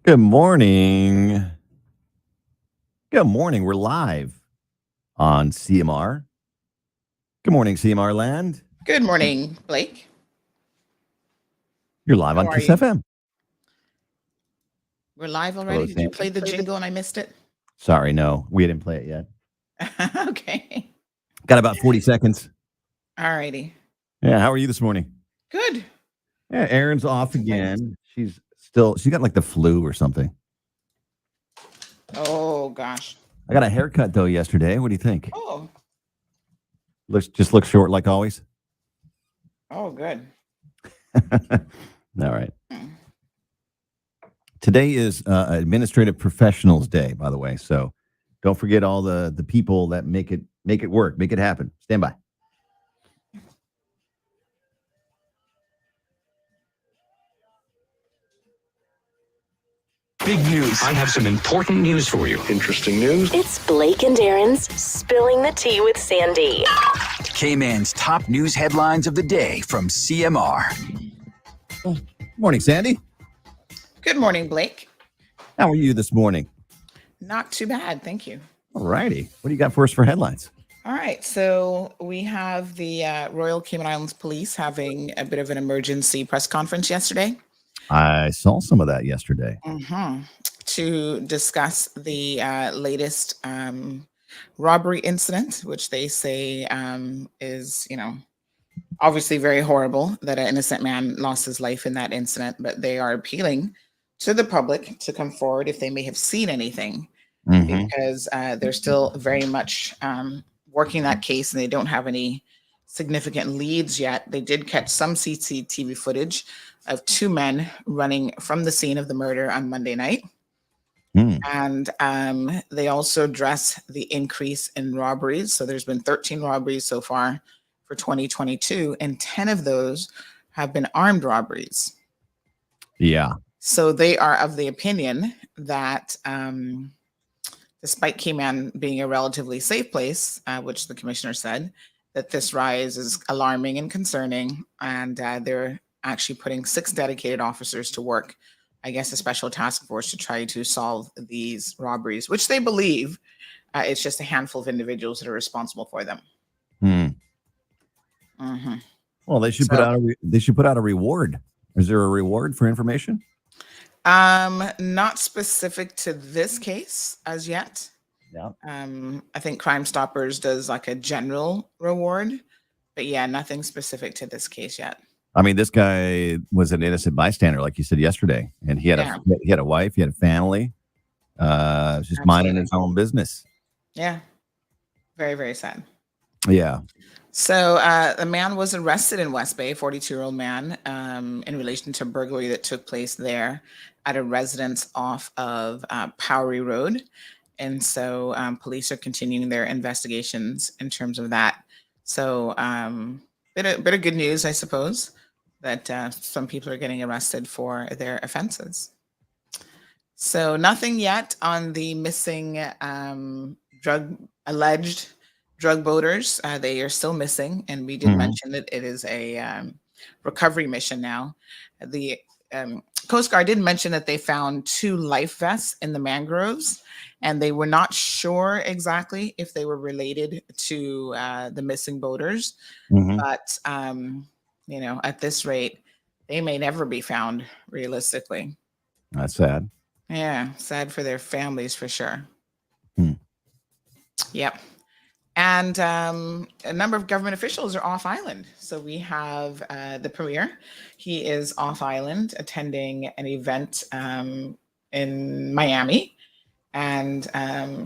Good morning. Good morning. We're live on CMR. Good morning, CMR land. Good morning, Blake. You're live How on are Kiss you? FM. We're live Hello, already? Did you Sandy. play the jingle and I missed it? Sorry, no, we didn't play it yet. Okay. Got about 40 seconds. All righty. Yeah, how are you this morning? Good. Yeah, Erin's off again. She's got like the flu or something. Oh, gosh. I got a haircut though yesterday. What do you think? Oh, Looks short like always. good. All right. Today is Administrative Professionals Day, by the way. So don't forget all the people that make it work, make it happen. Stand by. Big news. I have some important news for you. Interesting news. It's Blake and Aaron's Spilling the Tea with Sandy. Cayman's top news headlines of the day from CMR. Morning, Sandy. Good morning, Blake. How are you this morning? Not too bad. Thank you. All righty. What do you got for us for headlines? All right. So we have the Royal Cayman Islands Police having a bit of an emergency press conference yesterday. I saw some of that yesterday. To discuss the latest robbery incident, which they say is, obviously very horrible that an innocent man lost his life in that incident, but they are appealing to the public to come forward if they may have seen anything, because they're still very much working that case and they don't have any significant leads yet. They did catch some CCTV footage of two men running from the scene of the murder on Monday night. And they also address the increase in robberies. So there's been 13 robberies so far for 2022, and 10 of those have been armed robberies. Yeah. So they are of the opinion that despite Cayman being a relatively safe place, which the commissioner said, that this rise is alarming and concerning, and they're actually putting 6 dedicated officers to work, I guess a special task force, to try to solve these robberies, which they believe it's just a handful of individuals that are responsible for them. Well, they should put out a reward. Is there a reward for information? Not specific to this case as yet. Yeah. I think Crime Stoppers does like a general reward, but yeah, nothing specific to this case yet. I mean, this guy was an innocent bystander, like you said yesterday, and he had a wife, he had a family, just minding his own business. Yeah, very, very sad. Yeah. So the man was arrested in West Bay, 42-year-old man, in relation to burglary that took place there at a residence off of Powery Road. And so police are continuing their investigations in terms of that. So bit of good news, I suppose, that some people are getting arrested for their offenses. So nothing yet on the missing alleged drug boaters. They are still missing, and we did mention that it is a recovery mission now. The Coast Guard did mention that they found 2 life vests in the mangroves, and they were not sure exactly if they were related to the missing boaters. But at this rate, they may never be found realistically. That's sad. Yeah, sad for their families for sure. Yep. And a number of government officials are off island. So we have the premier. He is off island attending an event in Miami. And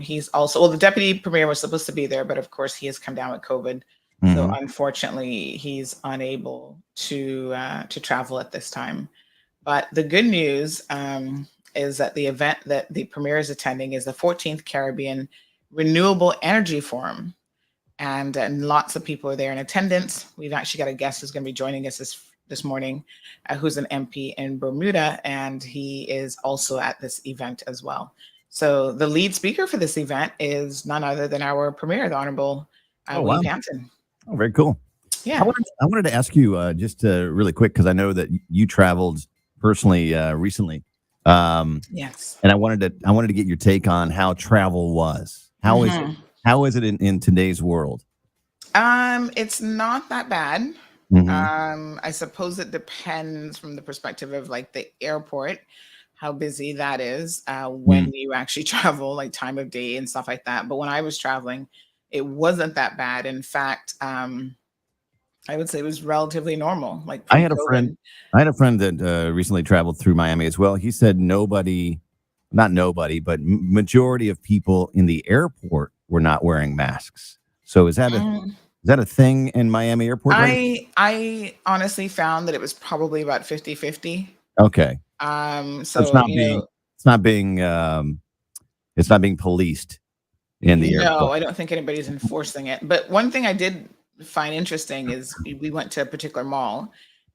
he's also, the deputy premier was supposed to be there, but of course he has come down with COVID. So unfortunately, he's unable to travel at this time. But the good news is that the event that the premier is attending is the 14th Caribbean Renewable Energy Forum. And lots of people are there in attendance. We've actually got a guest who's going to be joining us this morning, who's an MP in Bermuda, and he is also at this event as well. So the lead speaker for this event is none other than our premier, the Honorable William Hampton. Oh, very cool. Yeah. I wanted to ask you just really quick, because I know that you traveled personally recently. Yes. And I wanted to get your take on how travel was. How is it in today's world? It's not that bad. Hmm. I suppose it depends from the perspective of like the airport, how busy that is, when you actually travel, like time of day and stuff like that. But when I was traveling, it wasn't that bad. In fact, I would say it was relatively normal, like I had a friend. pre-COVID. I had a friend that recently traveled through Miami as well. He said not nobody, but majority of people in the airport were not wearing masks. So is that a thing in Miami airport right I honestly found that it was probably about 50-50. now? Okay, so So, it's not being it's not being policed in the no, airport. I don't think anybody's enforcing it. But one thing I did find interesting is we went to a particular mall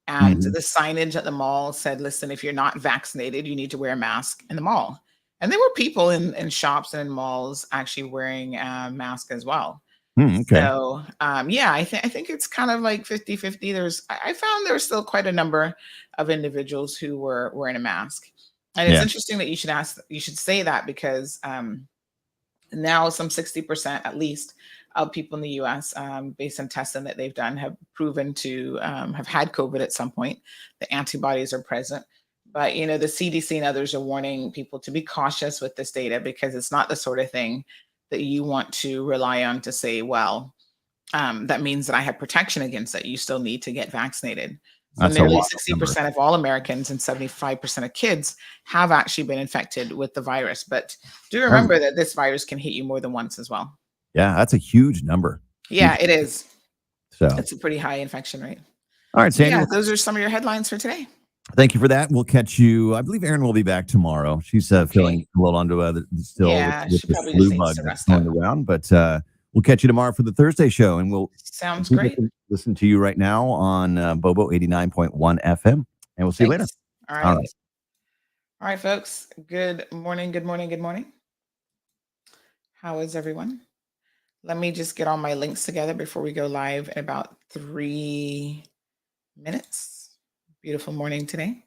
and Mhm. the signage at the mall said, listen, if you're not vaccinated, you need to wear a mask in the mall. And there were people in shops and in malls actually wearing a mask as well. Okay. So, yeah, I think it's kind of like 50-50. I found there was still quite a number of individuals who were wearing a mask. And it's Yeah. interesting that you should say that because now some 60% at least of people in the US, based on testing that they've done, have proven to have had COVID at some point. The antibodies are present. But the CDC and others are warning people to be cautious with this data because it's not the sort of thing that you want to rely on to say, well, that means that I have protection against it. You still need to get vaccinated. So That's a nearly wild number. 60% of all Americans and 75% of kids have actually been infected with the virus. But do Oh, remember that this virus can hit you more than once as well. yeah, that's a huge number. Yeah, Huge. it is. So, It's a pretty high infection rate. all right, So Sandy. yeah, Well, those are some of your headlines for today. thank you for that. We'll catch you. I believe Erin will be back tomorrow. She's Okay. feeling a little under still Yeah, with she the probably flu just needs bug to that's rest going up. around. But we'll catch you tomorrow for the Thursday show, and Sounds you great. listen to you right now on Bobo 89.1 FM, and we'll see you later. Thanks. All All right. right. All right, folks. Good morning. Good morning. Good morning. How is everyone? Let me just get all my links together before we go live in about 3 minutes. Beautiful morning today.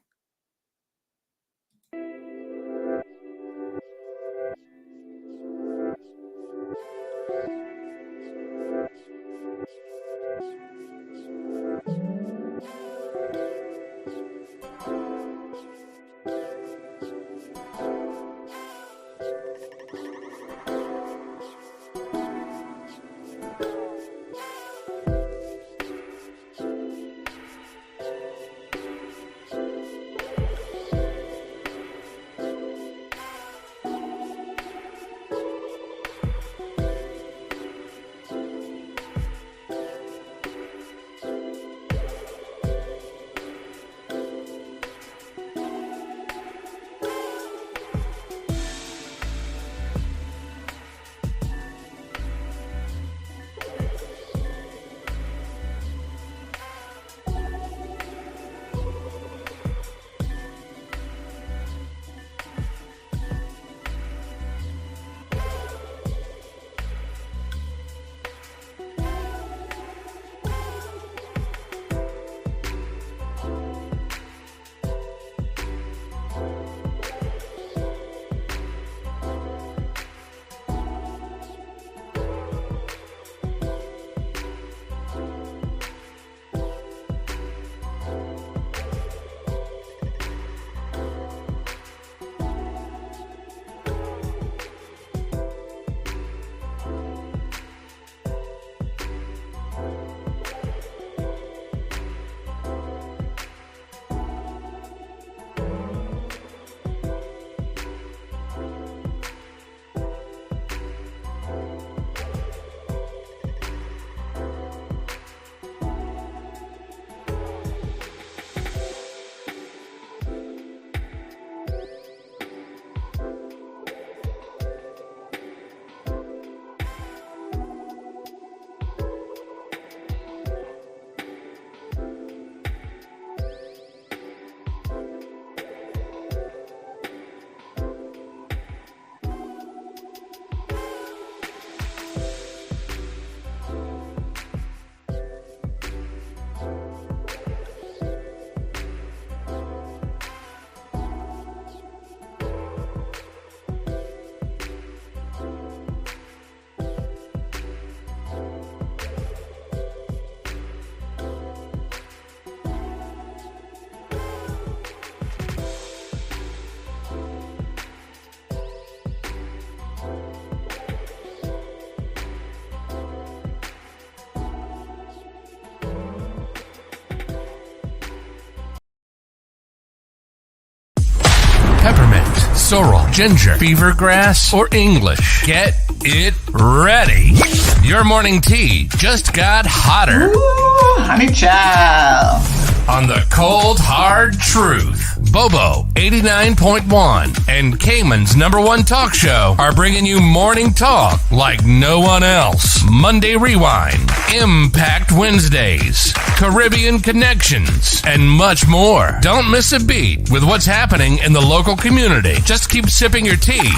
peppermint, sorrel, ginger, beaver grass, or English. Get it ready. Your morning tea just got hotter. Ooh, honey child. On the cold, hard truth. Bobo 89.1 and Cayman's #1 talk show are bringing you morning talk like no one else. Monday Rewind, Impact Wednesdays, Caribbean Connections, and much more. Don't miss a beat with what's happening in the local community. Just keep sipping your tea.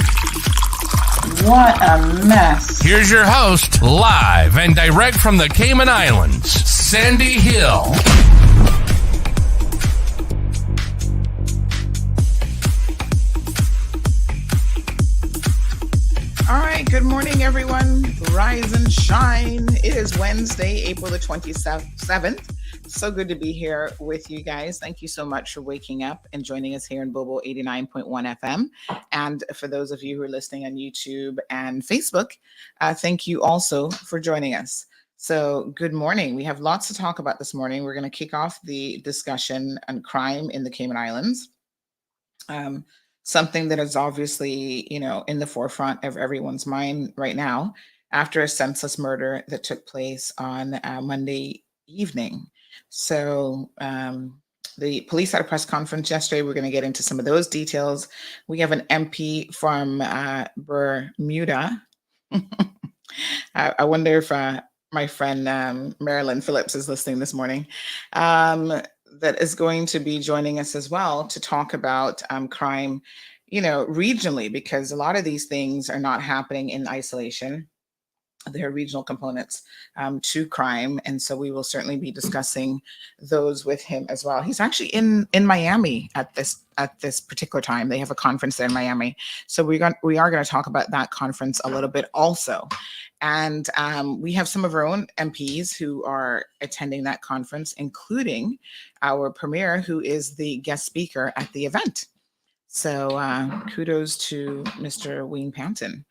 What a mess. Here's your host, live and direct from the Cayman Islands, Sandy Hill. All right, good morning, everyone. Rise and shine. It is Wednesday, April the 27th. So good to be here with you guys. Thank you so much for waking up and joining us here in Bobo 89.1 FM. And for those of you who are listening on YouTube and Facebook, thank you also for joining us. So good morning. We have lots to talk about this morning. We're going to kick off the discussion on crime in the Cayman Islands. Something that is obviously, in the forefront of everyone's mind right now after a senseless murder that took place on Monday evening. So the police had a press conference yesterday. We're going to get into some of those details. We have an MP from Bermuda. I wonder if my friend Marilyn Phillips is listening this morning. That is going to be joining us as well to talk about crime, regionally, because a lot of these things are not happening in isolation. There are regional components to crime, and so we will certainly be discussing those with him as well. He's actually in Miami at this particular time. They have a conference there in Miami, so we are going to talk about that conference a little bit also. And we have some of our own MPs who are attending that conference, including our premier, who is the guest speaker at the event. So kudos to Mr. Wayne Panton,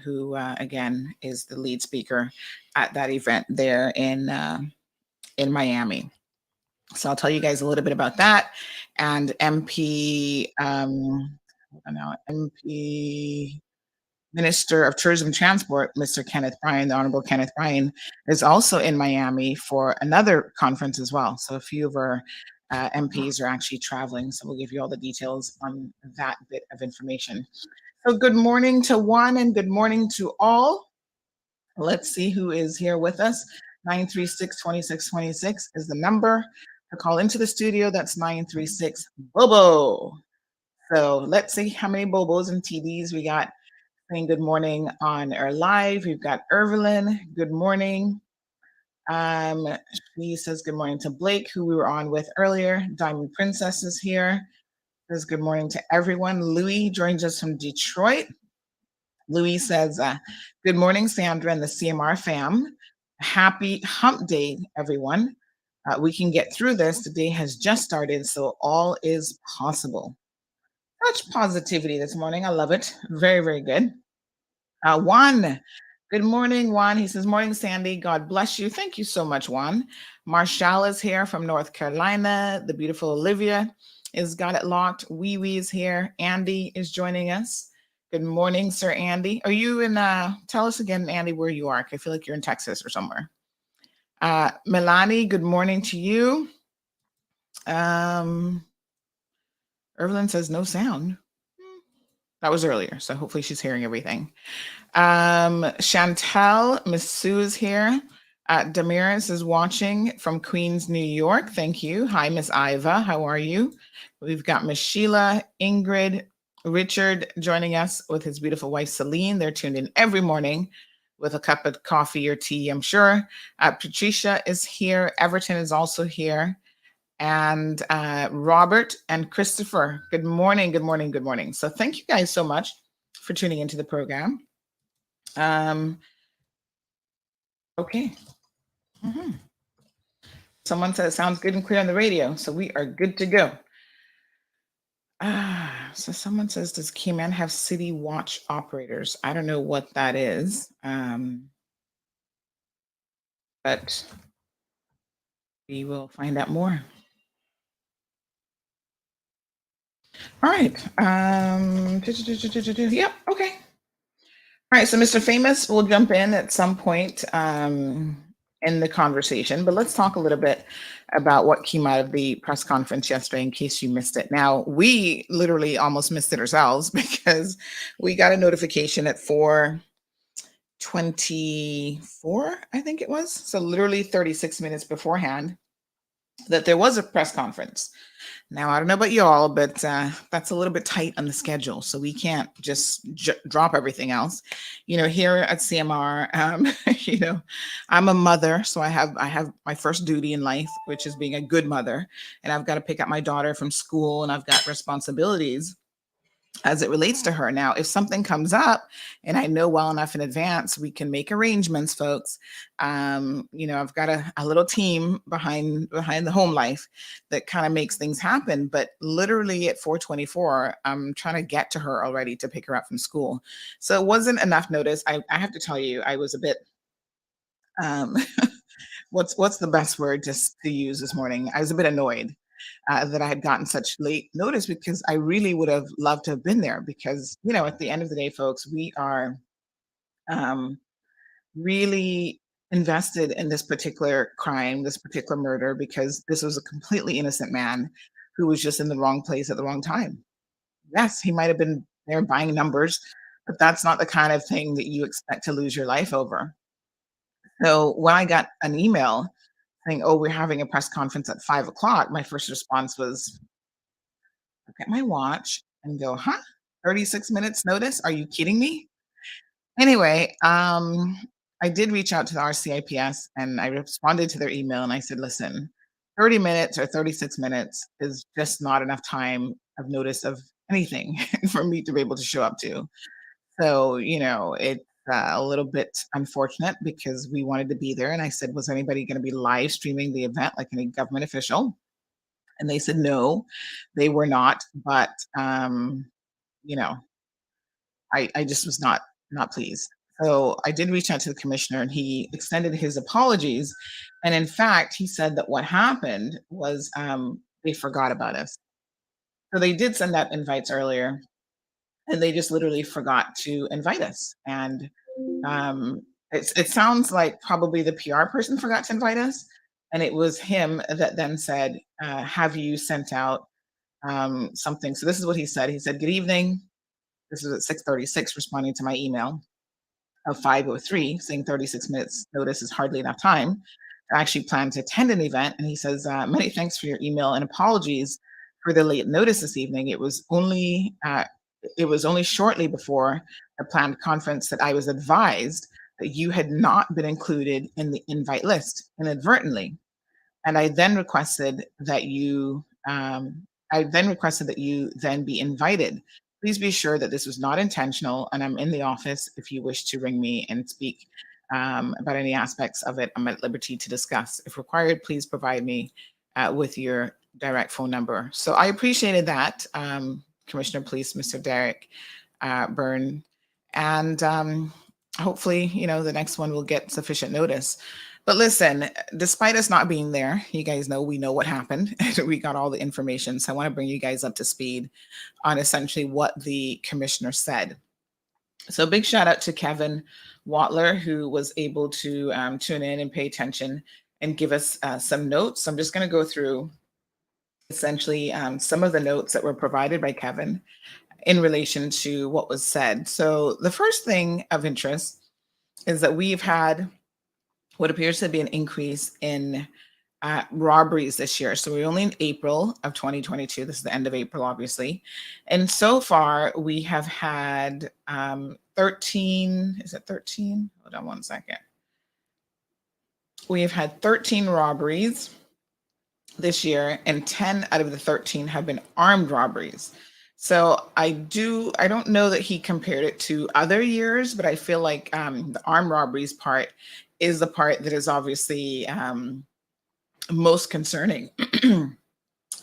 who again is the lead speaker at that event there in Miami. So I'll tell you guys a little bit about that. And MP Minister of Tourism and Transport, Mr. Kenneth Bryan, the Honorable Kenneth Bryan, is also in Miami for another conference as well. So a few of our MPs are actually traveling. So we'll give you all the details on that bit of information. So good morning to one and good morning to all. Let's see who is here with us. 936-2626 is the number to call into the studio. That's 936-BOBO. So let's see how many Bobos and TDs we got saying good morning on our live. We've got Evelyn. Good morning. She says good morning to Blake, who we were on with earlier. Diamond Princess is here. Says good morning to everyone. Louis joins us from Detroit. Louis says, good morning, Sandra and the CMR fam. Happy hump day, everyone. We can get through this. The day has just started, so all is possible. Much positivity this morning. I love it. Very, very good. Juan. Good morning, Juan. He says, morning, Sandy. God bless you. Thank you so much, Juan. Marshall is here from North Carolina. The beautiful Olivia is got it locked. Wee Wee is here. Andy is joining us. Good morning, Sir Andy. Are you in, tell us again, Andy, where you are. I feel like you're in Texas or somewhere. Melanie, good morning to you. Evelyn says no sound. That was earlier, so hopefully she's hearing everything. Chantel, Miss Sue is here. Damaris is watching from Queens, New York. Thank you. Hi, Miss Iva. How are you? We've got Miss Sheila, Ingrid, Richard joining us with his beautiful wife, Celine. They're tuned in every morning with a cup of coffee or tea, I'm sure. Patricia is here. Everton is also here. And Robert and Christopher. Good morning, good morning, good morning. So thank you guys so much for tuning into the program. Okay. Someone said it sounds good and clear on the radio, so we are good to go. So someone says, does Cayman have city watch operators? I don't know what that is, but we will find out more. All right. Yep. Okay. All right. So Mr. Famous will jump in at some point in the conversation, but let's talk a little bit about what came out of the press conference yesterday in case you missed it. Now, we literally almost missed it ourselves because we got a notification at 4:24, I think it was. So literally 36 minutes beforehand that there was a press conference. Now, I don't know about y'all, but that's a little bit tight on the schedule. So we can't just drop everything else. Here at CMR, I'm a mother. So I have my first duty in life, which is being a good mother. And I've got to pick up my daughter from school and I've got responsibilities as it relates to her. Now, if something comes up and I know well enough in advance, we can make arrangements, folks. I've got a little team behind the home life that kind of makes things happen. But literally at 4:24, I'm trying to get to her already to pick her up from school. So it wasn't enough notice. I have to tell you, I was a bit um what's the best word just to use this morning? I was a bit annoyed that I had gotten such late notice because I really would have loved to have been there because, at the end of the day, folks, we are um, really invested in this particular crime, this particular murder, because this was a completely innocent man who was just in the wrong place at the wrong time. Yes, he might have been there buying numbers, but that's not the kind of thing that you expect to lose your life over. So when I got an email saying, "Oh, we're having a press conference at 5 o'clock," my first response was, look at my watch and go, huh? 36 minutes notice? Are you kidding me? Anyway, I did reach out to the RCIPS and I responded to their email and I said, listen, 30 minutes or 36 minutes is just not enough time of notice of anything for me to be able to show up to. So, it's a little bit unfortunate because we wanted to be there. And I said, was anybody going to be live streaming the event like any government official? And they said no, they were not. But you know, I just was not pleased. So I did reach out to the commissioner and he extended his apologies. And in fact, he said that what happened was they forgot about us. So they did send out invites earlier and they just literally forgot to invite us. And um, it sounds like probably the PR person forgot to invite us. And it was him that then said, have you sent out something? So this is what he said. He said, good evening. This was at 6:36, responding to my email of 5:03, saying 36 minutes notice is hardly enough time. I actually plan to attend an event. And he says, many thanks for your email and apologies for the late notice this evening. It was only shortly before the planned conference that I was advised that you had not been included in the invite list inadvertently. And I then requested that you then be invited. Please be sure that this was not intentional, and I'm in the office if you wish to ring me and speak about any aspects of it. I'm at liberty to discuss. If required, please provide me with your direct phone number. So I appreciated that, Commissioner Police, Mr. Derek Byrne, and hopefully, the next one will get sufficient notice. But listen, despite us not being there, you guys know we know what happened. We got all the information. So I want to bring you guys up to speed on essentially what the commissioner said. So big shout out to Kevin Watler, who was able to tune in and pay attention and give us some notes. So I'm just going to go through essentially some of the notes that were provided by Kevin in relation to what was said. So the first thing of interest is that we've had what appears to be an increase in robberies this year. So we're only in April of 2022. This is the end of April, obviously. And so far, we have had 13. Is it 13? Hold on one second. We have had 13 robberies this year, and 10 out of the 13 have been armed robberies. So I don't know that he compared it to other years, but I feel like the armed robberies part is the part that is obviously most concerning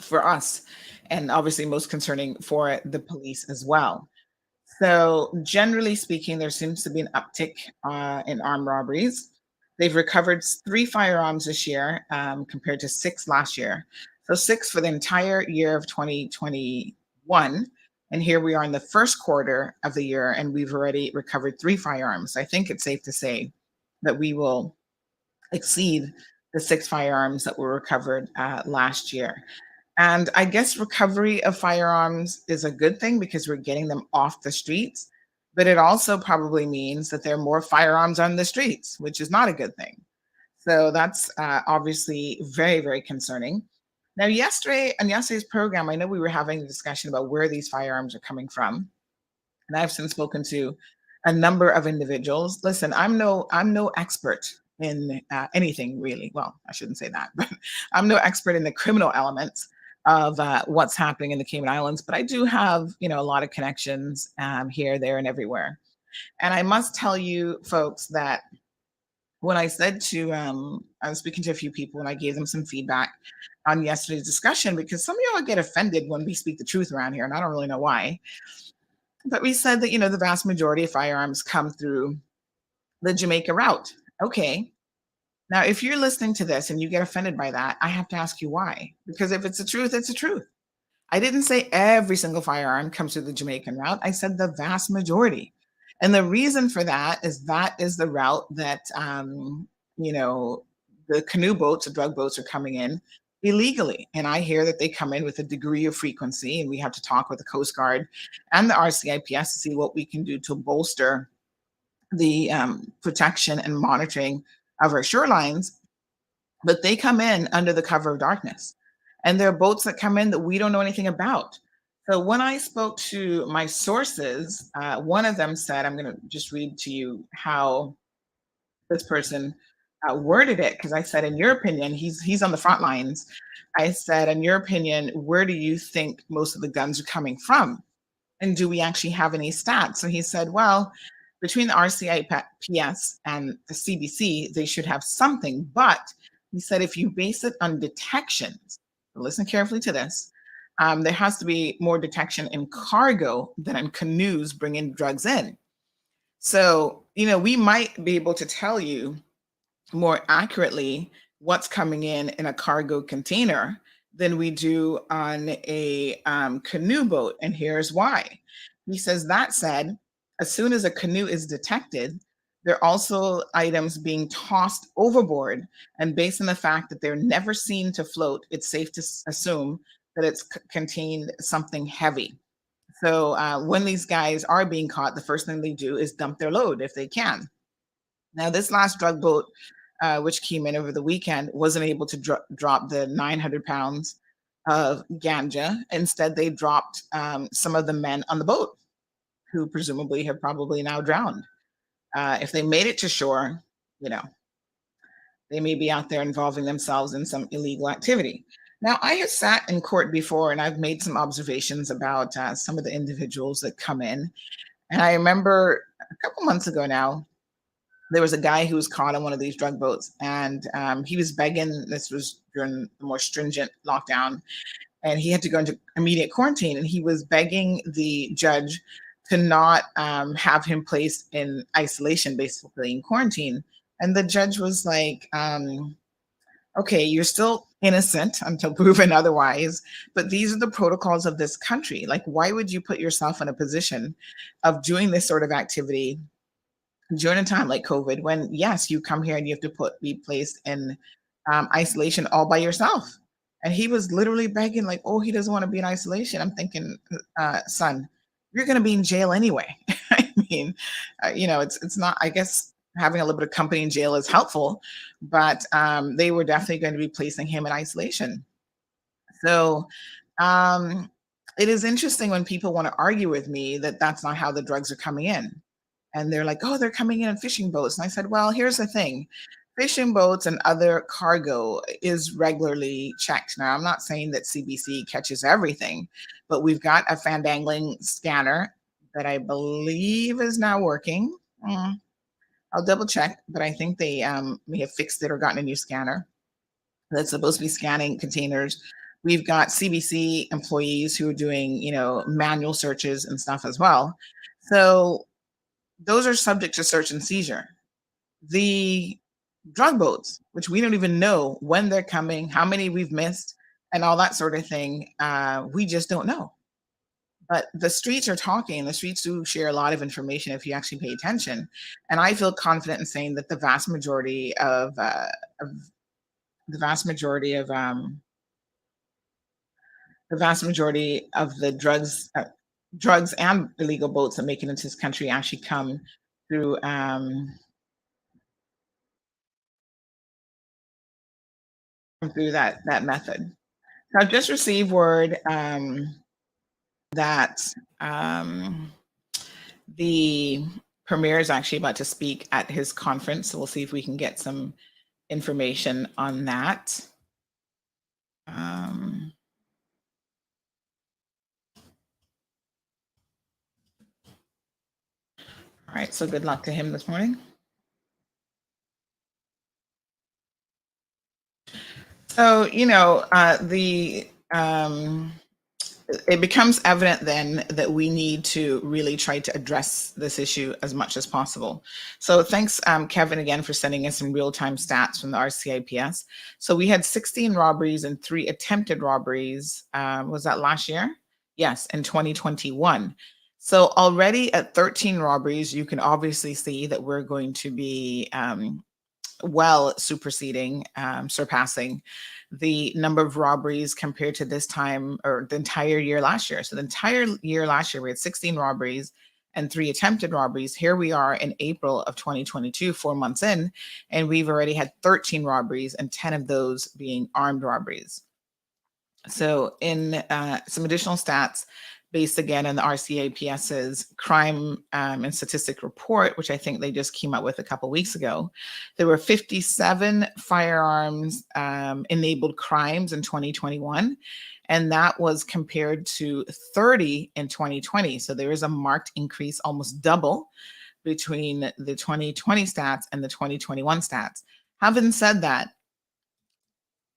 for us, and obviously most concerning for the police as well. So generally speaking, there seems to be an uptick in armed robberies. They've recovered 3 firearms this year compared to 6 last year. So 6 for the entire year of 2021 one. And here we are in the first quarter of the year, and we've already recovered 3 firearms. I think it's safe to say that we will exceed the 6 firearms that were recovered last year. And I guess recovery of firearms is a good thing because we're getting them off the streets, but it also probably means that there are more firearms on the streets, which is not a good thing. So that's obviously very, very concerning. Now, on yesterday's program, I know we were having a discussion about where these firearms are coming from, and I've since spoken to a number of individuals. Listen, I'm no expert in anything really. Well, I shouldn't say that, but I'm no expert in the criminal elements of what's happening in the Cayman Islands. But I do have, a lot of connections here, there, and everywhere. And I must tell you, folks, that when I said to, I was speaking to a few people and I gave them some feedback on yesterday's discussion because some of y'all get offended when we speak the truth around here, and I don't really know why. But we said that, the vast majority of firearms come through the Jamaica route. Okay. Now, if you're listening to this and you get offended by that, I have to ask you why. Because if it's the truth, it's the truth. I didn't say every single firearm comes through the Jamaican route. I said the vast majority. And the reason for that is the route that, the canoe boats, the drug boats are coming in illegally. And I hear that they come in with a degree of frequency, and we have to talk with the Coast Guard and the RCIPS to see what we can do to bolster the protection and monitoring of our shorelines. But they come in under the cover of darkness. And there are boats that come in that we don't know anything about. So when I spoke to my sources, one of them said, I'm going to just read to you how this person worded it, because I said, in your opinion, he's on the front lines. I said, in your opinion, where do you think most of the guns are coming from? And do we actually have any stats? So he said, well, between the RCIPS and the CBC, they should have something. But he said, if you base it on detections, listen carefully to this, there has to be more detection in cargo than in canoes bringing drugs in. So, we might be able to tell you more accurately what's coming in a cargo container than we do on a canoe boat. And here's why. He says, that said, as soon as a canoe is detected, there are also items being tossed overboard. And based on the fact that they're never seen to float, it's safe to assume that it's contained something heavy. So when these guys are being caught, the first thing they do is dump their load if they can. Now, this last drug boat, which came in over the weekend, wasn't able to drop the 900 pounds of ganja. Instead, they dropped some of the men on the boat, who presumably have probably now drowned. If they made it to shore, they may be out there involving themselves in some illegal activity. Now, I have sat in court before, and I've made some observations about some of the individuals that come in. And I remember a couple months ago now, there was a guy who was caught on one of these drug boats, and he was begging. This was during the more stringent lockdown, and he had to go into immediate quarantine, and he was begging the judge to not have him placed in isolation, basically in quarantine. And the judge was like, okay, you're still innocent until proven otherwise, but these are the protocols of this country. Like, why would you put yourself in a position of doing this sort of activity during a time like COVID, when, yes, you come here and you have to be placed in isolation all by yourself? And he was literally begging, like, oh, he doesn't want to be in isolation. I'm thinking, son, you're going to be in jail anyway. I mean, it's not, I guess having a little bit of company in jail is helpful, but they were definitely going to be placing him in isolation. So it is interesting when people want to argue with me that that's not how the drugs are coming in. And they're like, oh, they're coming in fishing boats. And I said, well, here's the thing. Fishing boats and other cargo is regularly checked. Now, I'm not saying that CBC catches everything, but we've got a fandangling scanner that I believe is now working. I'll double check, but I think they may have fixed it or gotten a new scanner that's supposed to be scanning containers. We've got CBC employees who are doing, manual searches and stuff as well. So those are subject to search and seizure. The drug boats, which we don't even know when they're coming, how many we've missed, and all that sort of thing, we just don't know. But the streets are talking. The streets do share a lot of information if you actually pay attention. And I feel confident in saying that the vast majority of the vast majority of the vast majority of the drugs and illegal boats that make it into this country actually through come through that method. So I've just received word that the premier is actually about to speak at his conference. So we'll see if we can get some information on that. All right, so good luck to him this morning. So, it becomes evident then that we need to really try to address this issue as much as possible. So thanks, Kevin, again, for sending us some real-time stats from the RCIPS. So we had 16 robberies and 3 attempted robberies. Was that last year? Yes, in 2021. So already at 13 robberies, you can obviously see that we're going to be surpassing the number of robberies compared to this time or the entire year last year. So the entire year last year, we had 16 robberies and 3 attempted robberies. Here we are in April of 2022, 4 months in, and we've already had 13 robberies and 10 of those being armed robberies. So in some additional stats, based again on the RCIPS's crime and statistic report, which I think they just came out with a couple weeks ago, there were 57 firearms enabled crimes in 2021, and that was compared to 30 in 2020. So there is a marked increase, almost double, between the 2020 stats and the 2021 stats. Having said that,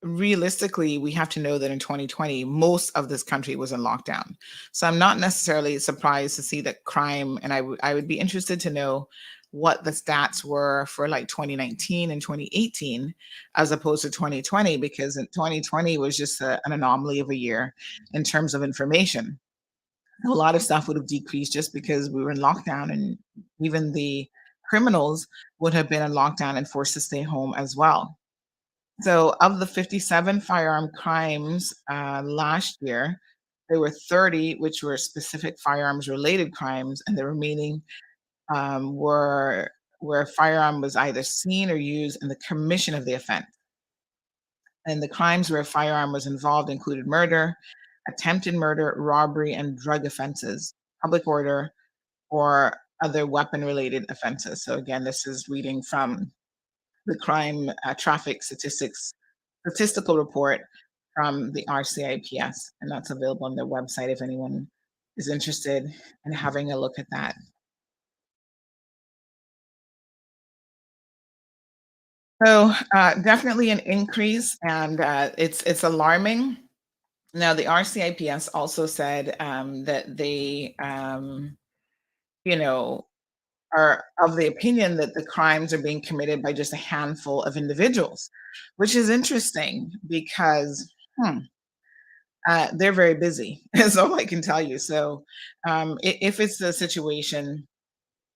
realistically, we have to know that in 2020, most of this country was in lockdown. So I'm not necessarily surprised to see that crime, and I would be interested to know what the stats were for like 2019 and 2018 as opposed to 2020, because in 2020 was just an anomaly of a year in terms of information. A lot of stuff would have decreased just because we were in lockdown, and even the criminals would have been in lockdown and forced to stay home as well. So of the 57 firearm crimes last year, there were 30 which were specific firearms related crimes, and the remaining were where a firearm was either seen or used in the commission of the offense. And the crimes where a firearm was involved included murder, attempted murder, robbery, and drug offenses, public order, or other weapon related offenses. So again, this is reading from the crime traffic statistical report from the RCIPS, and that's available on their website if anyone is interested in having a look at that. So definitely an increase, and it's alarming. Now the RCIPS also said that they, are of the opinion that the crimes are being committed by just a handful of individuals, which is interesting because they're very busy, is all I can tell you. So if it's a situation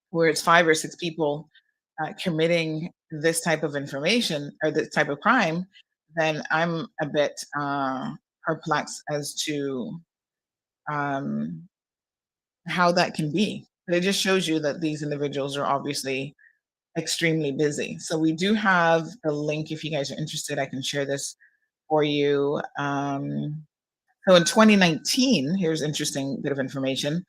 where it's 5 or 6 people committing this type of information or this type of crime, then I'm a bit perplexed as to how that can be. But it just shows you that these individuals are obviously extremely busy. So we do have the link. If you guys are interested, I can share this for you. So in 2019, here's interesting bit of information.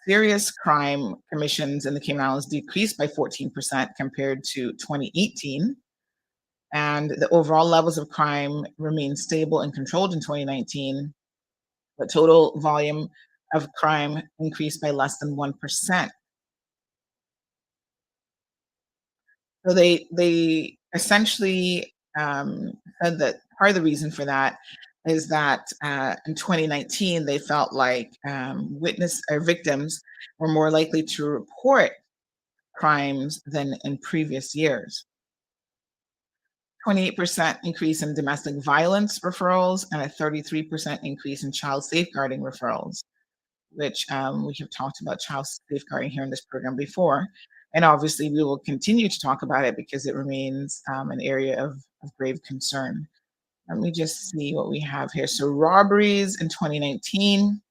Serious crime commissions in the Cayman Islands decreased by 14% compared to 2018. And the overall levels of crime remained stable and controlled in 2019. But total volume of crime increased by less than 1%. So they essentially said that part of the reason for that is that in 2019 they felt like witness or victims were more likely to report crimes than in previous years. 28% increase in domestic violence referrals and a 33% increase in child safeguarding referrals. which we have talked about child safeguarding here in this program before. And obviously, we will continue to talk about it because it remains an area of grave concern. Let me just see what we have here. So robberies in 2019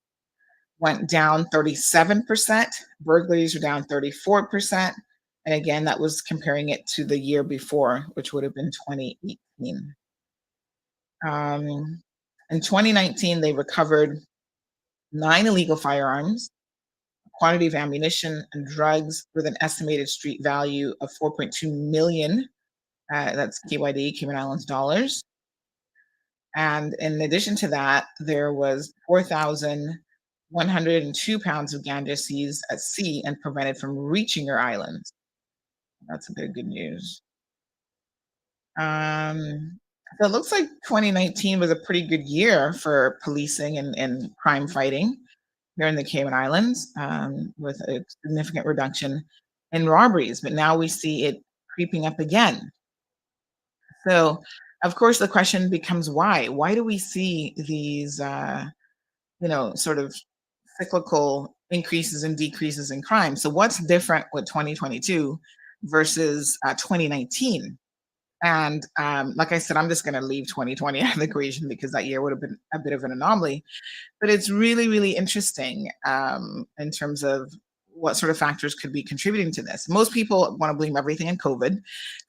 went down 37%. Burglaries were down 34%. And again, that was comparing it to the year before, which would have been 2018. In 2019, they recovered 9 illegal firearms, a quantity of ammunition and drugs with an estimated street value of 4.2 million. That's KYD, Cayman Islands dollars. And in addition to that, there was 4,102 pounds of ganja seized at sea and prevented from reaching your islands. That's a bit of good news. So it looks like 2019 was a pretty good year for policing and crime fighting here in the Cayman Islands, with a significant reduction in robberies. But now we see it creeping up again. So, of course, the question becomes why? Why do we see these, sort of cyclical increases and decreases in crime? So, what's different with 2022 versus 2019? And like I said, I'm just going to leave 2020 out of the equation because that year would have been a bit of an anomaly. But it's really, really interesting in terms of what sort of factors could be contributing to this. Most people want to blame everything on COVID.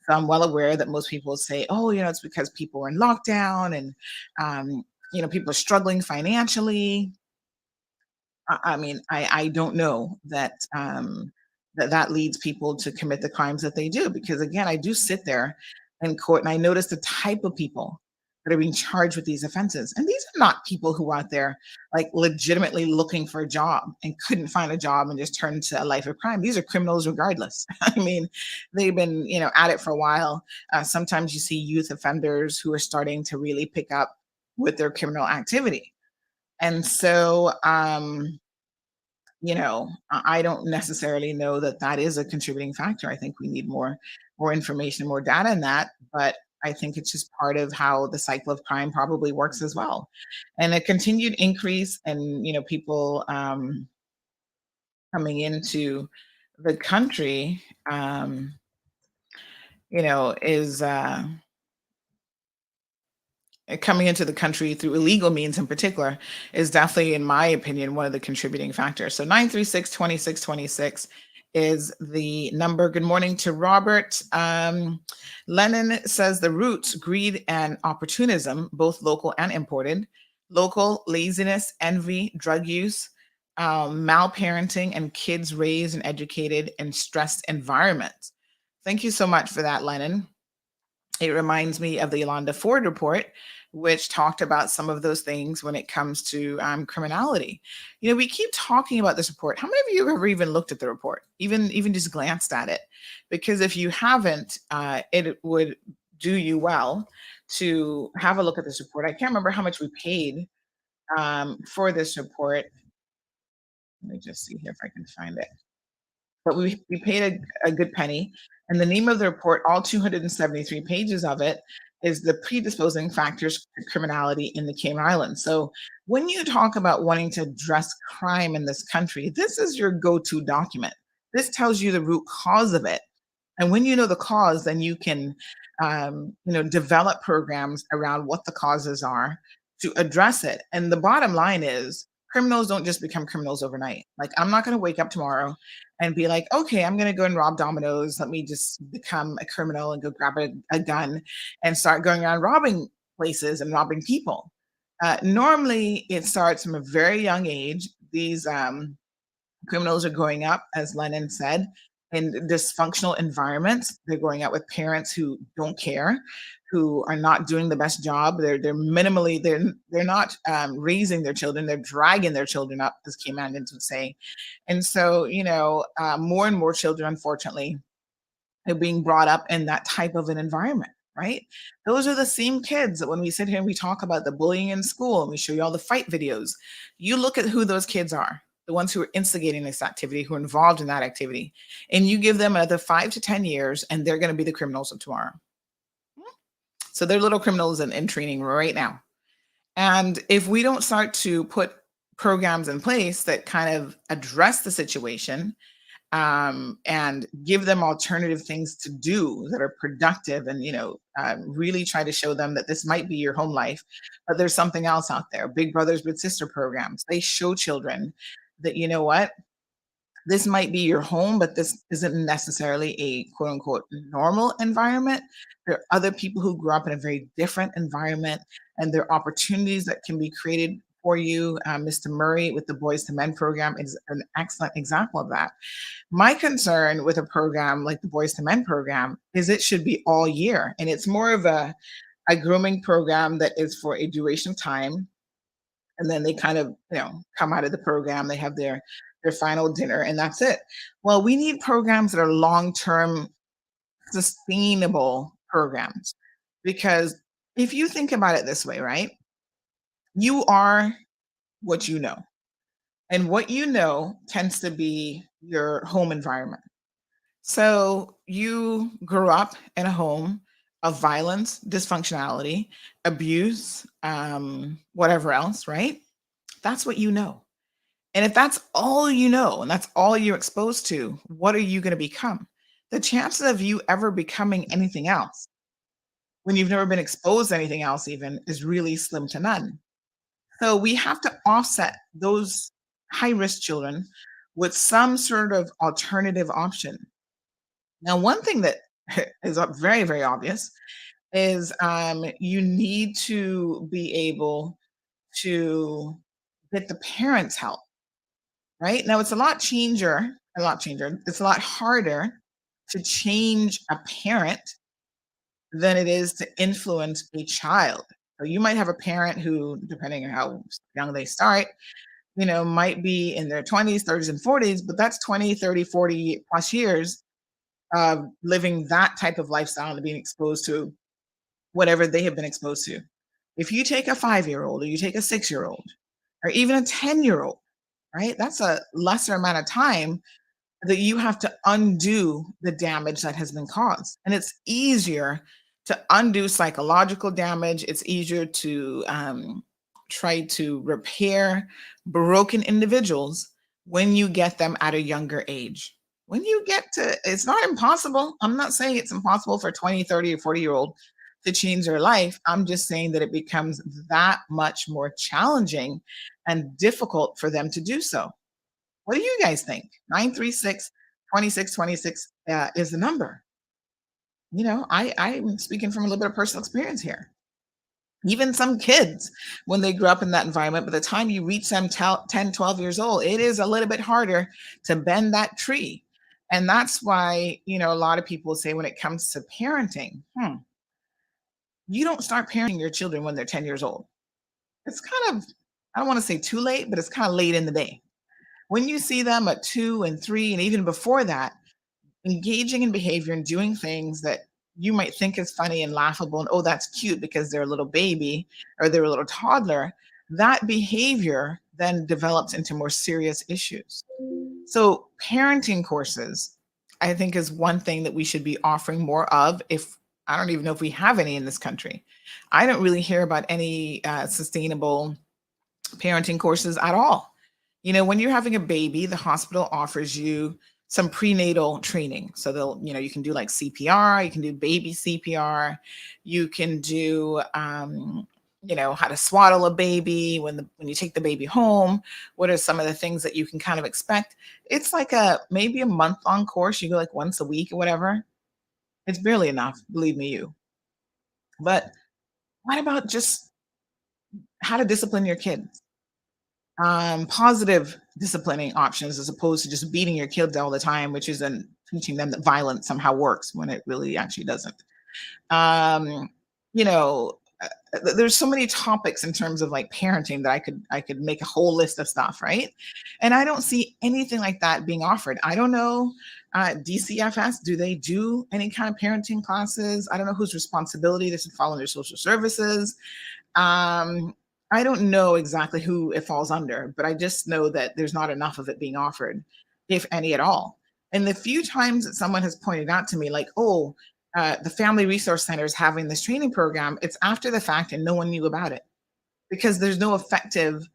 So I'm well aware that most people say, oh, it's because people were in lockdown and, people are struggling financially. I don't know that that leads people to commit the crimes that they do. Because again, I do sit there in court and I notice the type of people that are being charged with these offenses. And these are not people who are out there like legitimately looking for a job and couldn't find a job and just turned to a life of crime. These are criminals regardless. I mean, they've been, at it for a while. Sometimes you see youth offenders who are starting to really pick up with their criminal activity. And so, I don't necessarily know that that is a contributing factor. I think we need more information, more data in that. But I think it's just part of how the cycle of crime probably works as well. And a continued increase in, people coming into the country, is coming into the country through illegal means in particular is definitely, in my opinion, one of the contributing factors. So 936-2626 is the number. Good morning to Robert. Lennon says the roots, greed and opportunism, both local and imported, local laziness, envy, drug use, malparenting, and kids raised and educated in stressed environments. Thank you so much for that, Lennon. It reminds me of the Yolanda Ford report, which talked about some of those things when it comes to criminality. We keep talking about this report. How many of you have ever even looked at the report, even just glanced at it? Because if you haven't, it would do you well to have a look at this report. I can't remember how much we paid for this report. Let me just see here if I can find it. But we paid a good penny. And the name of the report, all 273 pages of it, is the predisposing factors to criminality in the Cayman Islands. So when you talk about wanting to address crime in this country, this is your go-to document. This tells you the root cause of it. And when you know the cause, then you can, develop programs around what the causes are to address it. And the bottom line is, criminals don't just become criminals overnight. Like, I'm not going to wake up tomorrow and be like, okay, I'm going to go and rob Domino's. Let me just become a criminal and go grab a gun and start going around robbing places and robbing people. Normally, it starts from a very young age. These criminals are growing up, as Lennon said, in dysfunctional environments. They're growing up with parents who don't care, who are not doing the best job. They're not raising their children. They're dragging their children up, as Caymanians would say. And so, more and more children, unfortunately, are being brought up in that type of an environment, right? Those are the same kids that when we sit here and we talk about the bullying in school and we show you all the fight videos, you look at who those kids are, the ones who are instigating this activity, who are involved in that activity, and you give them another 5 to 10 years and they're going to be the criminals of tomorrow. So they're little criminals in training right now. And if we don't start to put programs in place that kind of address the situation, and give them alternative things to do that are productive, and really try to show them that this might be your home life, but there's something else out there. Big brothers big sister programs, they show children that, you know what, this might be your home, but this isn't necessarily a quote unquote normal environment. There are other people who grew up in a very different environment, and there are opportunities that can be created for you. Mr. Murray with the Boys to Men program is an excellent example of that. My concern with a program like the Boys to Men program is it should be all year, and it's more of a grooming program that is for a duration of time, and then they kind of come out of the program, they have their final dinner, and that's it. Well, we need programs that are long-term sustainable programs, because if you think about it this way, right, you are what you know, and what you know tends to be your home environment. So you grew up in a home of violence, dysfunctionality, abuse, whatever else, right? That's what you know. And if that's all you know and that's all you're exposed to, what are you going to become? The chances of you ever becoming anything else when you've never been exposed to anything else even is really slim to none. So we have to offset those high risk children with some sort of alternative option. Now, one thing that is very, very obvious is you need to be able to get the parents help. Right? Now it's it's a lot harder to change a parent than it is to influence a child. So you might have a parent who, depending on how young they start, might be in their 20s, 30s, and 40s, but that's 20, 30, 40 plus years of living that type of lifestyle and being exposed to whatever they have been exposed to. If you take a 5-year-old or you take a 6-year-old or even a 10-year-old, right? That's a lesser amount of time that you have to undo the damage that has been caused. And it's easier to undo psychological damage. It's easier to try to repair broken individuals when you get them at a younger age. When you get to, it's not impossible. I'm not saying it's impossible for 20, 30, or 40-year-old to change their life. I'm just saying that it becomes that much more challenging and difficult for them to do so. What do you guys think? 936-2626 is the number. I'm speaking from a little bit of personal experience here. Even some kids, when they grew up in that environment, by the time you reach them 10, 12 years old, it is a little bit harder to bend that tree. And that's why, a lot of people say when it comes to parenting, you don't start parenting your children when they're 10 years old. It's kind of, I don't want to say too late, but it's kind of late in the day. When you see them at 2 and 3, and even before that, engaging in behavior and doing things that you might think is funny and laughable, and oh, that's cute because they're a little baby or they're a little toddler, that behavior then develops into more serious issues. So parenting courses, I think, is one thing that we should be offering more of. If I don't even know if we have any in this country. I don't really hear about any sustainable parenting courses at all. When you're having a baby, the hospital offers you some prenatal training. So you can do like CPR, you can do baby CPR, you can do, how to swaddle a baby when you take the baby home. What are some of the things that you can kind of expect? It's like maybe a month-long course. You go like once a week or whatever. It's barely enough, believe me, But what about just how to discipline your kids? Positive disciplining options as opposed to just beating your kids all the time, which is teaching them that violence somehow works when it really actually doesn't. There's so many topics in terms of like parenting that I could make a whole list of stuff, right? And I don't see anything like that being offered. I don't know, DCFS, do they do any kind of parenting classes? I don't know whose responsibility this would fall under social services. I don't know exactly who it falls under, but I just know that there's not enough of it being offered, if any at all. And the few times that someone has pointed out to me like, oh, the Family Resource Center is having this training program, it's after the fact and no one knew about it because there's no effective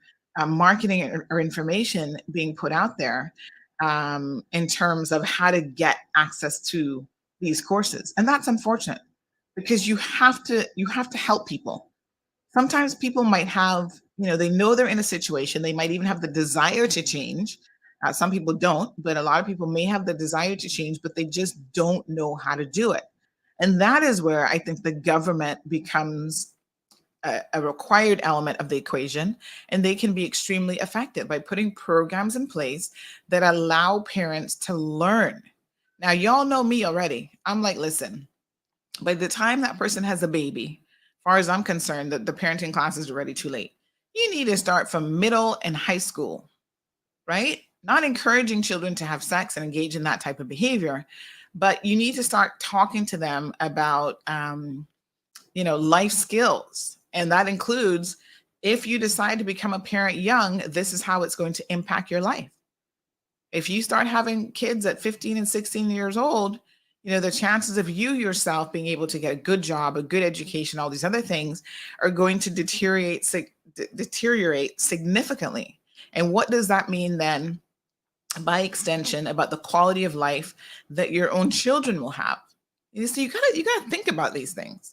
marketing or information being put out there in terms of how to get access to these courses, and that's unfortunate because you have to help people. Sometimes people might have, they know they're in a situation, they might even have the desire to change. Some people don't, but a lot of people may have the desire to change, but they just don't know how to do it. And that is where I think the government becomes a required element of the equation, and they can be extremely effective by putting programs in place that allow parents to learn. Now, y'all know me already. I'm like, listen, by the time that person has a baby, as far as I'm concerned, the parenting classes are already too late. You need to start from middle and high school, right? Not encouraging children to have sex and engage in that type of behavior, but you need to start talking to them about, life skills. And that includes, if you decide to become a parent young, this is how it's going to impact your life. If you start having kids at 15 and 16 years old, the chances of you yourself being able to get a good job, a good education, all these other things are going to deteriorate significantly. And what does that mean then, by extension, about the quality of life that your own children will have? So you gotta think about these things.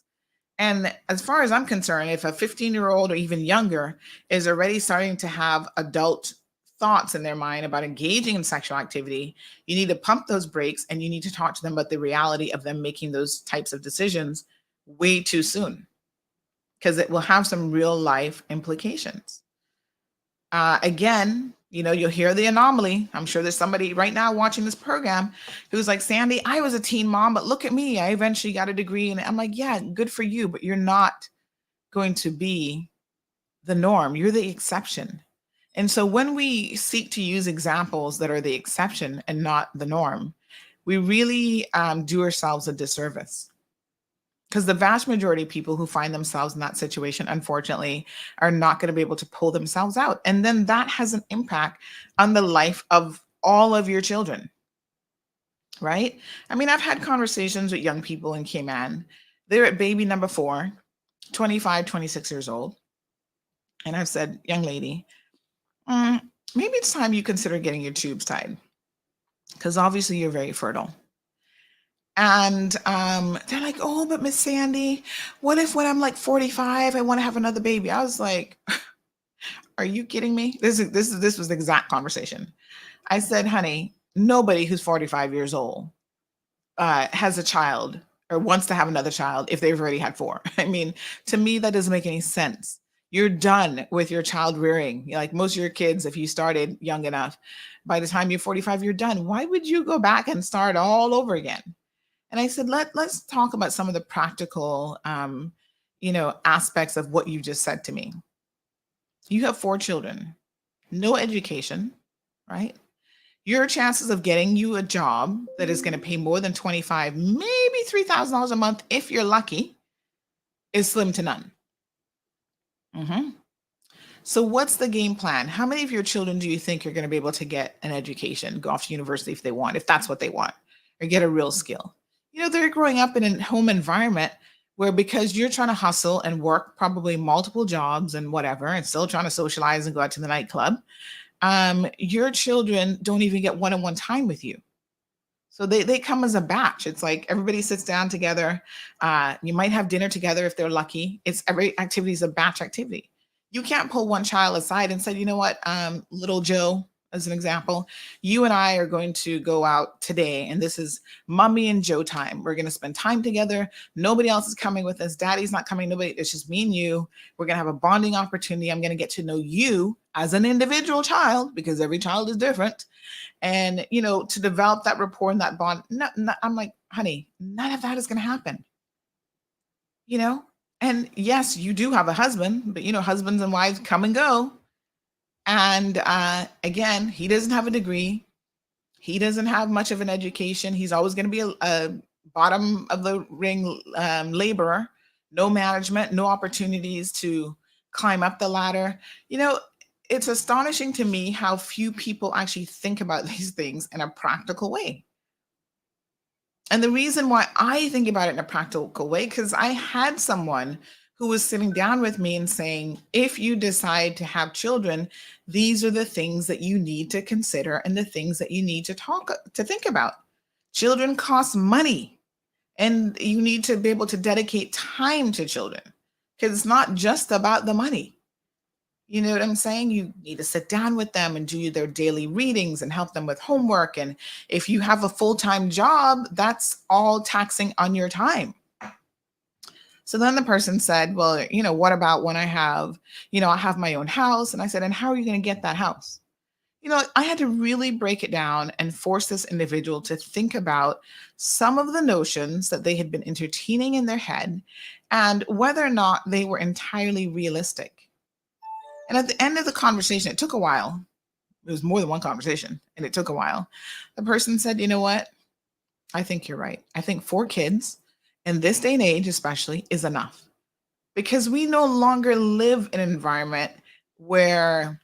And as far as I'm concerned, if a 15-year-old or even younger is already starting to have adult thoughts in their mind about engaging in sexual activity, you need to pump those brakes and you need to talk to them about the reality of them making those types of decisions way too soon, because it will have some real life implications. Again, you'll hear the anomaly. I'm sure there's somebody right now watching this program who's like, Sandy, I was a teen mom, but look at me. I eventually got a degree. And I'm like, yeah, good for you, but you're not going to be the norm. You're the exception. And so when we seek to use examples that are the exception and not the norm, we really do ourselves a disservice. Because the vast majority of people who find themselves in that situation, unfortunately, are not going to be able to pull themselves out. And then that has an impact on the life of all of your children, right? I mean, I've had conversations with young people in Cayman. They're at baby number 4, 25, 26 years old. And I've said, young lady, maybe it's time you consider getting your tubes tied, because obviously you're very fertile. And they're like, oh, but Miss Sandy, what if when I'm like 45, I want to have another baby? I was like, are you kidding me? This was the exact conversation. I said, honey, nobody who's 45 years old has a child or wants to have another child if they've already had 4. I mean, to me, that doesn't make any sense. You're done with your child rearing. Like most of your kids, if you started young enough, by the time you're 45, you're done. Why would you go back and start all over again? And I said, let's talk about some of the practical, aspects of what you just said to me. You have 4 children, no education, right? Your chances of getting you a job that is going to pay more than $25,000, maybe $3,000 a month, if you're lucky, is slim to none. So what's the game plan? How many of your children do you think are going to be able to get an education, go off to university if they want, if that's what they want, or get a real skill? They're growing up in a home environment where, because you're trying to hustle and work probably multiple jobs and whatever, and still trying to socialize and go out to the nightclub, your children don't even get one-on-one time with you. So they come as a batch. It's like everybody sits down together. You might have dinner together if they're lucky. Every activity is a batch activity. You can't pull one child aside and say, you know what, little Joe, as an example, you and I are going to go out today, and this is mommy and Joe time. We're going to spend time together. Nobody else is coming with us. Daddy's not coming. Nobody. It's just me and you. We're going to have a bonding opportunity. I'm going to get to know you as an individual child, because every child is different. And, to develop that rapport and that bond. I'm like, honey, none of that is going to happen. And yes, you do have a husband, but husbands and wives come and go. And again, he doesn't have a degree. He doesn't have much of an education. He's always going to be a bottom of the ring laborer, no management, no opportunities to climb up the ladder. It's astonishing to me how few people actually think about these things in a practical way. And the reason why I think about it in a practical way, because I had someone who was sitting down with me and saying, if you decide to have children, these are the things that you need to consider and the things that you need to think about. Children cost money, and you need to be able to dedicate time to children, because it's not just about the money. You know what I'm saying? You need to sit down with them and do their daily readings and help them with homework. And if you have a full-time job, that's all taxing on your time. So then the person said, well, what about when I have my own house? And I said, and how are you going to get that house? I had to really break it down and force this individual to think about some of the notions that they had been entertaining in their head and whether or not they were entirely realistic. And at the end of the conversation, it took a while. It was more than one conversation, and it took a while. The person said, you know what? I think you're right. I think 4 kids in this day and age, especially, is enough, because we no longer live in an environment where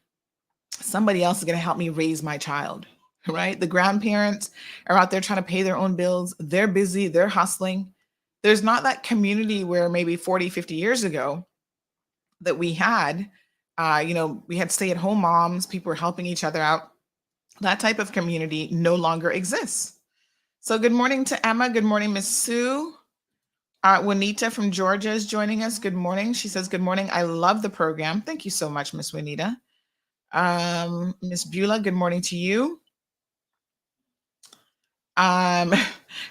somebody else is going to help me raise my child, right? The grandparents are out there trying to pay their own bills. They're busy. They're hustling. There's not that community where maybe 40, 50 years ago that we had, we had stay-at-home moms. People were helping each other out. That type of community no longer exists. So good morning to Emma. Good morning, Miss Sue. Juanita from Georgia is joining us. Good morning. She says, good morning. I love the program. Thank you so much, Miss Juanita. Miss Beulah, good morning to you.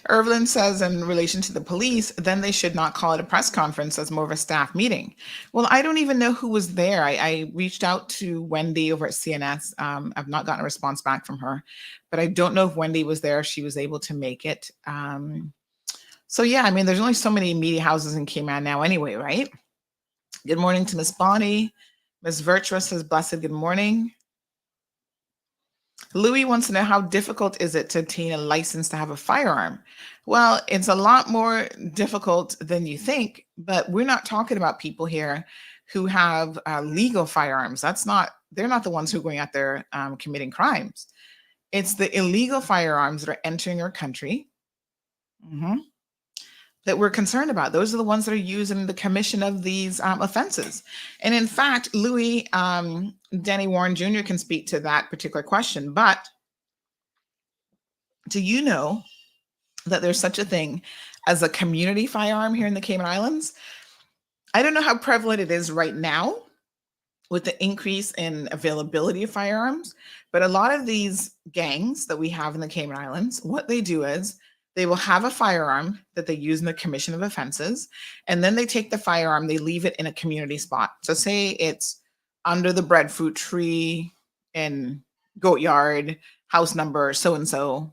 Irvin says, in relation to the police, then they should not call it a press conference as more of a staff meeting. Well, I don't even know who was there. I reached out to Wendy over at CNS. I've not gotten a response back from her, but I don't know if Wendy was there, if she was able to make it. So yeah, there's only so many media houses in Cayman now anyway, right? Good morning to Miss Bonnie. Miss Virtua says, blessed good morning. Louis wants to know, how difficult is it to obtain a license to have a firearm? Well, it's a lot more difficult than you think, but we're not talking about people here who have legal firearms. They're not the ones who are going out there committing crimes. It's the illegal firearms that are entering our country. That we're concerned about. Those are the ones that are used in the commission of these offenses. And in fact, Louis, Danny Warren Jr. can speak to that particular question. But do you know that there's such a thing as a community firearm here in the Cayman Islands? I don't know how prevalent it is right now with the increase in availability of firearms, but a lot of these gangs that we have in the Cayman Islands, what they do is they will have a firearm that they use in the commission of offenses, and then they take the firearm, they leave it in a community spot. So say it's under the breadfruit tree in Goat Yard, house number so-and-so,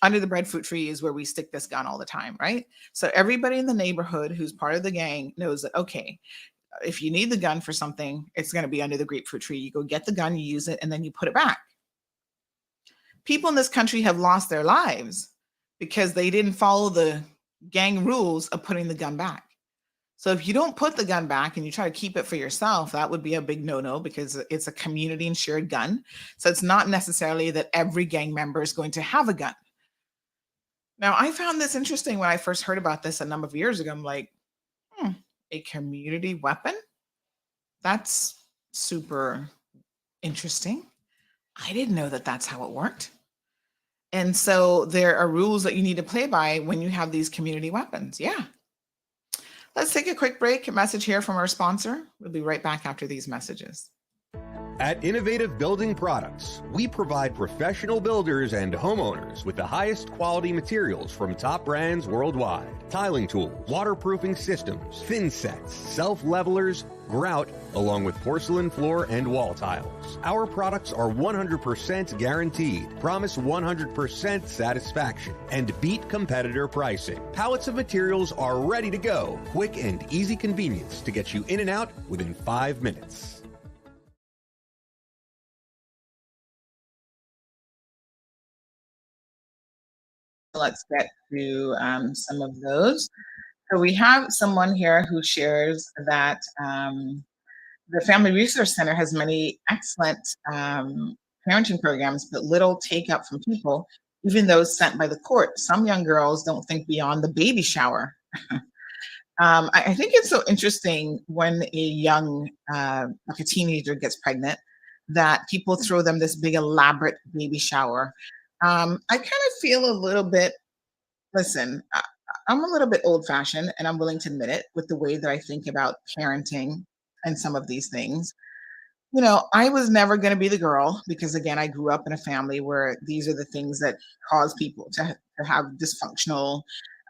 under the breadfruit tree is where we stick this gun all the time, right? So everybody in the neighborhood who's part of the gang knows that, okay, if you need the gun for something, it's going to be under the grapefruit tree. You go get the gun, you use it, and then you put it back. People in this country have lost their lives because they didn't follow the gang rules of putting the gun back. So if you don't put the gun back and you try to keep it for yourself, that would be a big no-no, because it's a community insured gun. So it's not necessarily that every gang member is going to have a gun. Now, I found this interesting when I first heard about this a number of years ago. I'm like, a community weapon? That's super interesting. I didn't know that that's how it worked. And so there are rules that you need to play by when you have these community weapons. Yeah. Let's take a quick break. A message here from our sponsor. We'll be right back after these messages. At Innovative Building Products, we provide professional builders and homeowners with the highest quality materials from top brands worldwide. Tiling tools, waterproofing systems, thin sets, self-levelers, grout, along with porcelain floor and wall tiles. Our products are 100% guaranteed, promise 100% satisfaction, and beat competitor pricing. Pallets of materials are ready to go. Quick and easy convenience to get you in and out within 5 minutes. Let's get to some of those. So we have someone here who shares that the Family Resource Center has many excellent parenting programs, but little take up from people, even those sent by the court. Some young girls don't think beyond the baby shower. I think it's so interesting when a young, like a teenager gets pregnant, that people throw them this big elaborate baby shower. I kind of feel a little bit, listen, I'm a little bit old fashioned and I'm willing to admit it with the way that I think about parenting and some of these things. I was never going to be the girl because, again, I grew up in a family where these are the things that cause people to have dysfunctional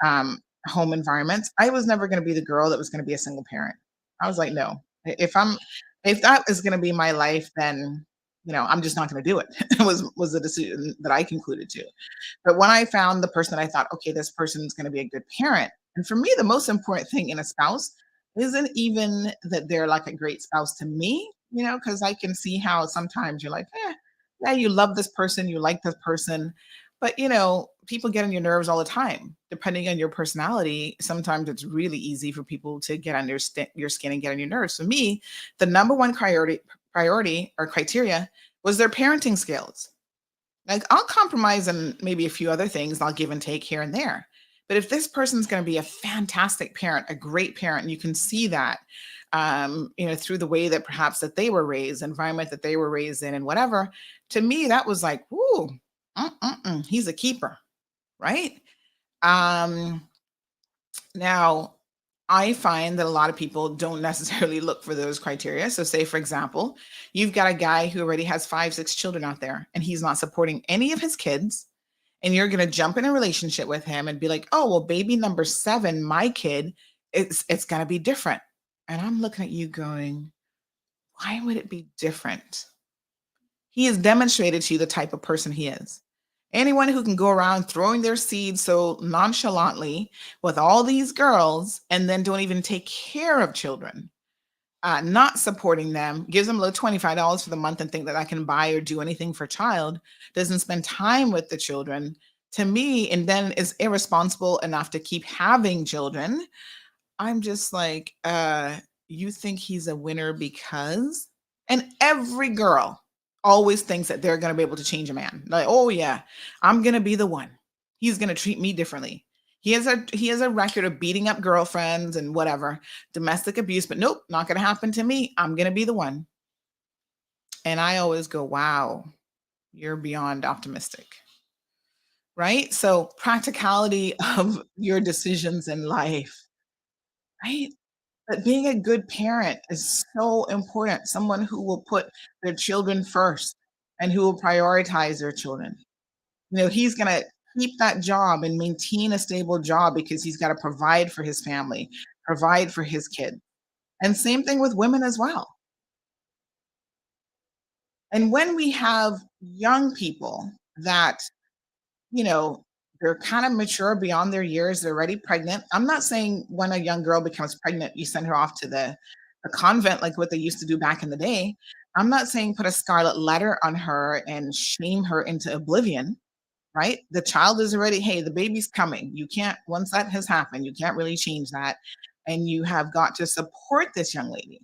um, home environments. I was never going to be the girl that was going to be a single parent. I was like, no, if that is going to be my life, then I'm just not going to do it. It was a decision that I concluded to. But when I found the person that I thought, okay, this person is going to be a good parent, and for me, the most important thing in a spouse isn't even that they're like a great spouse to me, because I can see how sometimes you're like, yeah, you love this person, you like this person, but people get on your nerves all the time. Depending on your personality, sometimes it's really easy for people to get under your skin and get on your nerves. For me, the number one priority or criteria was their parenting skills. Like, I'll compromise on maybe a few other things. I'll give and take here and there. But if this person's going to be a fantastic parent, a great parent, and you can see that, through the way that perhaps that they were raised, environment that they were raised in, and whatever, to me, that was like, whoo, he's a keeper, right? Now, I find that a lot of people don't necessarily look for those criteria. So say, for example, you've got a guy who already has 5, 6 children out there, and he's not supporting any of his kids. And you're going to jump in a relationship with him and be like, oh, well, baby number 7, my kid, it's going to be different. And I'm looking at you going, why would it be different? He has demonstrated to you the type of person he is. Anyone who can go around throwing their seeds so nonchalantly with all these girls and then don't even take care of children, not supporting them, gives them a little $25 for the month and think that I can buy or do anything for a child, doesn't spend time with the children, to me, and then is irresponsible enough to keep having children. I'm just like, you think he's a winner because? And every girl always thinks that they're going to be able to change a man. Like, oh yeah, I'm going to be the one. He's going to treat me differently. He has a record of beating up girlfriends and whatever, domestic abuse, but nope, not going to happen to me. I'm going to be the one. And I always go, wow, you're beyond optimistic. Right? So practicality of your decisions in life, right? But being a good parent is so important. Someone who will put their children first and who will prioritize their children. He's going to keep that job and maintain a stable job because he's got to provide for his family, provide for his kid. And same thing with women as well. And when we have young people that, they're kind of mature beyond their years, they're already pregnant. I'm not saying when a young girl becomes pregnant, you send her off to the convent like what they used to do back in the day. I'm not saying put a scarlet letter on her and shame her into oblivion, right? The child is already, hey, the baby's coming. You can't, once that has happened, you can't really change that. And you have got to support this young lady.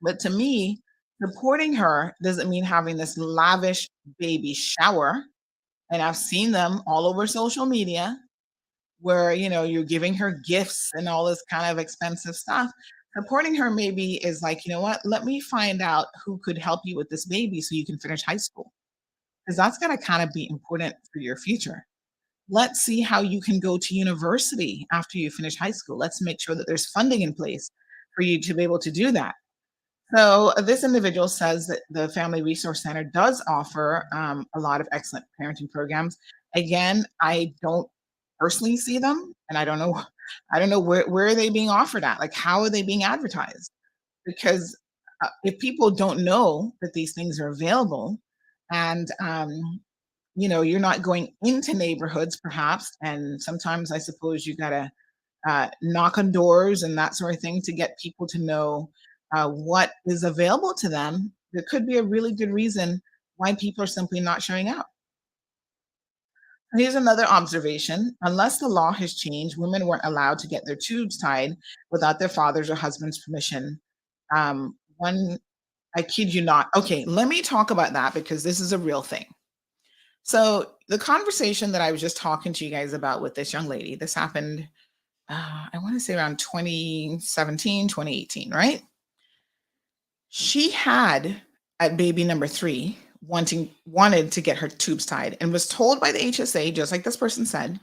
But to me, supporting her doesn't mean having this lavish baby shower. And I've seen them all over social media where, you're giving her gifts and all this kind of expensive stuff. Supporting her maybe is like, you know what, let me find out who could help you with this baby so you can finish high school. Because that's going to kind of be important for your future. Let's see how you can go to university after you finish high school. Let's make sure that there's funding in place for you to be able to do that. So this individual says that the Family Resource Center does offer a lot of excellent parenting programs. Again, I don't personally see them, and I don't know where are they being offered at. Like, how are they being advertised? Because if people don't know that these things are available, and you're not going into neighborhoods, perhaps, and sometimes I suppose you gotta knock on doors and that sort of thing to get people to know what is available to them. There could be a really good reason why people are simply not showing up. Here's another observation. Unless the law has changed, women weren't allowed to get their tubes tied without their father's or husband's permission. One, I kid you not. Okay, let me talk about that because this is a real thing. So the conversation that I was just talking to you guys about with this young lady, this happened I want to say around 2017, 2018, right? She had at baby number 3 wanted to get her tubes tied and was told by the HSA, just like this person said,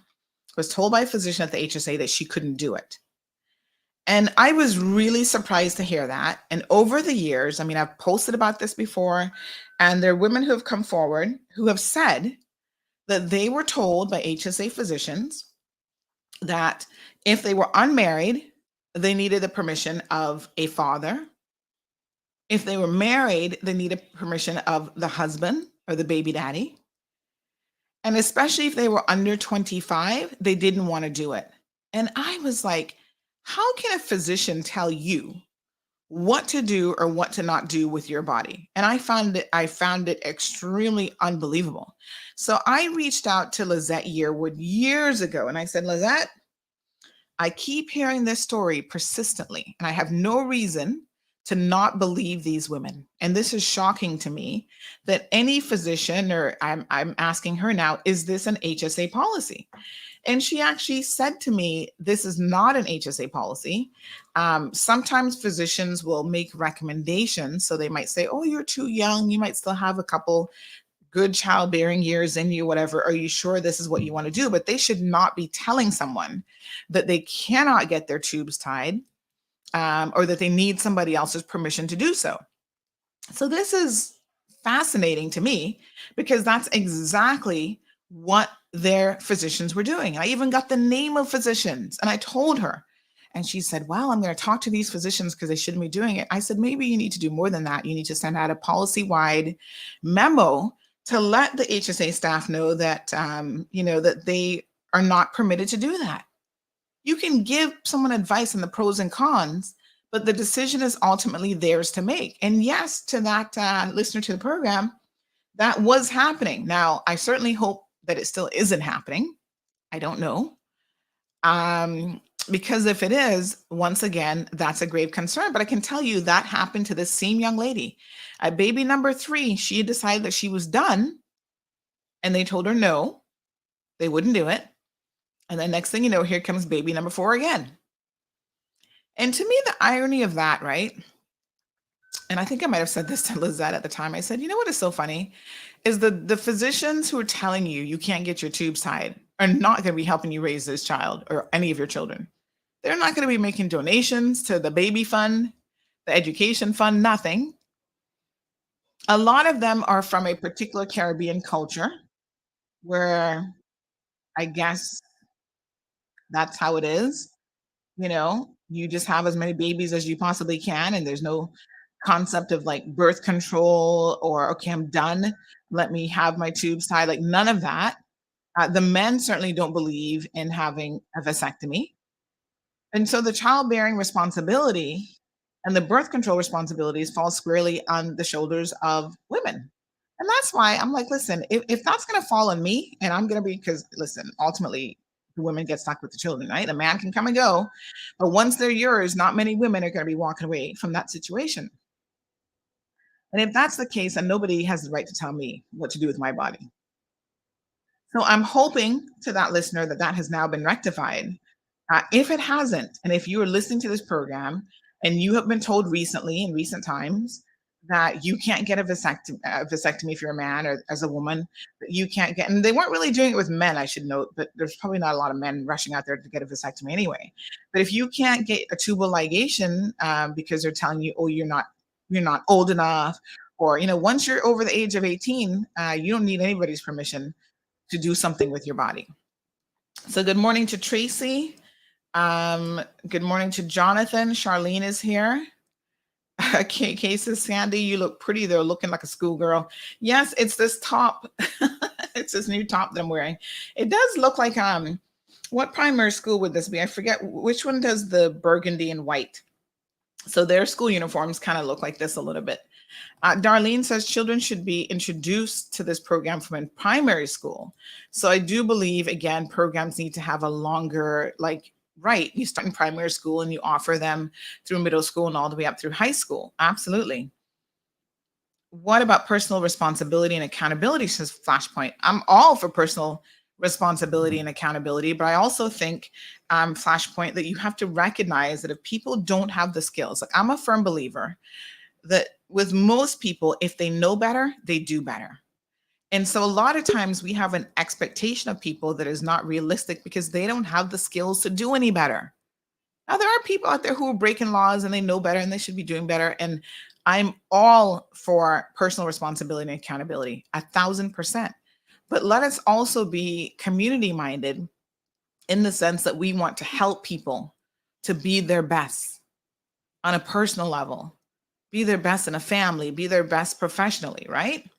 was told by a physician at the HSA that she couldn't do it. And I was really surprised to hear that. And over the years, I mean, I've posted about this before, and there are women who have come forward who have said that they were told by HSA physicians that if they were unmarried, they needed the permission of a father. If they were married, they needed permission of the husband or the baby daddy. And especially if they were under 25, they didn't want to do it. And I was like, how can a physician tell you what to do or what to not do with your body? And I found it extremely unbelievable. So I reached out to Lizette Yearwood years ago and I said, Lizette, I keep hearing this story persistently, and I have no reason to not believe these women. And this is shocking to me that any physician, or I'm asking her now, is this an HSA policy? And she actually said to me, this is not an HSA policy. Sometimes physicians will make recommendations. So they might say, oh, you're too young. You might still have a couple good childbearing years in you, whatever. Are you sure this is what you want to do? But they should not be telling someone that they cannot get their tubes tied, or that they need somebody else's permission to do so. So this is fascinating to me because that's exactly what their physicians were doing. I even got the name of physicians and I told her, and she said, well, I'm going to talk to these physicians because they shouldn't be doing it. I said, maybe you need to do more than that. You need to send out a policy-wide memo to let the HSA staff know that, that they are not permitted to do that. You can give someone advice on the pros and cons, but the decision is ultimately theirs to make. And yes, to that listener to the program, that was happening. Now, I certainly hope that it still isn't happening. I don't know. Because if it is, once again, that's a grave concern. But I can tell you that happened to this same young lady. At baby number 3, she had decided that she was done, and they told her no, they wouldn't do it. And then next thing you know, here comes baby number 4 again. And to me, the irony of that, right? And I think I might have said this to Lizette at the time. I said, you know what is so funny is the physicians who are telling you you can't get your tubes tied are not going to be helping you raise this child or any of your children. They're not going to be making donations to the baby fund, the education fund, nothing. A lot of them are from a particular Caribbean culture where I guess that's how it is. You just have as many babies as you possibly can, and there's no concept of like birth control or, okay, I'm done, let me have my tubes tied, like none of that. The men certainly don't believe in having a vasectomy. And so the childbearing responsibility and the birth control responsibilities fall squarely on the shoulders of women. And that's why I'm like, listen, if that's going to fall on me, and I'm going to be, because listen, ultimately the women get stuck with the children, right? A man can come and go, but once they're yours, not many women are going to be walking away from that situation. And if that's the case, then nobody has the right to tell me what to do with my body. So I'm hoping to that listener that has now been rectified. If it hasn't, and if you are listening to this program and you have been told recently in recent times that you can't get a vasectomy if you're a man or as a woman, that you can't get, and they weren't really doing it with men, I should note, but there's probably not a lot of men rushing out there to get a vasectomy anyway. But if you can't get a tubal ligation because they're telling you, oh, you're not old enough, or, once you're over the age of 18, you don't need anybody's permission to do something with your body. So good morning to Tracy. Good morning to Jonathan. Charlene is here. Cases, Sandy, you look pretty. They're looking like a schoolgirl. Yes, it's this top. It's this new top that I'm wearing. It does look like, what primary school would this be? I forget which one does the burgundy and white. So their school uniforms kind of look like this a little bit. Darlene says children should be introduced to this program from in primary school. So I do believe, again, programs need to have a longer, right, you start in primary school and you offer them through middle school and all the way up through high school. Absolutely. What about personal responsibility and accountability, says Flashpoint? I'm all for personal responsibility and accountability. But I also think, Flashpoint, that you have to recognize that if people don't have the skills, like I'm a firm believer that with most people, if they know better, they do better. And so a lot of times we have an expectation of people that is not realistic because they don't have the skills to do any better. Now, there are people out there who are breaking laws and they know better and they should be doing better. And I'm all for personal responsibility and accountability, 1,000%. But let us also be community minded in the sense that we want to help people to be their best on a personal level, be their best in a family, be their best professionally, right?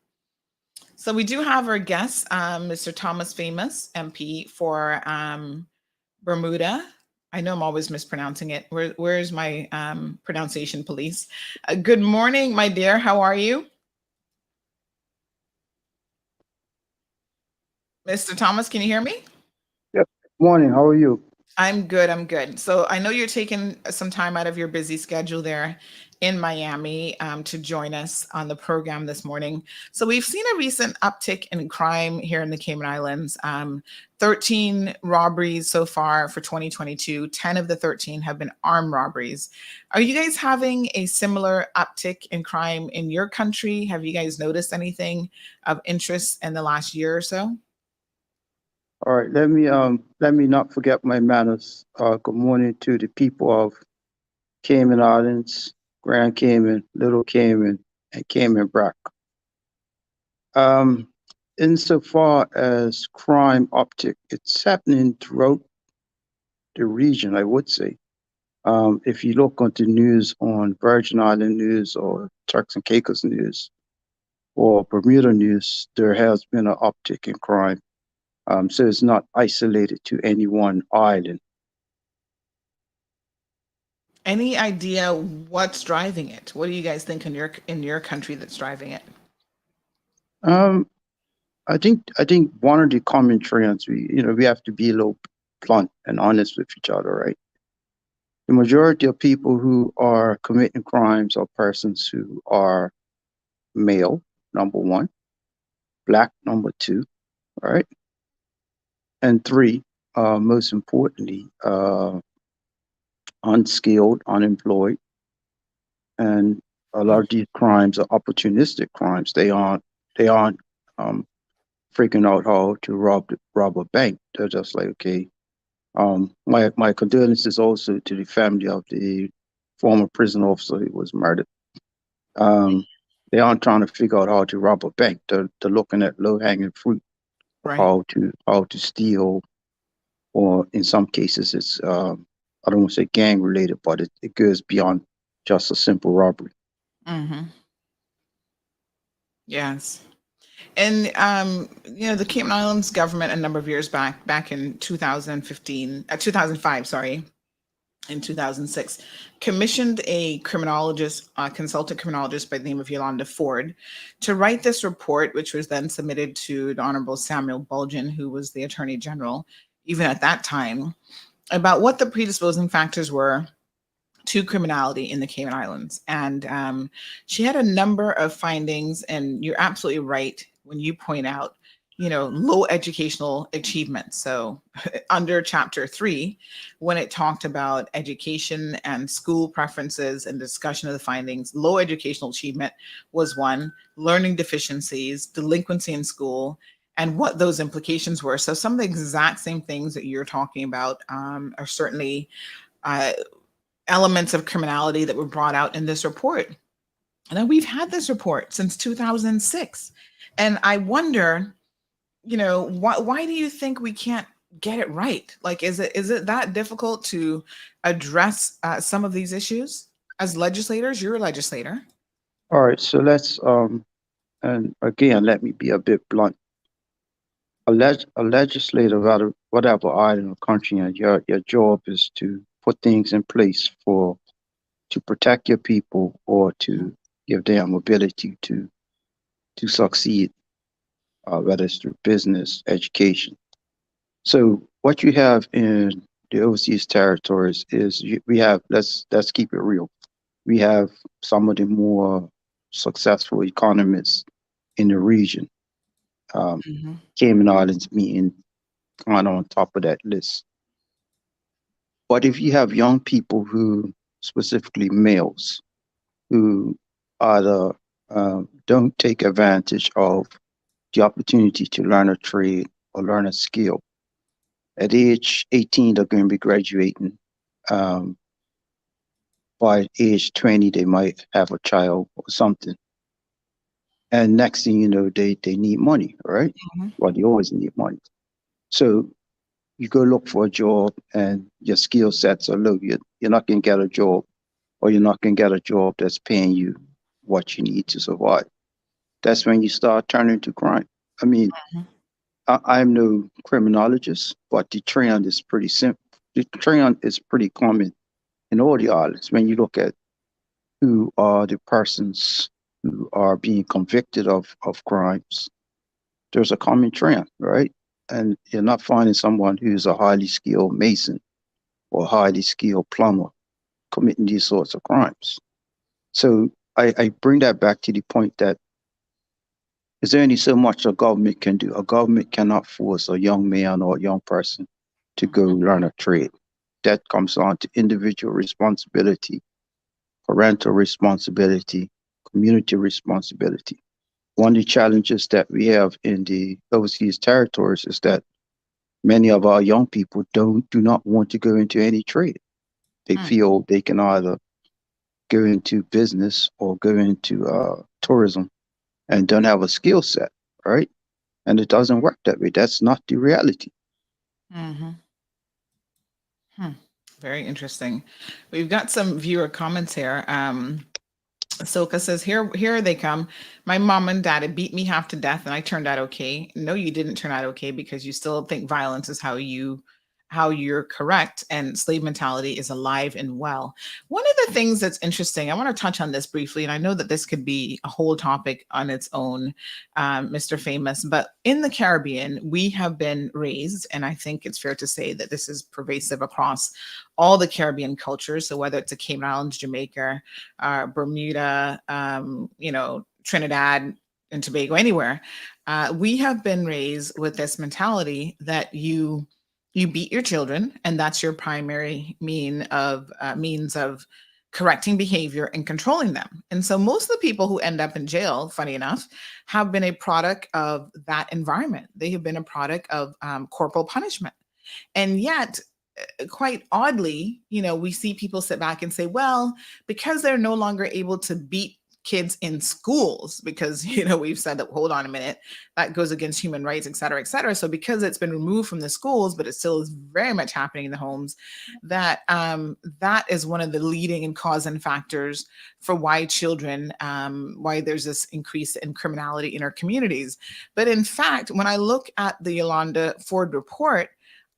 So we do have our guest, Mr. Thomas Famous, MP for Bermuda. I know I'm always mispronouncing it. Where's my pronunciation police? Good morning, my dear. How are you? Mr. Thomas, can you hear me? Yep. Morning. How are you? I'm good. I'm good. So I know you're taking some time out of your busy schedule there in Miami to join us on the program this morning. So we've seen a recent uptick in crime here in the Cayman Islands. 13 robberies so far for 2022. 10 of the 13 have been armed robberies. Are you guys having a similar uptick in crime in your country? Have you guys noticed anything of interest in the last year or so? All right. Let me not forget my manners. Good morning to the people of Cayman Islands, Grand Cayman, Little Cayman, and Cayman Brac. Insofar as crime uptick, it's happening throughout the region, I would say. If you look on the news on Virgin Island news or Turks and Caicos news or Bermuda news, there has been an uptick in crime. So it's not isolated to any one island. Any idea what's driving it? What do you guys think in your country that's driving it? I think one of the common trends we have to be a little blunt and honest with each other, right? The majority of people who are committing crimes are persons who are male, number one, black, number two, right? And three, most importantly, unskilled, unemployed, and a lot of these crimes are opportunistic crimes. They aren't freaking out how to rob a bank. They're just like, okay. My condolences also to the family of the former prison officer who was murdered. They aren't trying to figure out how to rob a bank. They're looking at low hanging fruit, Right. how to steal, or in some cases it's I don't want to say gang related, but it goes beyond just a simple robbery. Mm-hmm. Yes. And the Cayman Islands government a number of years back in 2005, sorry, in 2006, commissioned a criminologist, consultant criminologist by the name of Yolanda Ford, to write this report, which was then submitted to the Honorable Samuel Bulgin, who was the Attorney General, even at that time, about what the predisposing factors were to criminality in the Cayman Islands. And she had a number of findings, and you're absolutely right when you point out, low educational achievement. So under chapter 3, when it talked about education and school preferences and discussion of the findings, low educational achievement was one, learning deficiencies, delinquency in school, and what those implications were. So some of the exact same things that you're talking about are certainly elements of criminality that were brought out in this report. And we've had this report since 2006. And I wonder, why do you think we can't get it right? Like, is it that difficult to address some of these issues as legislators? You're a legislator. All right, so let's and again, let me be a bit blunt. A legislator, whatever island or country, and your job is to put things in place to protect your people or to give them ability to succeed, whether it's through business, education. So what you have in the overseas territories is we have, let's keep it real. We have some of the more successful economists in the region. Cayman Islands meeting kind of on top of that list. But if you have young people who, specifically males, who either don't take advantage of the opportunity to learn a trade or learn a skill, at age 18, they're going to be graduating. By age 20, they might have a child or something. And next thing you know, they need money, right? Well, they always need money. So you go look for a job and your skill sets are low. You're not going to get a job, or you're not going to get a job that's paying you what you need to survive. That's when you start turning to crime. I mean, I'm no criminologist, but the trend is pretty simple. The trend is pretty common in all the islands. When you look at who are the persons who are being convicted of crimes, there's a common trend, right? And you're not finding someone who's a highly skilled mason or highly skilled plumber committing these sorts of crimes. So I bring that back to the point that there's only so much a government can do. A government cannot force a young man or a young person to go learn a trade. That comes on to individual responsibility, parental responsibility, community responsibility. One of the challenges that we have in the overseas territories is that many of our young people do not want to go into any trade. They feel they can either go into business or go into tourism and don't have a skill set, right? And it doesn't work that way. That's not the reality. Very interesting. We've got some viewer comments here. Soka says, here they come. My mom and dad beat me half to death and I turned out okay. No, you didn't turn out okay, because you still think violence is how you're correct, and slave mentality is alive and well. One of the things that's interesting, I want to touch on this briefly, and I know that this could be a whole topic on its own, Mr. Famous, but in the Caribbean, we have been raised, and I think it's fair to say that this is pervasive across all the Caribbean cultures. So whether it's a Cayman Islands, Jamaica, Bermuda, Trinidad and Tobago, anywhere, we have been raised with this mentality that you beat your children, and that's your primary means of correcting behavior and controlling them. And so most of the people who end up in jail, funny enough, have been a product of that environment. They have been a product of corporal punishment. And yet, quite oddly, we see people sit back and say, well, because they're no longer able to beat kids in schools, because we've said that, hold on a minute, that goes against human rights, et cetera, et cetera. So because it's been removed from the schools, but it still is very much happening in the homes, that is one of the leading and causing factors for why why there's this increase in criminality in our communities. But in fact, when I look at the Yolanda Ford report,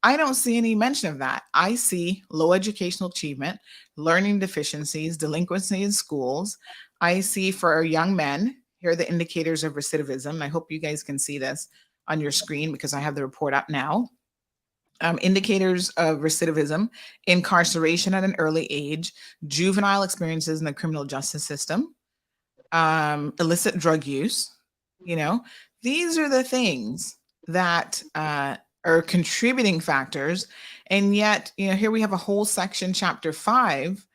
I don't see any mention of that. I see low educational achievement, learning deficiencies, delinquency in schools. I see for our young men, here are the indicators of recidivism. I hope you guys can see this on your screen because I have the report up now. Indicators of recidivism, incarceration at an early age, juvenile experiences in the criminal justice system, illicit drug use. These are the things that are contributing factors. And yet, here we have a whole section, chapter 5,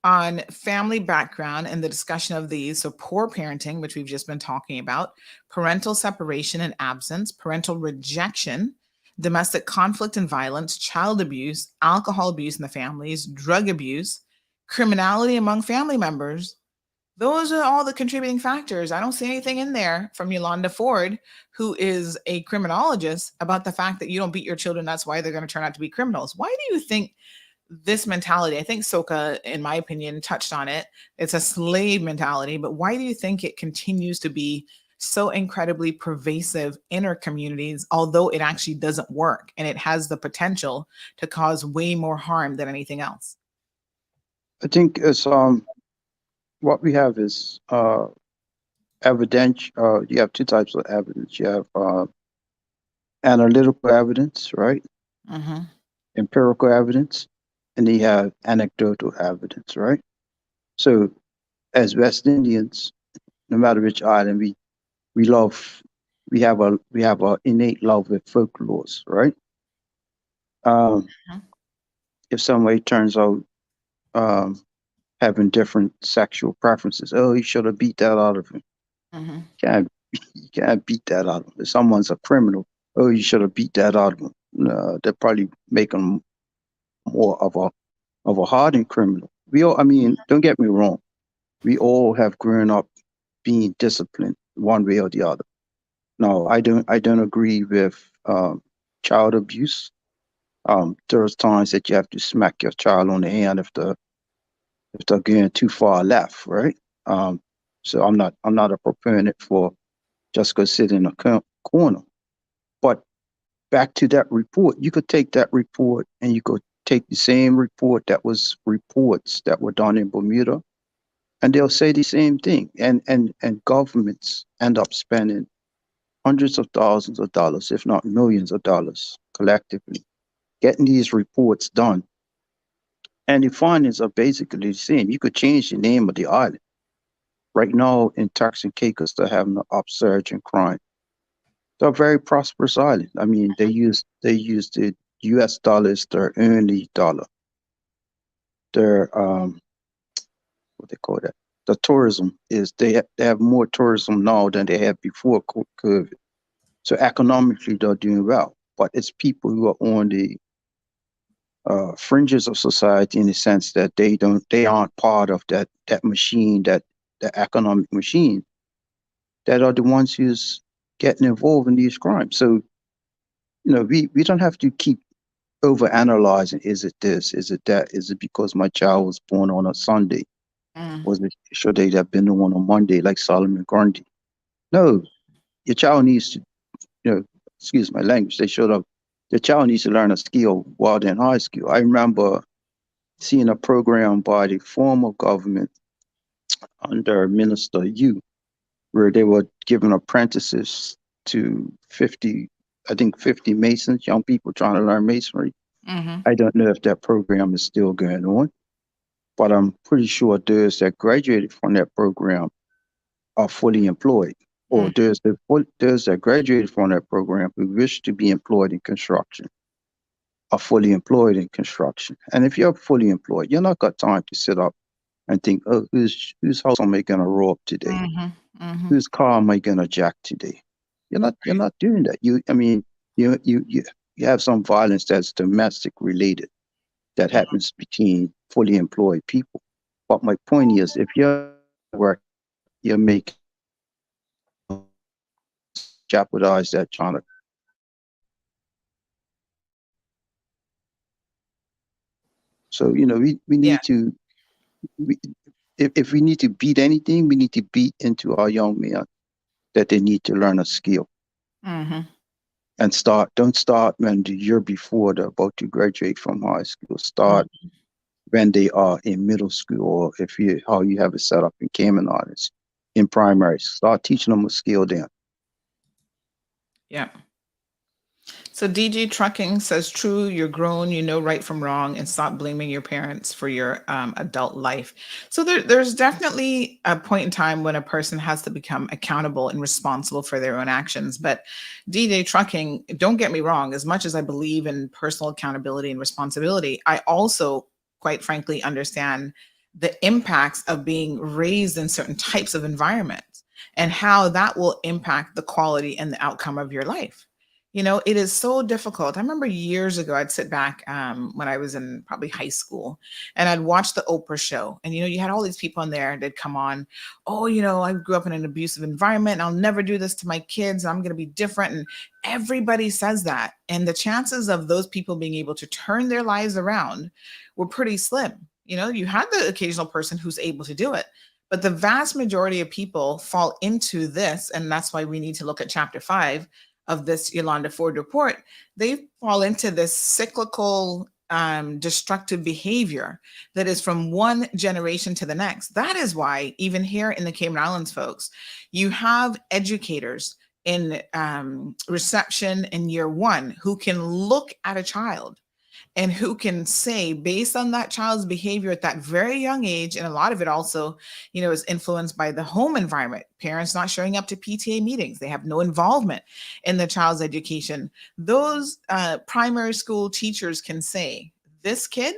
on family background and the discussion of these. So poor parenting, which we've just been talking about, parental separation and absence, parental rejection, domestic conflict and violence, child abuse, alcohol abuse in the families, drug abuse, criminality among family members. Those are all the contributing factors. I don't see anything in there from Yolanda Ford, who is a criminologist, about the fact that you don't beat your children, that's why they're going to turn out to be criminals. Why do you think this mentality, I think Soka, in my opinion, touched on it, it's a slave mentality, but why do you think it continues to be so incredibly pervasive in our communities, although it actually doesn't work and it has the potential to cause way more harm than anything else? I think it's what we have is evidence. You have two types of evidence. You have analytical evidence, right? Empirical evidence, and then you have anecdotal evidence, right? So, as West Indians, no matter which island, we have a innate love with folklores, right? Mhm. If somebody turns out having different sexual preferences, oh, you should have beat that out of him. Mhm. Can't you can't beat that out of him. If someone's a criminal, oh, you should have beat that out of him. No, they probably make them more of a hardened criminal. We all, I mean, don't get me wrong. We all have grown up being disciplined one way or the other. No, I don't agree with child abuse. There's times that you have to smack your child on the hand if they're going too far left, right? So I'm not a proponent for just go sit in a corner. But back to that report, you could take that report and you could take the same report that was reports that were done in Bermuda, and they'll say the same thing. And governments end up spending hundreds of thousands of dollars, if not millions of dollars, collectively, getting these reports done. And the findings are basically the same. You could change the name of the island. Right now in Turks and Caicos, they're having an upsurge in crime. They're a very prosperous island. I mean, they use the US dollar as their only dollar. Their what they call that? The tourism is they have more tourism now than they had before COVID. So economically, they're doing well. But it's people who are on the fringes of society in the sense that they aren't part of that machine, that the economic machine, that are the ones who's getting involved in these crimes. So we don't have to keep over analyzing. Is it this? Is it that? Is it because my child was born on a Sunday? Mm. Was it should they have been the one on Monday like Solomon Grundy? No, your child needs to, excuse my language. They should have. The child needs to learn a skill while they're in high school. I remember seeing a program by the former government under Minister Yu, where they were giving apprentices to 50, I think 50 masons, young people trying to learn masonry. Mhm. I don't know if that program is still going on, but I'm pretty sure those that graduated from that program are fully employed, or those that graduated from that program who wish to be employed in construction are fully employed in construction. And if you're fully employed, you're not got time to sit up and think, oh, whose house am I gonna rob today? Mhm. Mhm. Whose car am I gonna jack today? You're not doing that. You have some violence that's domestic related that happens between fully employed people. But my point is, if you're work, you're making jeopardize that trying to. So we Yeah. need to we, if we need to beat anything, we need to beat into our young men that they need to learn a skill Mhm. and don't start when the year before they're about to graduate from high school. Start when they are in middle school, or if you how you have it set up in Cayman Islands in primary. Start teaching them a skill then. Yeah. So DG Trucking says, true, you're grown, you know right from wrong, and stop blaming your parents for your adult life. So there's definitely a point in time when a person has to become accountable and responsible for their own actions. But DJ Trucking, don't get me wrong, as much as I believe in personal accountability and responsibility, I also, quite frankly, understand the impacts of being raised in certain types of environments and how that will impact the quality and the outcome of your life. It is so difficult. I remember years ago, I'd sit back when I was in probably high school, and I'd watch the Oprah show. And, you had all these people on there that come on, oh, I grew up in an abusive environment, and I'll never do this to my kids. I'm going to be different. And everybody says that. And the chances of those people being able to turn their lives around were pretty slim. You had the occasional person who's able to do it. But the vast majority of people fall into this. And that's why we need to look at chapter 5 of this Yolanda Ford report. They fall into this cyclical, destructive behavior that is from one generation to the next. That is why, even here in the Cayman Islands, folks, you have educators in reception in year one who can look at a child and who can say, based on that child's behavior at that very young age, and a lot of it also, is influenced by the home environment, parents not showing up to PTA meetings, they have no involvement in the child's education. Those primary school teachers can say, this kid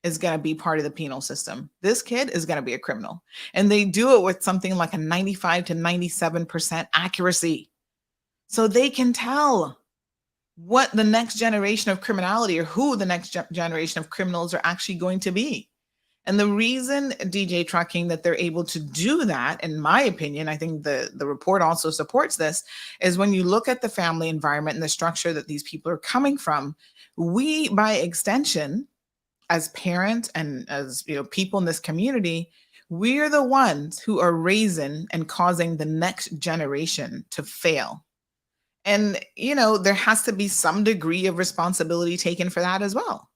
is going to be part of the penal system. This kid is going to be a criminal. And they do it with something like a 95 to 97% accuracy. So they can tell what the next generation of criminality, or who the next generation of criminals are actually going to be. And the reason, DJ Trucking, that they're able to do that, in my opinion, I think the report also supports this, is when you look at the family environment and the structure that these people are coming from, we, by extension, as parents and as people in this community, we're the ones who are raising and causing the next generation to fail. And, there has to be some degree of responsibility taken for that as well.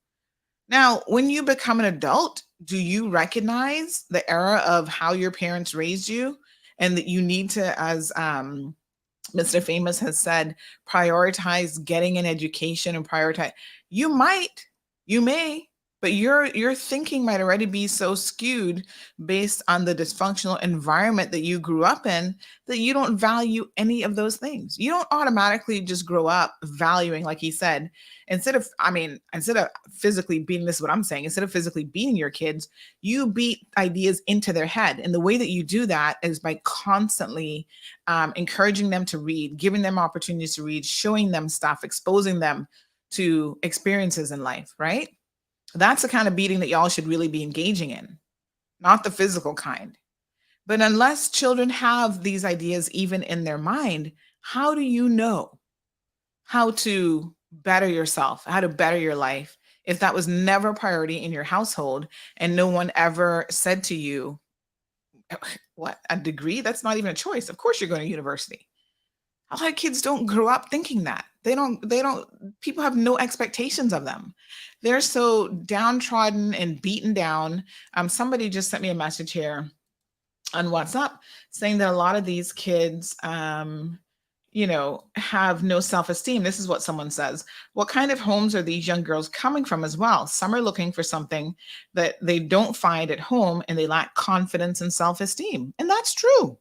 Now, when you become an adult, do you recognize the era of how your parents raised you, and that you need to, as Mr. Famous has said, prioritize getting an education and prioritize? You may, but your thinking might already be so skewed based on the dysfunctional environment that you grew up in that you don't value any of those things. You don't automatically just grow up valuing, like he said, instead of physically beating, this is what I'm saying, instead of physically beating your kids, you beat ideas into their head. And the way that you do that is by constantly encouraging them to read, giving them opportunities to read, showing them stuff, exposing them to experiences in life, right? That's the kind of beating that y'all should really be engaging in, not the physical kind. But unless children have these ideas even in their mind, how do you know how to better yourself, how to better your life, if that was never a priority in your household and no one ever said to you, what, a degree? That's not even a choice. Of course you're going to university. A lot of kids don't grow up thinking that. People have no expectations of them. They're so downtrodden and beaten down. Somebody just sent me a message here on WhatsApp saying that a lot of these kids, have no self-esteem. This is what someone says. What kind of homes are these young girls coming from as well? Some are looking for something that they don't find at home, and they lack confidence and self-esteem. And that's true.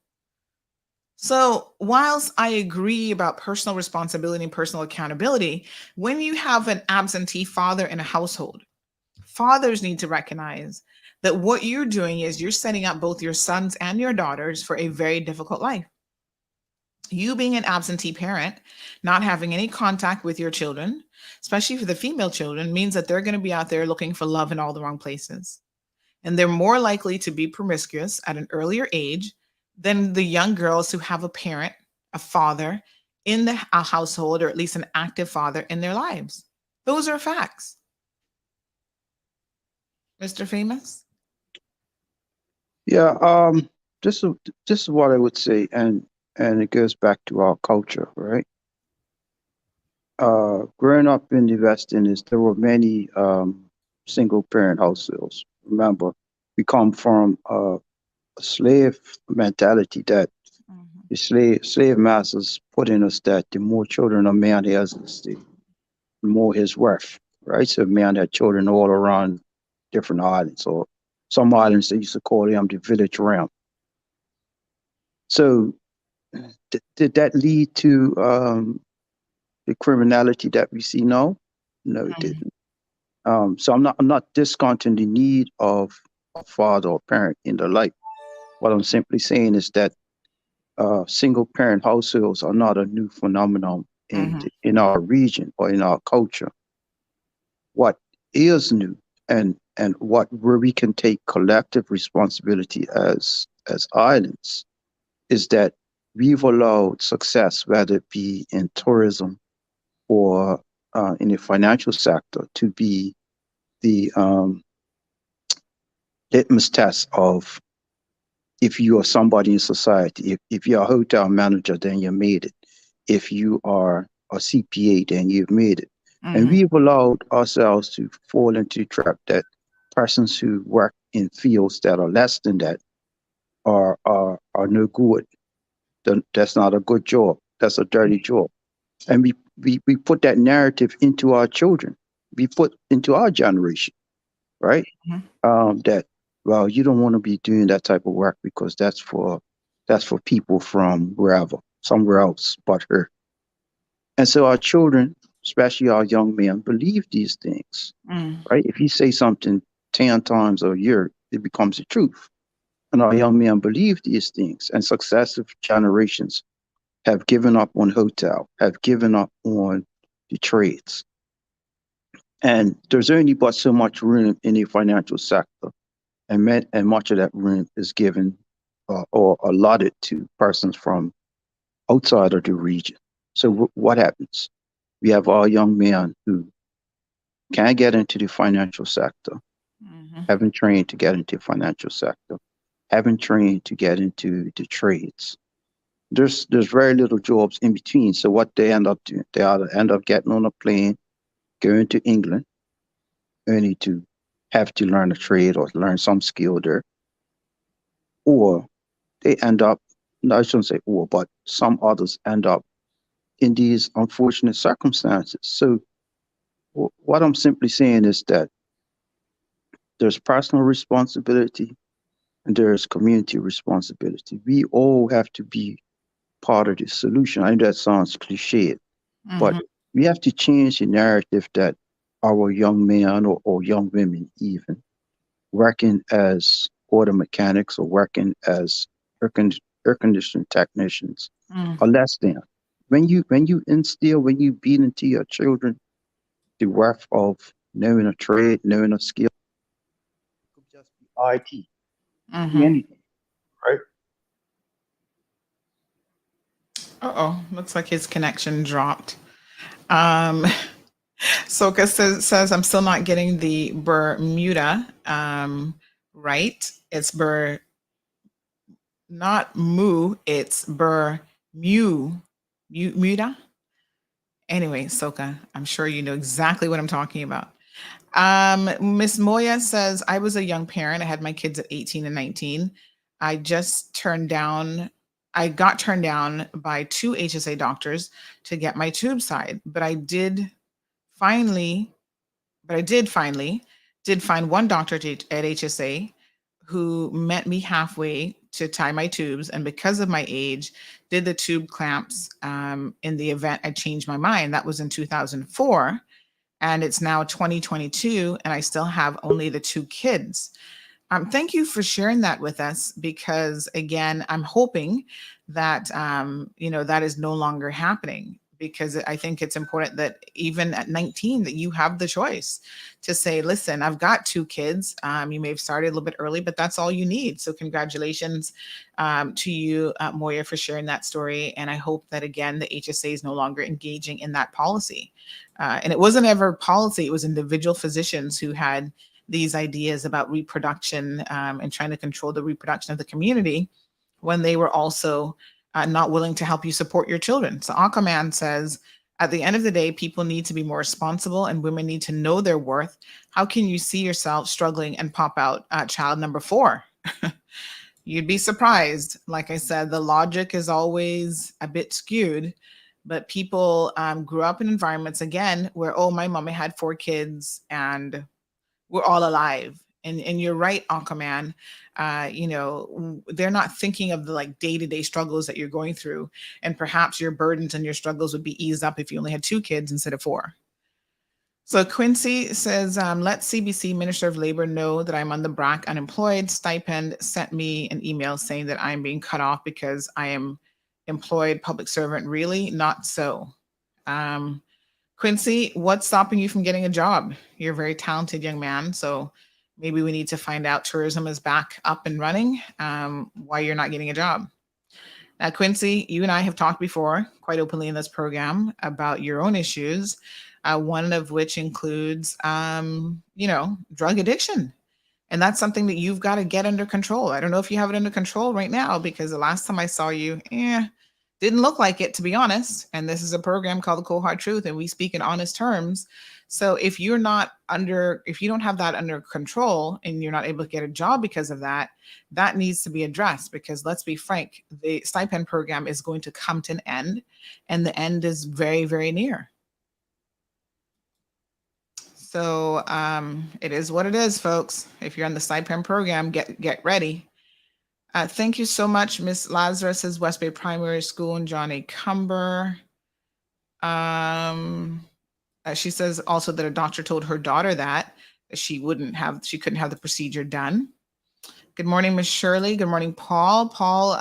So whilst I agree about personal responsibility and personal accountability, when you have an absentee father in a household, fathers need to recognize that what you're doing is you're setting up both your sons and your daughters for a very difficult life. You being an absentee parent, not having any contact with your children, especially for the female children, means that they're going to be out there looking for love in all the wrong places. And they're more likely to be promiscuous at an earlier age than the young girls who have a parent, a father in a household, or at least an active father in their lives. Those are facts. Mr. Famous? Yeah, this is what I would say, and it goes back to our culture, right? Growing up in the West Indies, there were many single parent households. Remember, we come from a slave mentality that the slave masters put in us, that the more children a man has, the more his worth, right? So a man had children all around different islands, or some islands they used to call them the village realm. So did that lead to the criminality that we see now? No, it didn't. So I'm not discounting the need of a father or parent in their life. What I'm simply saying is that single parent households are not a new phenomenon in our region or in our culture. What is new, and where we can take collective responsibility as islands, is that we've allowed success, whether it be in tourism or in the financial sector, to be the litmus test of if you are somebody in society. If you're a hotel manager, then you made it. If you are a CPA, then you've made it. And we've allowed ourselves to fall into the trap that persons who work in fields that are less than that are no good. That's not a good job. That's a dirty job. And we put that narrative into our children. be put into our generation, right? That, well, you don't want to be doing that type of work because that's for people from wherever, somewhere else but here. And so our children, especially our young men, believe these things, right? If you say something 10 times a year, it becomes the truth. And our young men believe these things, and successive generations have given up on hotel, have given up on the trades. And there's only but so much room in the financial sector, and much of that room is given or allotted to persons from outside of the region. So what happens? We have our young men who can't get into the financial sector, haven't trained to get into the financial sector, haven't trained to get into the trades. There's very little jobs in between. So what they end up doing, they either end up getting on a plane, going to England, only to have to learn a trade or learn some skill there, or they end up, no, I shouldn't say or, but some others end up in these unfortunate circumstances. So what I'm simply saying is that there's personal responsibility and there's community responsibility. We all have to be part of the solution. I know that sounds cliched, but we have to change the narrative that our young men or young women even working as auto mechanics or working as air conditioning technicians are less than. When you instill, when you beat into your children the worth of knowing a trade, knowing a skill, it could just be IT, anything, right? Looks like his connection dropped. Soka says, I'm still not getting the Bermuda right. It's not Mu, it's Bermuda. Anyway, Soka, I'm sure you know exactly what I'm talking about. Miss Moya says, I was a young parent. I had my kids at 18 and 19. I got turned down by 2 HSA doctors to get my tube side, but I did finally find one doctor at HSA who met me halfway to tie my tubes, and because of my age, did the tube clamps in the event I changed my mind. That was in 2004, and it's now 2022, and I still have only the 2 kids. Thank you for sharing that with us, because again, I'm hoping that that is no longer happening, because I think it's important that even at 19 that you have the choice to say, listen, I've got 2 kids. You may have started a little bit early, but that's all you need. So congratulations to you, Moya, for sharing that story. And I hope that, again, the HSA is no longer engaging in that policy. And it wasn't ever policy. It was individual physicians who had these ideas about reproduction and trying to control the reproduction of the community, when they were also not willing to help you support your children. So Aquaman says, at the end of the day, people need to be more responsible and women need to know their worth. How can you see yourself struggling and pop out child number 4? You'd be surprised. Like I said, the logic is always a bit skewed, but people grew up in environments, again, where, oh, my mommy had 4 kids and we're all alive. And you're right, Aquaman. They're not thinking of the day-to-day struggles that you're going through. And perhaps your burdens and your struggles would be eased up if you only had 2 kids instead of 4. So Quincy says, let CBC Minister of Labor know that I'm on the BRAC unemployed stipend. Sent me an email saying that I'm being cut off because I am employed public servant. Really? Not so. Quincy, what's stopping you from getting a job? You're a very talented young man. So maybe we need to find out tourism is back up and running, why you're not getting a job. Now, Quincy, you and I have talked before quite openly in this program about your own issues, one of which includes, drug addiction. And that's something that you've got to get under control. I don't know if you have it under control right now, because the last time I saw you, didn't look like it, to be honest. And this is a program called The Cold Hard Truth, and we speak in honest terms. So if you don't have that under control and you're not able to get a job because of that, that needs to be addressed, because let's be frank, the stipend program is going to come to an end, and the end is very, very near. So it is what it is, folks. If you're on the stipend program, get ready. Thank you so much, Miss Lazarus, says West Bay Primary School and John A. Cumber. She says also that a doctor told her daughter that she couldn't have the procedure done. Good morning, Miss Shirley. Good morning, Paul. Paul,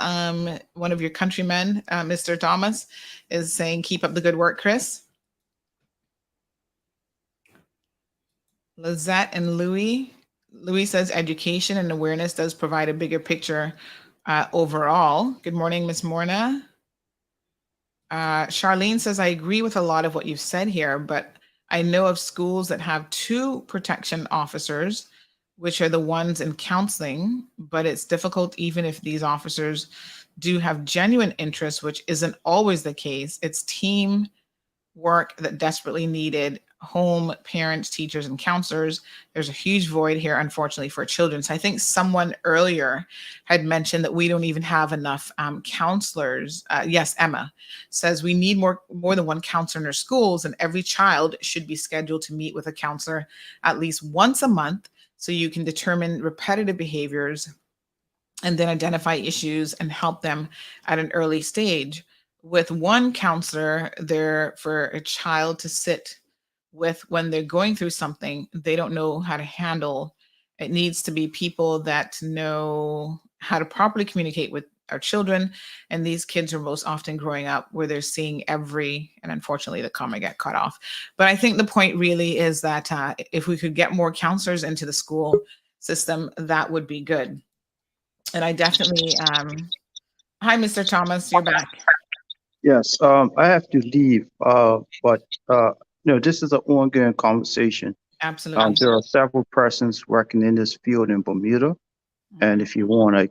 one of your countrymen, Mr. Thomas, is saying, keep up the good work, Chris. Lizette and Louis. Louis says education and awareness does provide a bigger picture overall. Good morning, Miss Morna. Charlene says, I agree with a lot of what you've said here, but I know of schools that have 2 protection officers, which are the ones in counseling, but it's difficult even if these officers do have genuine interest, which isn't always the case. It's team work that desperately needed home, parents, teachers, and counselors. There's a huge void here, unfortunately, for children. So I think someone earlier had mentioned that we don't even have enough counselors. Yes, Emma says we need more than one counselor in our schools, and every child should be scheduled to meet with a counselor at least once a month so you can determine repetitive behaviors and then identify issues and help them at an early stage. With one counselor there for a child to sit with when they're going through something they don't know how to handle, it needs to be people that know how to properly communicate with our children. And these kids are most often growing up where they're seeing and unfortunately the comma got cut off. But I think the point really is that if we could get more counselors into the school system, that would be good. And I definitely, hi, Mr. Thomas, you're back. Yes, I have to leave, but this is an ongoing conversation. Absolutely. There are several persons working in this field in Bermuda, and if you want, I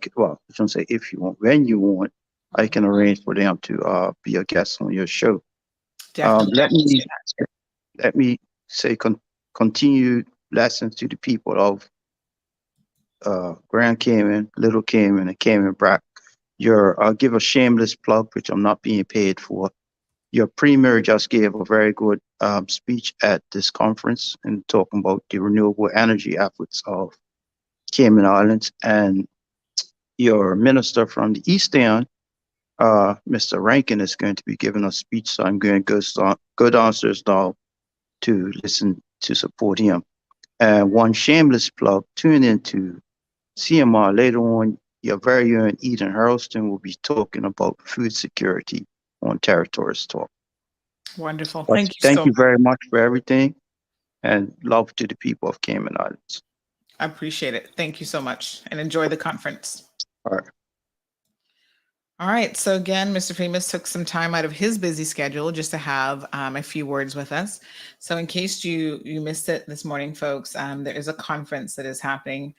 shouldn't say if you want, when you want, I can arrange for them to be a guest on your show. Definitely. Let me say continued lessons to the people of Grand Cayman, Little Cayman, and Cayman Brac. I'll give a shameless plug, which I'm not being paid for. Your premier just gave a very good speech at this conference and talking about the renewable energy efforts of Cayman Islands. And your minister from the East End, Mr. Rankin, is going to be giving a speech. So I'm going to go downstairs now to listen to support him. And one shameless plug, tune into CMR later on. Your very own Eden Harrelson will be talking about food security on Territories Talk. Wonderful. But Thank you thank so you much. very much for everything, and love to the people of Cayman Islands. I appreciate it. Thank you so much and enjoy the conference. All right. All right. So again, Mr. Famous took some time out of his busy schedule just to have a few words with us. So in case you missed it this morning, folks, there is a conference that is happening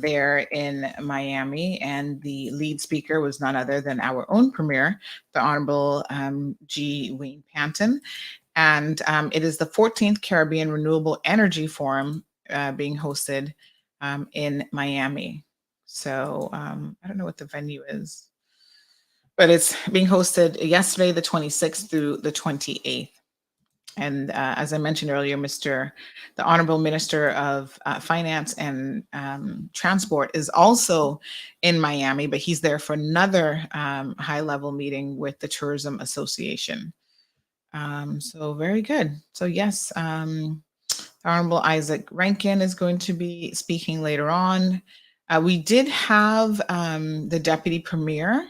there in Miami, and the lead speaker was none other than our own premier, the Honorable G. Wayne Panton. And it is the 14th Caribbean Renewable Energy Forum being hosted in Miami. So I don't know what the venue is, but it's being hosted yesterday, the 26th through the 28th. And as I mentioned earlier, the Honorable Minister of Finance and Transport is also in Miami, but he's there for another high-level meeting with the Tourism Association. So very good. So yes, Honorable Isaac Rankin is going to be speaking later on. We did have the Deputy Premier,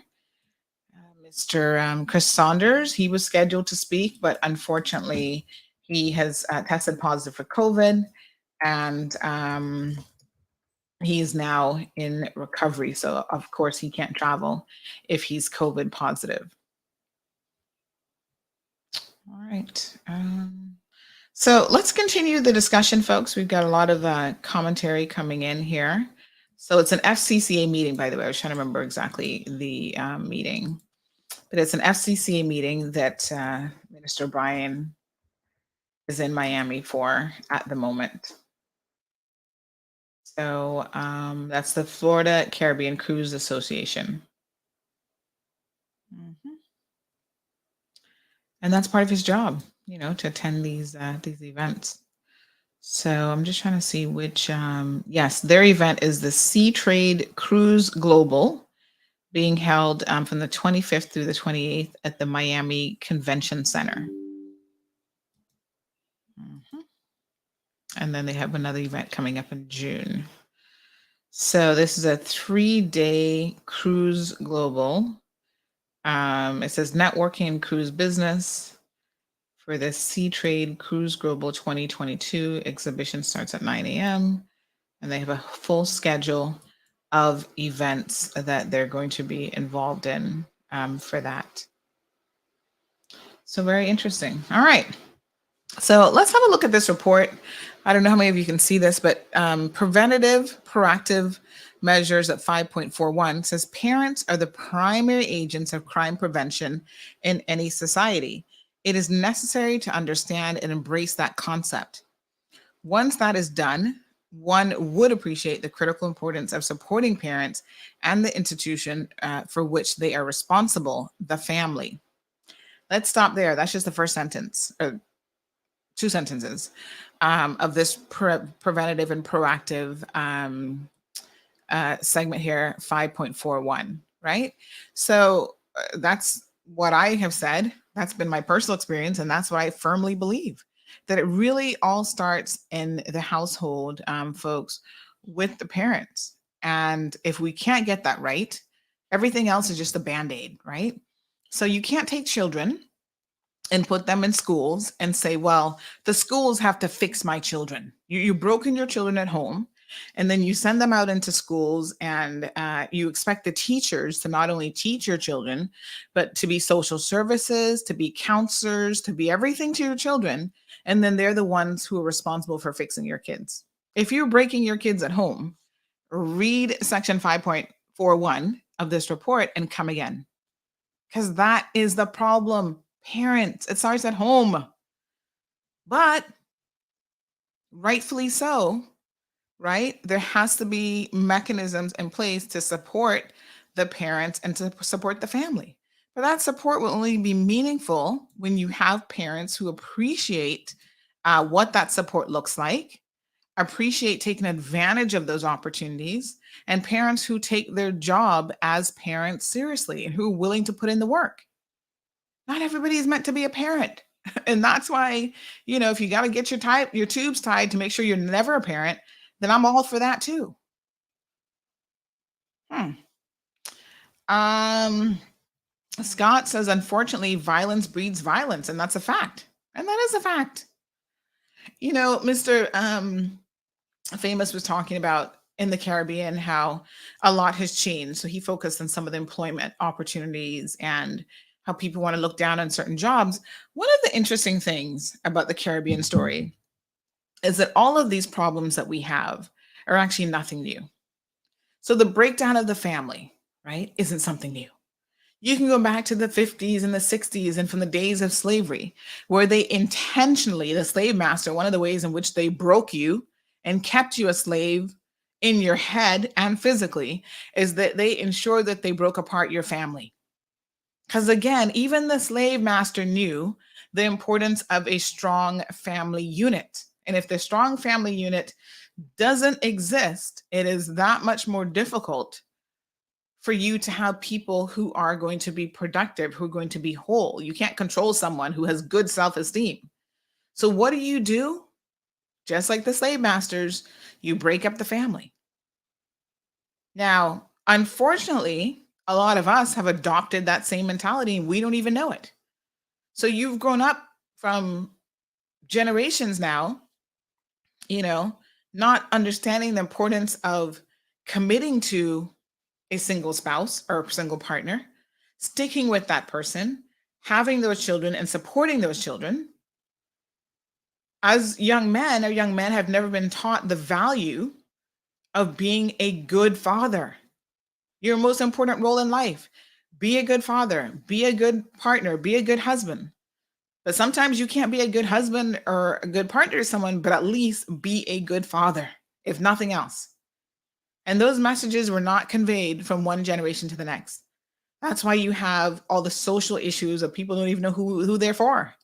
Mr. Chris Saunders. He was scheduled to speak, but unfortunately he has tested positive for COVID, and he's now in recovery. So of course he can't travel if he's COVID positive. All right. So let's continue the discussion, folks. We've got a lot of commentary coming in here. So it's an FCCA meeting, by the way. I was trying to remember exactly the meeting. But it's an FCCA meeting that Minister Bryan is in Miami for at the moment. So that's the Florida Caribbean Cruise Association. And that's part of his job, to attend these events. So I'm just trying to see which, yes, their event is the Sea Trade Cruise Global, being held from the 25th through the 28th at the Miami Convention Center. Mhm. And then they have another event coming up in June. So this is a 3-day cruise global. It says networking and cruise business for the Sea Trade Cruise Global 2022 exhibition starts at 9 a.m. And they have a full schedule of events that they're going to be involved in for that. So very interesting. All right. So let's have a look at this report. I don't know how many of you can see this, but preventative, proactive measures at 5.41 says parents are the primary agents of crime prevention in any society. It is necessary to understand and embrace that concept. Once that is done, one would appreciate the critical importance of supporting parents and the institution for which they are responsible, the family. Let's stop there. That's just the first sentence, or 2 sentences of this preventative and proactive segment here, 5.41, right? So that's what I have said. That's been my personal experience, and that's what I firmly believe, that it really all starts in the household, folks, with the parents. And if we can't get that right, everything else is just a Band-Aid, right? So you can't take children and put them in schools and say, well, the schools have to fix my children. You've broken your children at home, and then you send them out into schools, and you expect the teachers to not only teach your children, but to be social services, to be counselors, to be everything to your children. And then they're the ones who are responsible for fixing your kids. If you're breaking your kids at home, read section 5.41 of this report and come again. Because that is the problem. Parents, it starts at home. But rightfully so, right? There has to be mechanisms in place to support the parents and to support the family. But that support will only be meaningful when you have parents who appreciate what that support looks like, appreciate taking advantage of those opportunities, and parents who take their job as parents seriously and who are willing to put in the work. Not everybody is meant to be a parent. And that's why, if you got to get your tubes tied to make sure you're never a parent, then I'm all for that too. Scott says, unfortunately, violence breeds violence, and that's a fact. And that is a fact. Mr. Famous was talking about in the Caribbean how a lot has changed. So he focused on some of the employment opportunities and how people want to look down on certain jobs. One of the interesting things about the Caribbean story is that all of these problems that we have are actually nothing new. So the breakdown of the family, right, isn't something new. You can go back to the 50s and the 60s and from the days of slavery, where they intentionally, the slave master, one of the ways in which they broke you and kept you a slave in your head and physically, is that they ensured that they broke apart your family. Because again, even the slave master knew the importance of a strong family unit. And if the strong family unit doesn't exist, it is that much more difficult for you to have people who are going to be productive, who are going to be whole. You can't control someone who has good self-esteem. So what do? Just like the slave masters, you break up the family. Now, unfortunately, a lot of us have adopted that same mentality and we don't even know it. So you've grown up from generations now, not understanding the importance of committing to a single spouse or a single partner, sticking with that person, having those children and supporting those children. As young men have never been taught the value of being a good father. Your most important role in life. Be a good father, be a good partner, be a good husband. But sometimes you can't be a good husband or a good partner to someone, but at least be a good father, if nothing else. And those messages were not conveyed from one generation to the next. That's why you have all the social issues of people don't even know who they're for.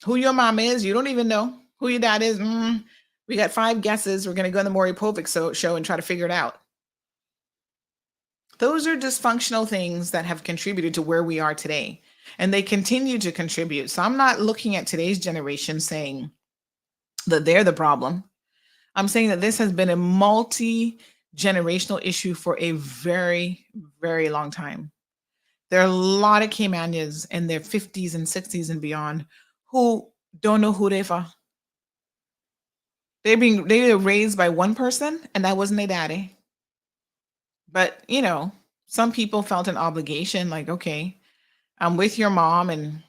Who your mom is, you don't even know. Who your dad is? We got 5 guesses. We're going to go on the Maury Povich show and try to figure it out. Those are dysfunctional things that have contributed to where we are today. And they continue to contribute. So I'm not looking at today's generation saying that they're the problem. I'm saying that this has been a multi-generational issue for a very, very long time. There are a lot of Caymanians in their 50s and 60s and beyond who don't know who they are. They were raised by one person, and that wasn't their daddy. But, you know, some people felt an obligation, like, okay, I'm with your mom, and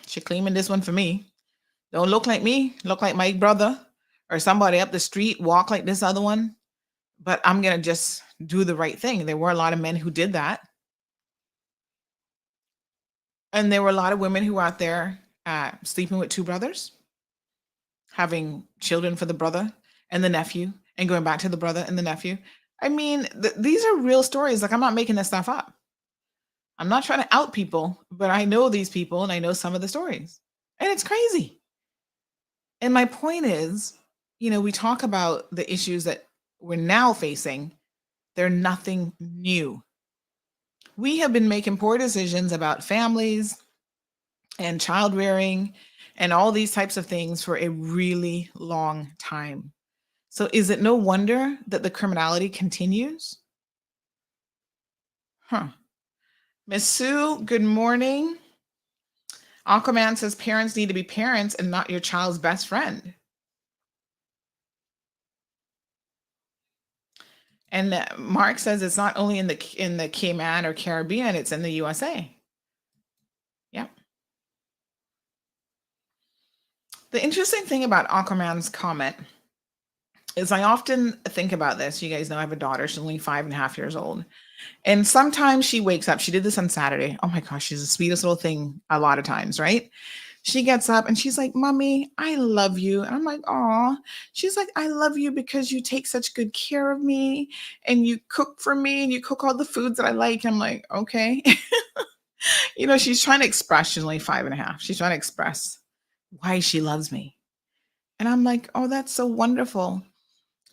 she claiming this one for me. Don't look like me, look like my brother or somebody up the street, walk like this other one. But I'm going to just do the right thing. There were a lot of men who did that. And there were a lot of women who were out there sleeping with 2 brothers, having children for the brother and the nephew, and going back to the brother and the nephew. I mean, these are real stories. Like, I'm not making this stuff up. I'm not trying to out people, but I know these people and I know some of the stories. And it's crazy. And my point is, you know, we talk about the issues that we're now facing. They're nothing new. We have been making poor decisions about families and child rearing and all these types of things for a really long time. So is it no wonder that the criminality continues? Miss Sue, good morning. Aquaman says parents need to be parents and not your child's best friend. And Mark says it's not only in the Cayman or Caribbean, it's in the USA. Yeah. The interesting thing about Aquaman's comment is I often think about this. You guys know I have a daughter. She's only 5.5 years old. And sometimes she wakes up. She did this on Saturday. Oh my gosh, she's the sweetest little thing a lot of times, right? She gets up and she's like, Mommy, I love you. And I'm like, aw. She's like, I love you because you take such good care of me and you cook for me and you cook all the foods that I like. I'm like, okay. You know, she's trying to express, she's only 5.5. She's trying to express why she loves me. And I'm like, oh, that's so wonderful.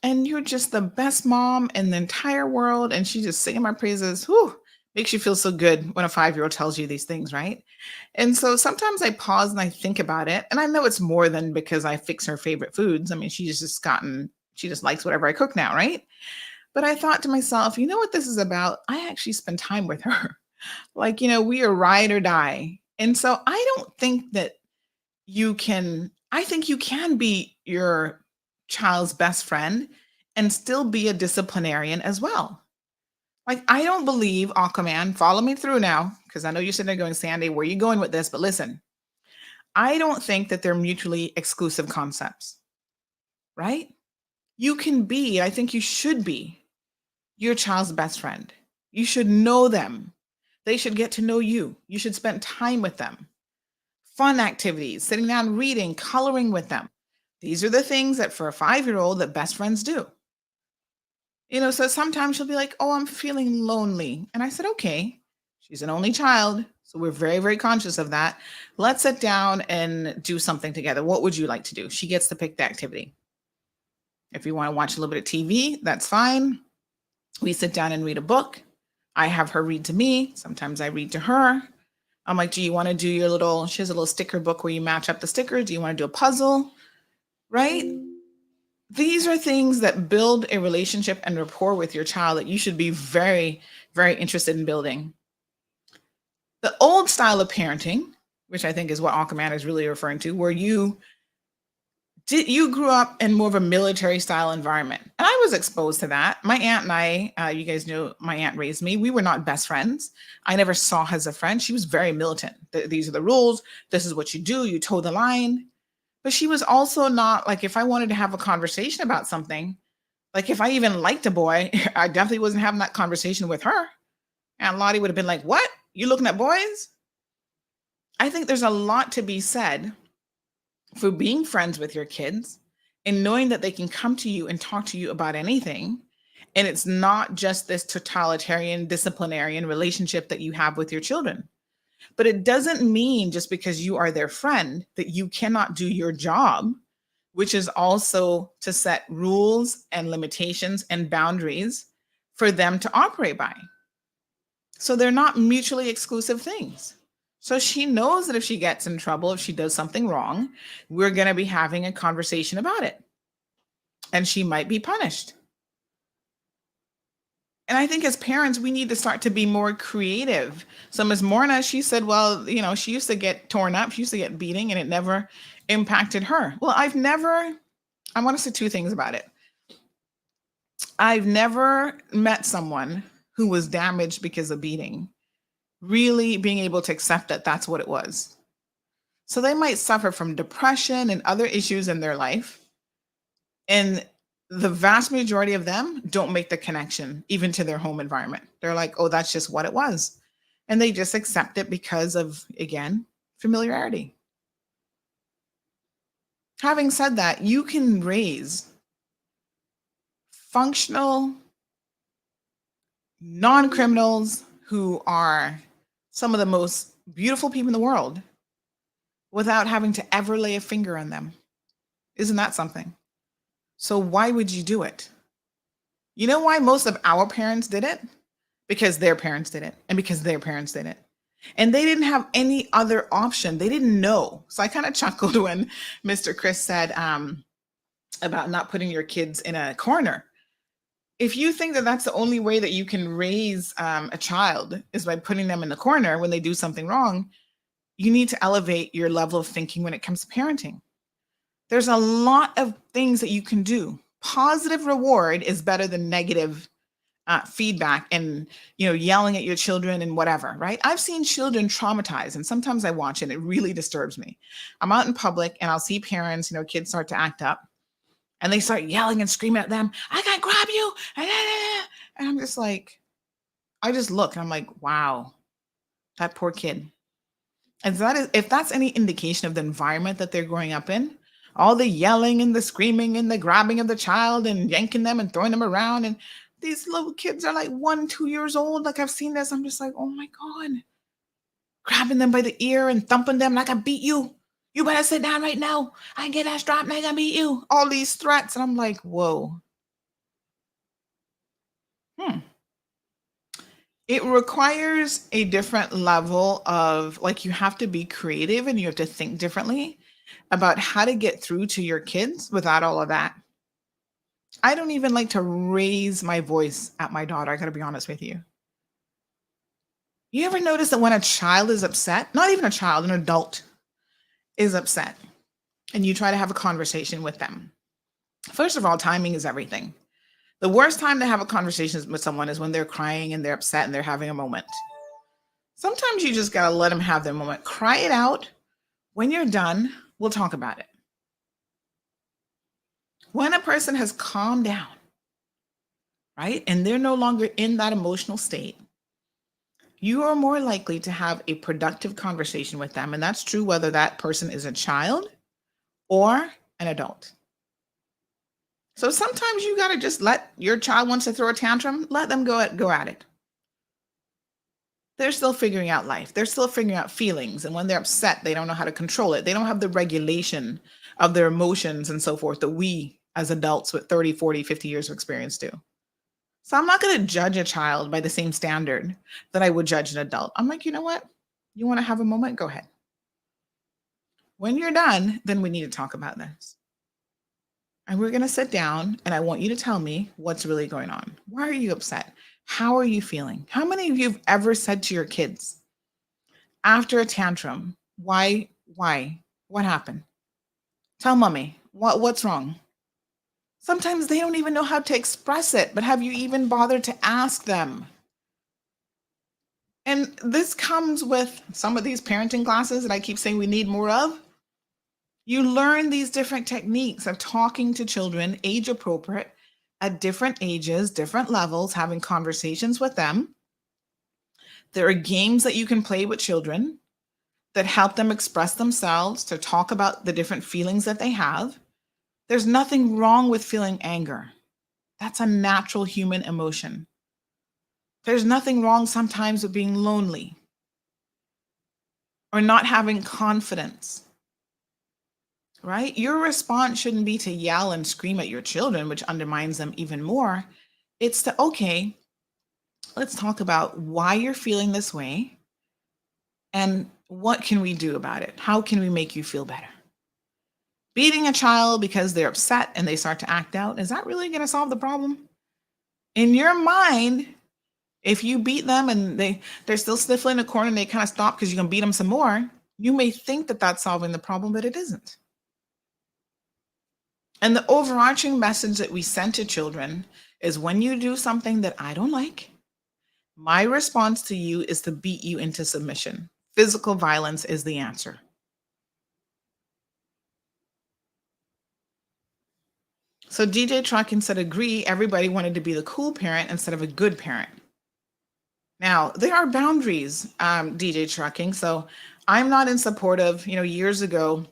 And you're just the best mom in the entire world. And she just singing my praises. Whew, makes you feel so good when a 5-year-old tells you these things, right? And so sometimes I pause and I think about it. And I know it's more than because I fix her favorite foods. I mean, she just likes whatever I cook now, right? But I thought to myself, you know what this is about? I actually spend time with her. Like, you know, we are ride or die. And so I don't think that I think you can be your child's best friend and still be a disciplinarian as well. Like, I don't believe, Aquaman, follow me through now, because I know you're sitting there going, Sandy, where are you going with this? But listen, I don't think that they're mutually exclusive concepts, right? You can be, I think you should be your child's best friend. You should know them. They should get to know you. You should spend time with them. Fun activities, sitting down, reading, coloring with them. These are the things that for a 5-year-old that best friends do. You know, so sometimes she'll be like, oh, I'm feeling lonely. And I said, okay, she's an only child. So we're very, very conscious of that. Let's sit down and do something together. What would you like to do? She gets to pick the activity. If you want to watch a little bit of TV, that's fine. We sit down and read a book. I have her read to me. Sometimes I read to her. I'm like, do you want to do she has a little sticker book where you match up the stickers. Do you want to do a puzzle? Right? These are things that build a relationship and rapport with your child that you should be very, very interested in building. The old style of parenting, which I think is what Aquaman is really referring to, where you grew up in more of a military style environment. And I was exposed to that. My aunt and I, you guys know my aunt raised me. We were not best friends. I never saw her as a friend. She was very militant. These are the rules. This is what you do. You toe the line. But she was also not like, if I wanted to have a conversation about something, like if I even liked a boy, I definitely wasn't having that conversation with her. Aunt Lottie would have been like, what? You looking at boys? I think there's a lot to be said for being friends with your kids and knowing that they can come to you and talk to you about anything. And it's not just this totalitarian, disciplinarian relationship that you have with your children. But it doesn't mean just because you are their friend that you cannot do your job which is also to set rules and limitations and boundaries for them to operate by. So they're not mutually exclusive things. So she knows that if she gets in trouble, if she does something wrong, we're going to be having a conversation about it. And she might be punished. And I think as parents, we need to start to be more creative. So Ms. Morna, she said, well, she used to get torn up, she used to get beating, and it never impacted her. Well, I want to say two things about it. I've never met someone who was damaged because of beating, really being able to accept that that's what it was. So they might suffer from depression and other issues in their life. And the vast majority of them don't make the connection even to their home environment. They're like, oh, that's just what it was. And they just accept it because of, again, familiarity. Having said that, you can raise functional non-criminals who are some of the most beautiful people in the world without having to ever lay a finger on them. Isn't that something? So why would you do it? You know why most of our parents did it? Because their parents did it, and because their parents did it. And they didn't have any other option. They didn't know. So I kind of chuckled when Mr. Chris said about not putting your kids in a corner. If you think that that's the only way that you can raise a child is by putting them in the corner when they do something wrong, you need to elevate your level of thinking when it comes to parenting. There's a lot of things that you can do. Positive reward is better than negative feedback and yelling at your children and whatever, right? I've seen children traumatized, and sometimes I watch it and it really disturbs me. I'm out in public and I'll see parents, kids start to act up and they start yelling and screaming at them, I can grab you. And I'm just like, I just look and I'm like, wow, that poor kid. And if that's any indication of the environment that they're growing up in, all the yelling and the screaming and the grabbing of the child and yanking them and throwing them around. And these little kids are like 1, 2 years old. Like I've seen this. I'm just like, oh my God. Grabbing them by the ear and thumping them like I beat you. You better sit down right now. I can get that strap and I can beat you. All these threats. And I'm like, whoa. It requires a different level of, you have to be creative and you have to think differently about how to get through to your kids without all of that. I don't even like to raise my voice at my daughter. I got to be honest with you. You ever notice that when a child is upset, not even a child, an adult is upset, and you try to have a conversation with them? First of all, timing is everything. The worst time to have a conversation with someone is when they're crying and they're upset and they're having a moment. Sometimes you just got to let them have their moment. Cry it out. When you're done, we'll talk about it. When a person has calmed down, right, and they're no longer in that emotional state, you are more likely to have a productive conversation with them. And that's true whether that person is a child or an adult. So sometimes you got to just let your child wants to throw a tantrum, let them go at it. They're still figuring out life. They're still figuring out feelings. And when they're upset, they don't know how to control it. They don't have the regulation of their emotions and so forth that we as adults with 30, 40, 50 years of experience do. So I'm not going to judge a child by the same standard that I would judge an adult. I'm like, you know what? You want to have a moment? Go ahead. When you're done, then we need to talk about this. And we're going to sit down and I want you to tell me what's really going on. Why are you upset? How are you feeling? How many of you have ever said to your kids after a tantrum, why, what happened? Tell mommy, what's wrong? Sometimes they don't even know how to express it, but have you even bothered to ask them? And this comes with some of these parenting classes that I keep saying we need more of. You learn these different techniques of talking to children, age appropriate, at different ages, different levels, having conversations with them. There are games that you can play with children that help them express themselves, to talk about the different feelings that they have. There's nothing wrong with feeling anger. That's a natural human emotion. There's nothing wrong sometimes with being lonely or not having confidence. right? Your response shouldn't be to yell and scream at your children, which undermines them even more. It's to, okay, let's talk about why you're feeling this way and what can we do about it? How can we make you feel better? Beating a child because they're upset and they start to act out, is that really going to solve the problem? In your mind, if you beat them and they're still sniffling in the corner and they kind of stop because you can beat them some more, you may think that that's solving the problem, but it isn't. And the overarching message that we send to children is when you do something that I don't like, my response to you is to beat you into submission. Physical violence is the answer. So DJ Trucking said, agree, everybody wanted to be the cool parent instead of a good parent. Now, there are boundaries, DJ Trucking. So I'm not in support of, years ago,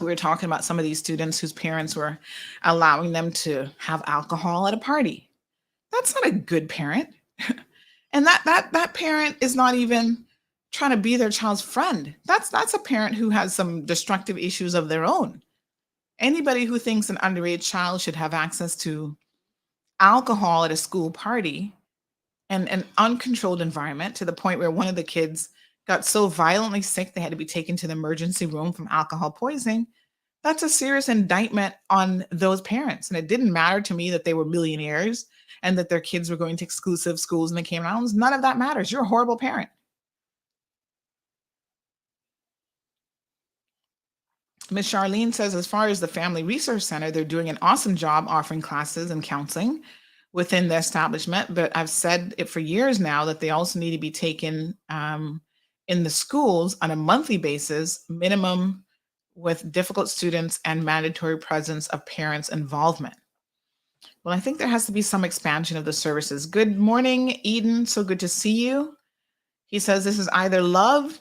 we were talking about some of these students whose parents were allowing them to have alcohol at a party. That's not a good parent. And that parent is not even trying to be their child's friend. That's a parent who has some destructive issues of their own. Anybody who thinks an underage child should have access to alcohol at a school party and an uncontrolled environment to the point where one of the kids got so violently sick they had to be taken to the emergency room from alcohol poisoning, that's a serious indictment on those parents. And it didn't matter to me that they were millionaires and that their kids were going to exclusive schools in the Cayman Islands. None of that matters. You're a horrible parent. Ms. Charlene says, as far as the Family Resource Center, they're doing an awesome job offering classes and counseling within the establishment. But I've said it for years now that they also need to be taken in the schools on a monthly basis, minimum, with difficult students and mandatory presence of parents' involvement. Well, I think there has to be some expansion of the services. Good morning, Eden. So good to see you. He says this is either love.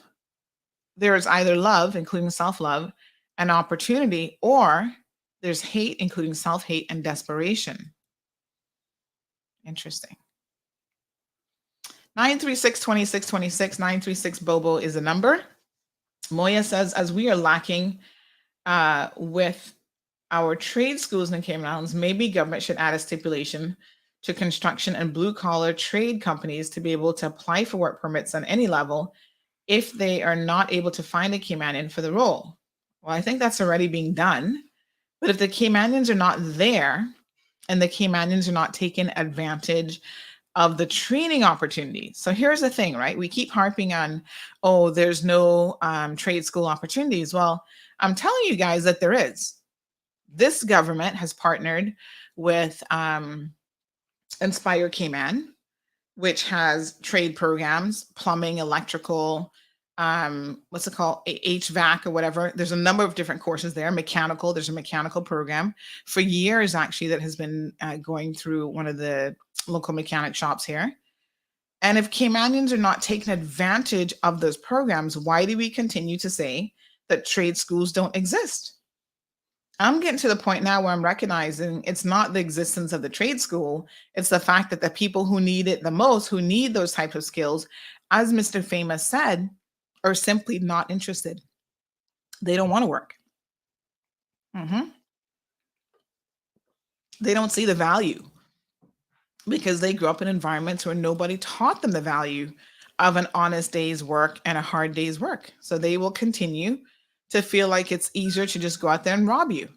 There is either love, including self-love, and opportunity, or there's hate, including self-hate and desperation. Interesting. 936-2626, 936 Bobo is the number. Moya says, as we are lacking with our trade schools in the Cayman Islands, maybe government should add a stipulation to construction and blue-collar trade companies to be able to apply for work permits on any level if they are not able to find a Caymanian for the role. Well, I think that's already being done. But if the Caymanians are not there and the Caymanians are not taking advantage of the training opportunity. So here's the thing, right? We keep harping on, oh, there's no trade school opportunities. Well, I'm telling you guys that there is. This government has partnered with Inspire Cayman, which has trade programs, plumbing, electrical, what's it called, HVAC or whatever. There's a number of different courses there. Mechanical, there's a mechanical program for years actually that has been going through one of the local mechanic shops here. And if Caymanians are not taking advantage of those programs, why do we continue to say that trade schools don't exist? I'm getting to the point now where I'm recognizing it's not the existence of the trade school. It's the fact that the people who need it the most, who need those types of skills, as Mr. Famous said, are simply not interested. They don't want to work. They don't see the value because they grew up in environments where nobody taught them the value of an honest day's work and a hard day's work. So they will continue to feel like it's easier to just go out there and rob you.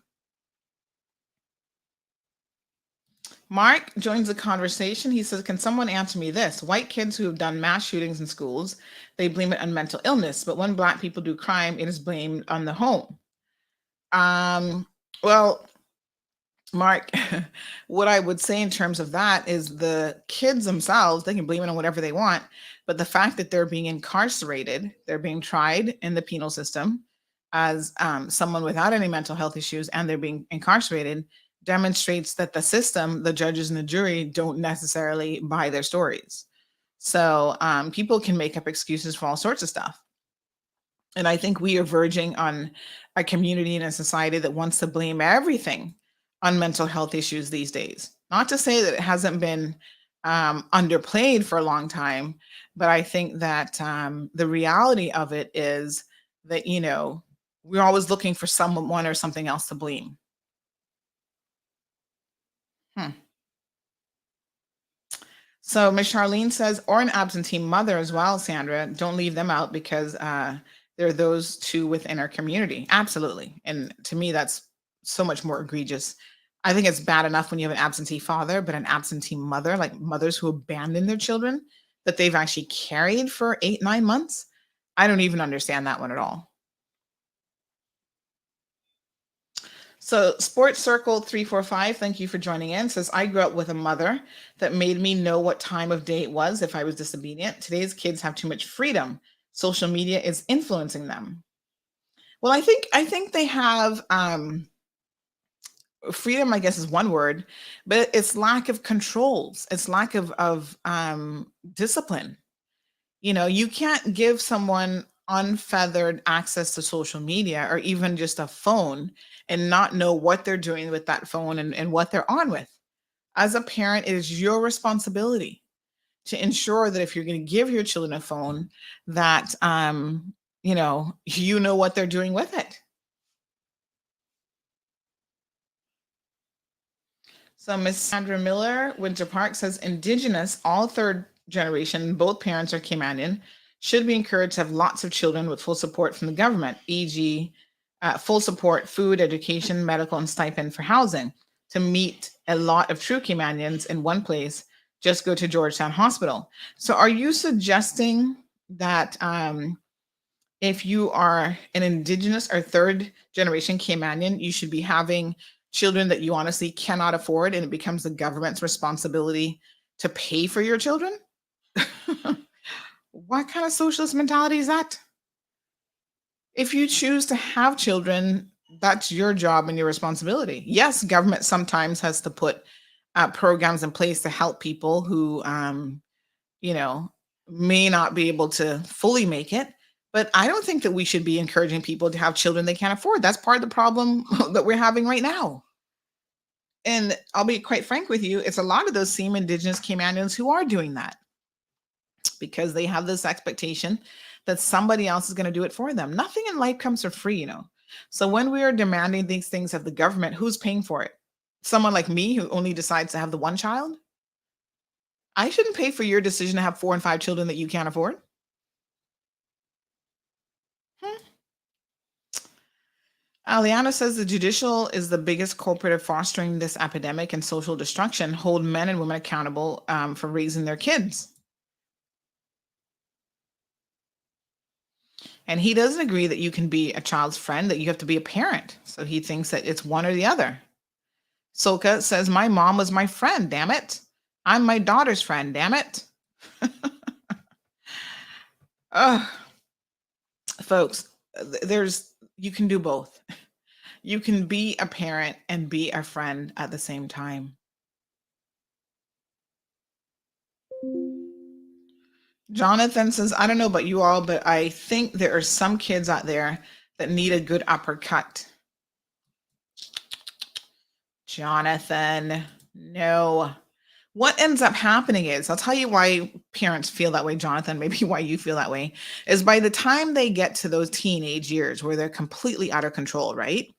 Mark joins the conversation. He says, can someone answer me this? White kids who have done mass shootings in schools, they blame it on mental illness. But when Black people do crime, it is blamed on the home. Well, Mark, what I would say in terms of that is the kids themselves, they can blame it on whatever they want. But the fact that they're being incarcerated, they're being tried in the penal system as someone without any mental health issues, and they're being incarcerated, demonstrates that the system, the judges and the jury, don't necessarily buy their stories. So people can make up excuses for all sorts of stuff. And I think we are verging on a community and a society that wants to blame everything on mental health issues these days. Not to say that it hasn't been underplayed for a long time, but I think that the reality of it is that, We're always looking for someone or something else to blame. So Miss Charlene says, or an absentee mother as well, Sandra. Don't leave them out because there are those two within our community. Absolutely. And to me, that's so much more egregious. I think it's bad enough when you have an absentee father, but an absentee mother, like mothers who abandon their children that they've actually carried for 8-9 months. I don't even understand that one at all. So Sports Circle 345, thank you for joining in, says, I grew up with a mother that made me know what time of day it was if I was disobedient. Today's kids have too much freedom. Social media is influencing them. Well, I think they have freedom, I guess is one word, but it's lack of controls. It's lack of discipline. You know, you can't give someone unfeathered access to social media or even just a phone and not know what they're doing with that phone and what they're on with. As a parent, it is your responsibility to ensure that if you're going to give your children a phone, that you know what they're doing with it. So Miss Sandra Miller, Winter Park, says Indigenous, all third generation, both parents are Caymanian, should be encouraged to have lots of children with full support from the government, e.g. Full support, food, education, medical, and stipend for housing. To meet a lot of true Caymanians in one place, just go to Georgetown Hospital. So are you suggesting that if you are an Indigenous or third generation Caymanian, you should be having children that you honestly cannot afford and it becomes the government's responsibility to pay for your children? What kind of socialist mentality is that? If you choose to have children, that's your job and your responsibility. Yes, government sometimes has to put programs in place to help people who, may not be able to fully make it. But I don't think that we should be encouraging people to have children they can't afford. That's part of the problem that we're having right now. And I'll be quite frank with you, it's a lot of those same Indigenous Caymanians who are doing that because they have this expectation that somebody else is going to do it for them. Nothing in life comes for free, So when we are demanding these things of the government, who's paying for it? Someone like me who only decides to have the one child? I shouldn't pay for your decision to have 4 and 5 children that you can't afford. Aliana says the judicial is the biggest culprit of fostering this epidemic and social destruction. Hold men and women accountable for raising their kids. And he doesn't agree that you can be a child's friend, that you have to be a parent. So he thinks that it's one or the other. Soka says, my mom was my friend, damn it. I'm my daughter's friend, damn it. Folks, you can do both. You can be a parent and be a friend at the same time. Jonathan says, I don't know about you all, but I think there are some kids out there that need a good uppercut. Jonathan, no. What ends up happening is, I'll tell you why parents feel that way, Jonathan, maybe why you feel that way, is by the time they get to those teenage years where they're completely out of control, right?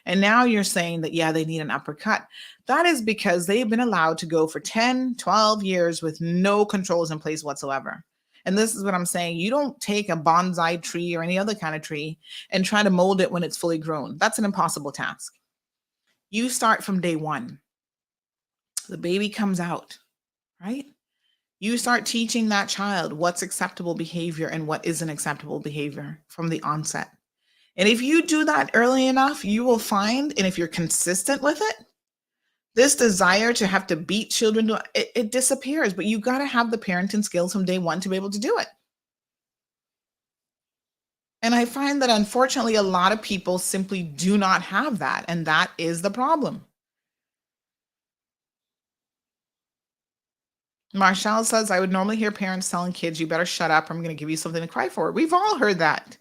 And now you're saying that, yeah, they need an uppercut. That is because they've been allowed to go for 10, 12 years with no controls in place whatsoever. And this is what I'm saying. You don't take a bonsai tree or any other kind of tree and try to mold it when it's fully grown. That's an impossible task. You start from day one. The baby comes out, right? You start teaching that child what's acceptable behavior and what isn't acceptable behavior from the onset. And if you do that early enough, you will find, and if you're consistent with it, this desire to have to beat children, it disappears. But you got to have the parenting skills from day one to be able to do it. And I find that unfortunately, a lot of people simply do not have that. And that is the problem. Marshall says, I would normally hear parents telling kids, you better shut up, or I'm going to give you something to cry for. We've all heard that.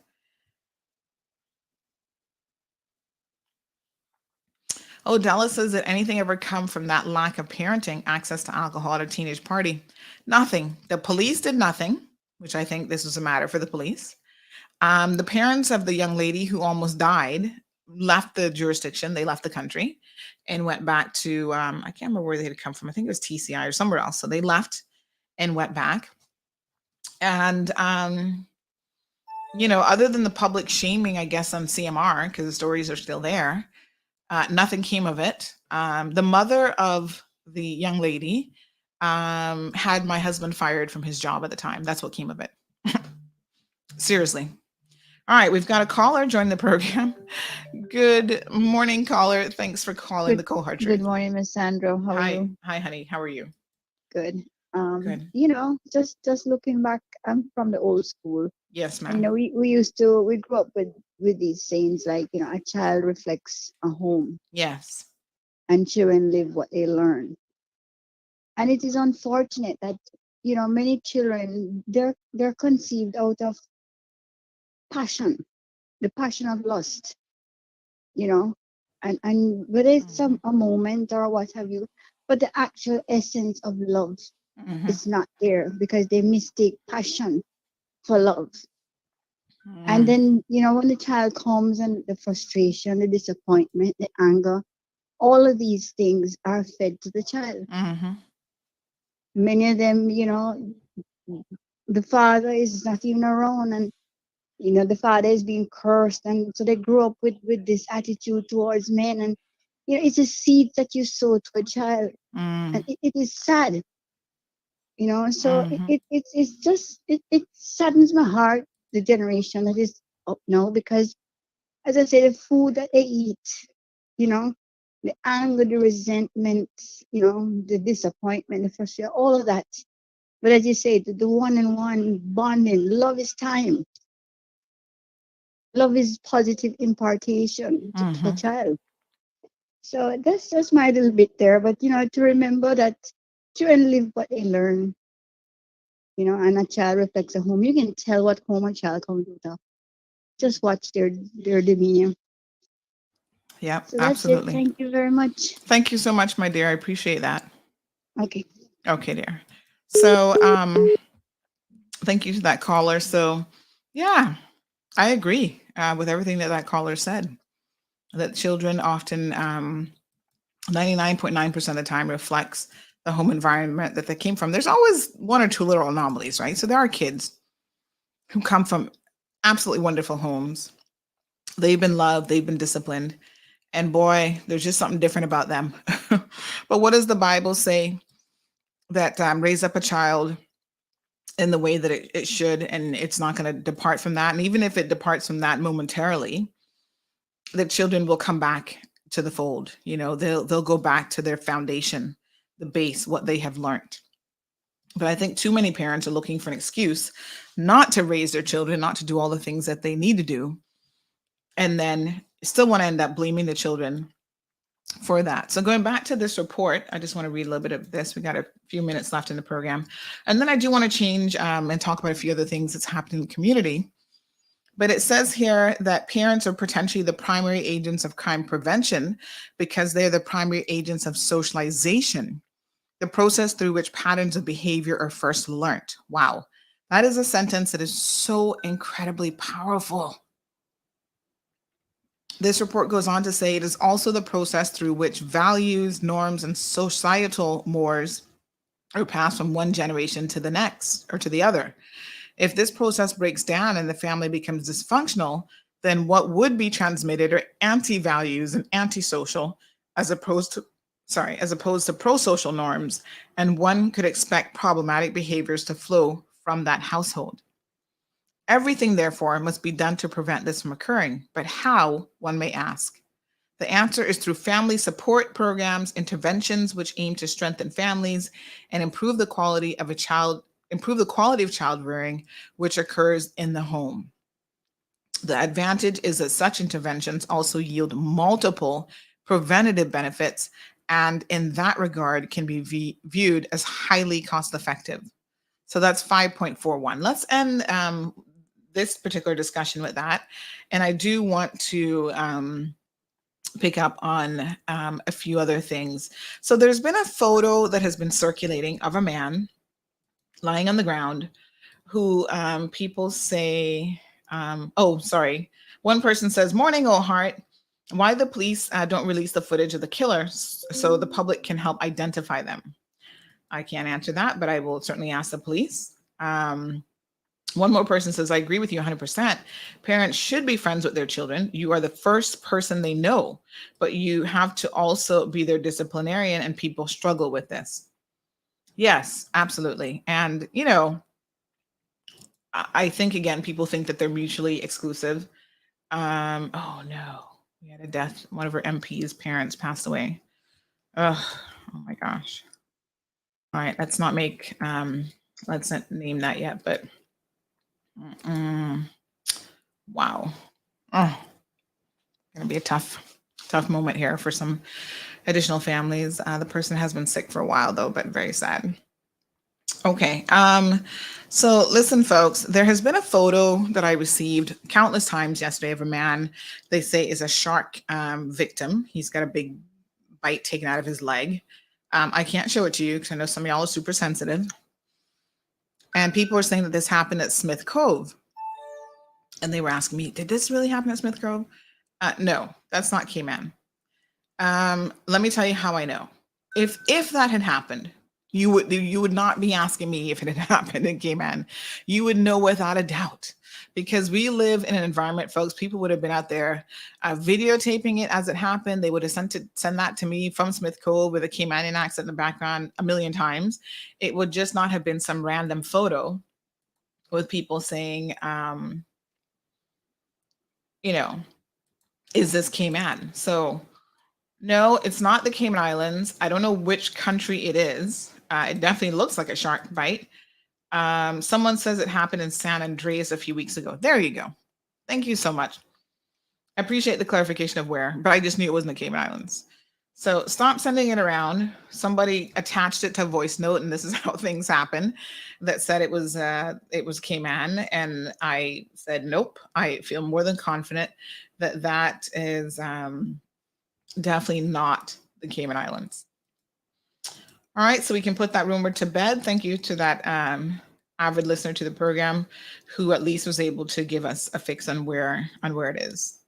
Odella says, that anything ever come from that lack of parenting, access to alcohol at a teenage party? Nothing. The police did nothing, which I think this was a matter for the police. The parents of the young lady who almost died left the jurisdiction. They left the country and went back to, I can't remember where they had come from. I think it was TCI or somewhere else. So they left and went back. And, other than the public shaming, I guess, on CMR, because the stories are still there, nothing came of it. The mother of the young lady had my husband fired from his job at the time. That's what came of it. Seriously. All right, we've got a caller join the program. Good morning, caller. Thanks for calling the Cold Hard Truth. Good morning, Miss Sandra. How are you? Hi, honey. How are you? Good. Good. Just looking back, I'm from the old school. Yes, And, ma'am. we grew up with these sayings like, a child reflects a home Yes. and children live what they learn. And it is unfortunate that, many children, they're conceived out of passion, the passion of lust, and whether it's a moment or what have you, but the actual essence of love is not there because they mistake passion for love. And then, when the child comes and the frustration, the disappointment, the anger, all of these things are fed to the child. Many of them, the father is not even around, and the father is being cursed, and so they grew up with this attitude towards men, and it's a seed that you sow to a child, and it is sad, so it saddens my heart, the generation that is up now, because as I say, the food that they eat, the anger, the resentment, the disappointment, the frustration, all of that. But as you say, the one-on-one bonding, love is time. Love is positive impartation to the child. So that's just my little bit there. But, to remember that children live what they learn, and a child reflects a home. You can tell what home a child comes out of. Just watch their demeanor. Yeah, So that's absolutely. it. Thank you very much. Thank you so much, my dear. I appreciate that. Okay. Okay, dear. So, thank you to that caller. So, yeah, I agree with everything that caller said. That children often, 99.9% of the time, reflects the home environment that they came from. There's always one or two little anomalies, right? So there are kids who come from absolutely wonderful homes. They've been loved, they've been disciplined, and boy, there's just something different about them. But what does the Bible say? That raise up a child in the way that it should, and it's not going to depart from that. And even if it departs from that momentarily, the children will come back to the fold. They'll go back to their foundation, the base, what they have learned. But I think too many parents are looking for an excuse not to raise their children, not to do all the things that they need to do, and then still want to end up blaming the children for that. So going back to this report, I just want to read a little bit of this. We got a few minutes left in the program. And then I do want to change and talk about a few other things that's happening in the community. But it says here that parents are potentially the primary agents of crime prevention because they're the primary agents of socialization, the process through which patterns of behavior are first learned. Wow. That is a sentence that is so incredibly powerful. This report goes on to say it is also the process through which values, norms, and societal mores are passed from one generation to the next or to the other. If this process breaks down and the family becomes dysfunctional, then what would be transmitted are anti-values and antisocial as opposed to pro-social norms, and one could expect problematic behaviors to flow from that household. Everything, therefore, must be done to prevent this from occurring. But how, one may ask? The answer is through family support programs, interventions which aim to strengthen families and improve the quality of child rearing, which occurs in the home. The advantage is that such interventions also yield multiple preventative benefits, and in that regard can be viewed as highly cost effective. So that's 5.41. Let's end this particular discussion with that. And I do want to pick up on a few other things. So there's been a photo that has been circulating of a man lying on the ground who people say Oh, sorry. One person says, "Morning, old heart. Why the police don't release the footage of the killers so the public can help identify them?" I can't answer that, but I will certainly ask the police. One more person says, "I agree with you 100%. Parents should be friends with their children. You are the first person they know, but you have to also be their disciplinarian, and people struggle with this." Yes, absolutely. And, I think, again, people think that they're mutually exclusive. Oh no, we had a death. One of our MP's parents passed away. Ugh, oh my gosh. All right, let's not make, let's not name that yet, but wow. Oh, gonna be a tough moment here for some additional families. The person has been sick for a while though, but very sad. Okay. So listen, folks, there has been a photo that I received countless times yesterday of a man they say is a shark victim. He's got a big bite taken out of his leg. I can't show it to you because I know some of y'all are super sensitive. And people are saying that this happened at Smith Cove. And they were asking me, did this really happen at Smith Cove? No, that's not Cayman. Let me tell you how I know. If that had happened, you would not be asking me if it had happened in Cayman. You would know without a doubt, because we live in an environment, folks. People would have been out there videotaping it as it happened. They would have sent that to me from Smith Cove with a Caymanian accent in the background a million times. It would just not have been some random photo with people saying, is this Cayman? So no, it's not the Cayman Islands. I don't know which country it is. It definitely looks like a shark bite. Someone says it happened in San Andreas a few weeks ago. There you go. Thank you so much. I appreciate the clarification of where, but I just knew it wasn't the Cayman Islands. So stop sending it around. Somebody attached it to a voice note, and this is how things happen, that said it was Cayman, and I said nope. I feel more than confident that is definitely not the Cayman Islands. All right, so we can put that rumor to bed. Thank you to that avid listener to the program who at least was able to give us a fix on where it is.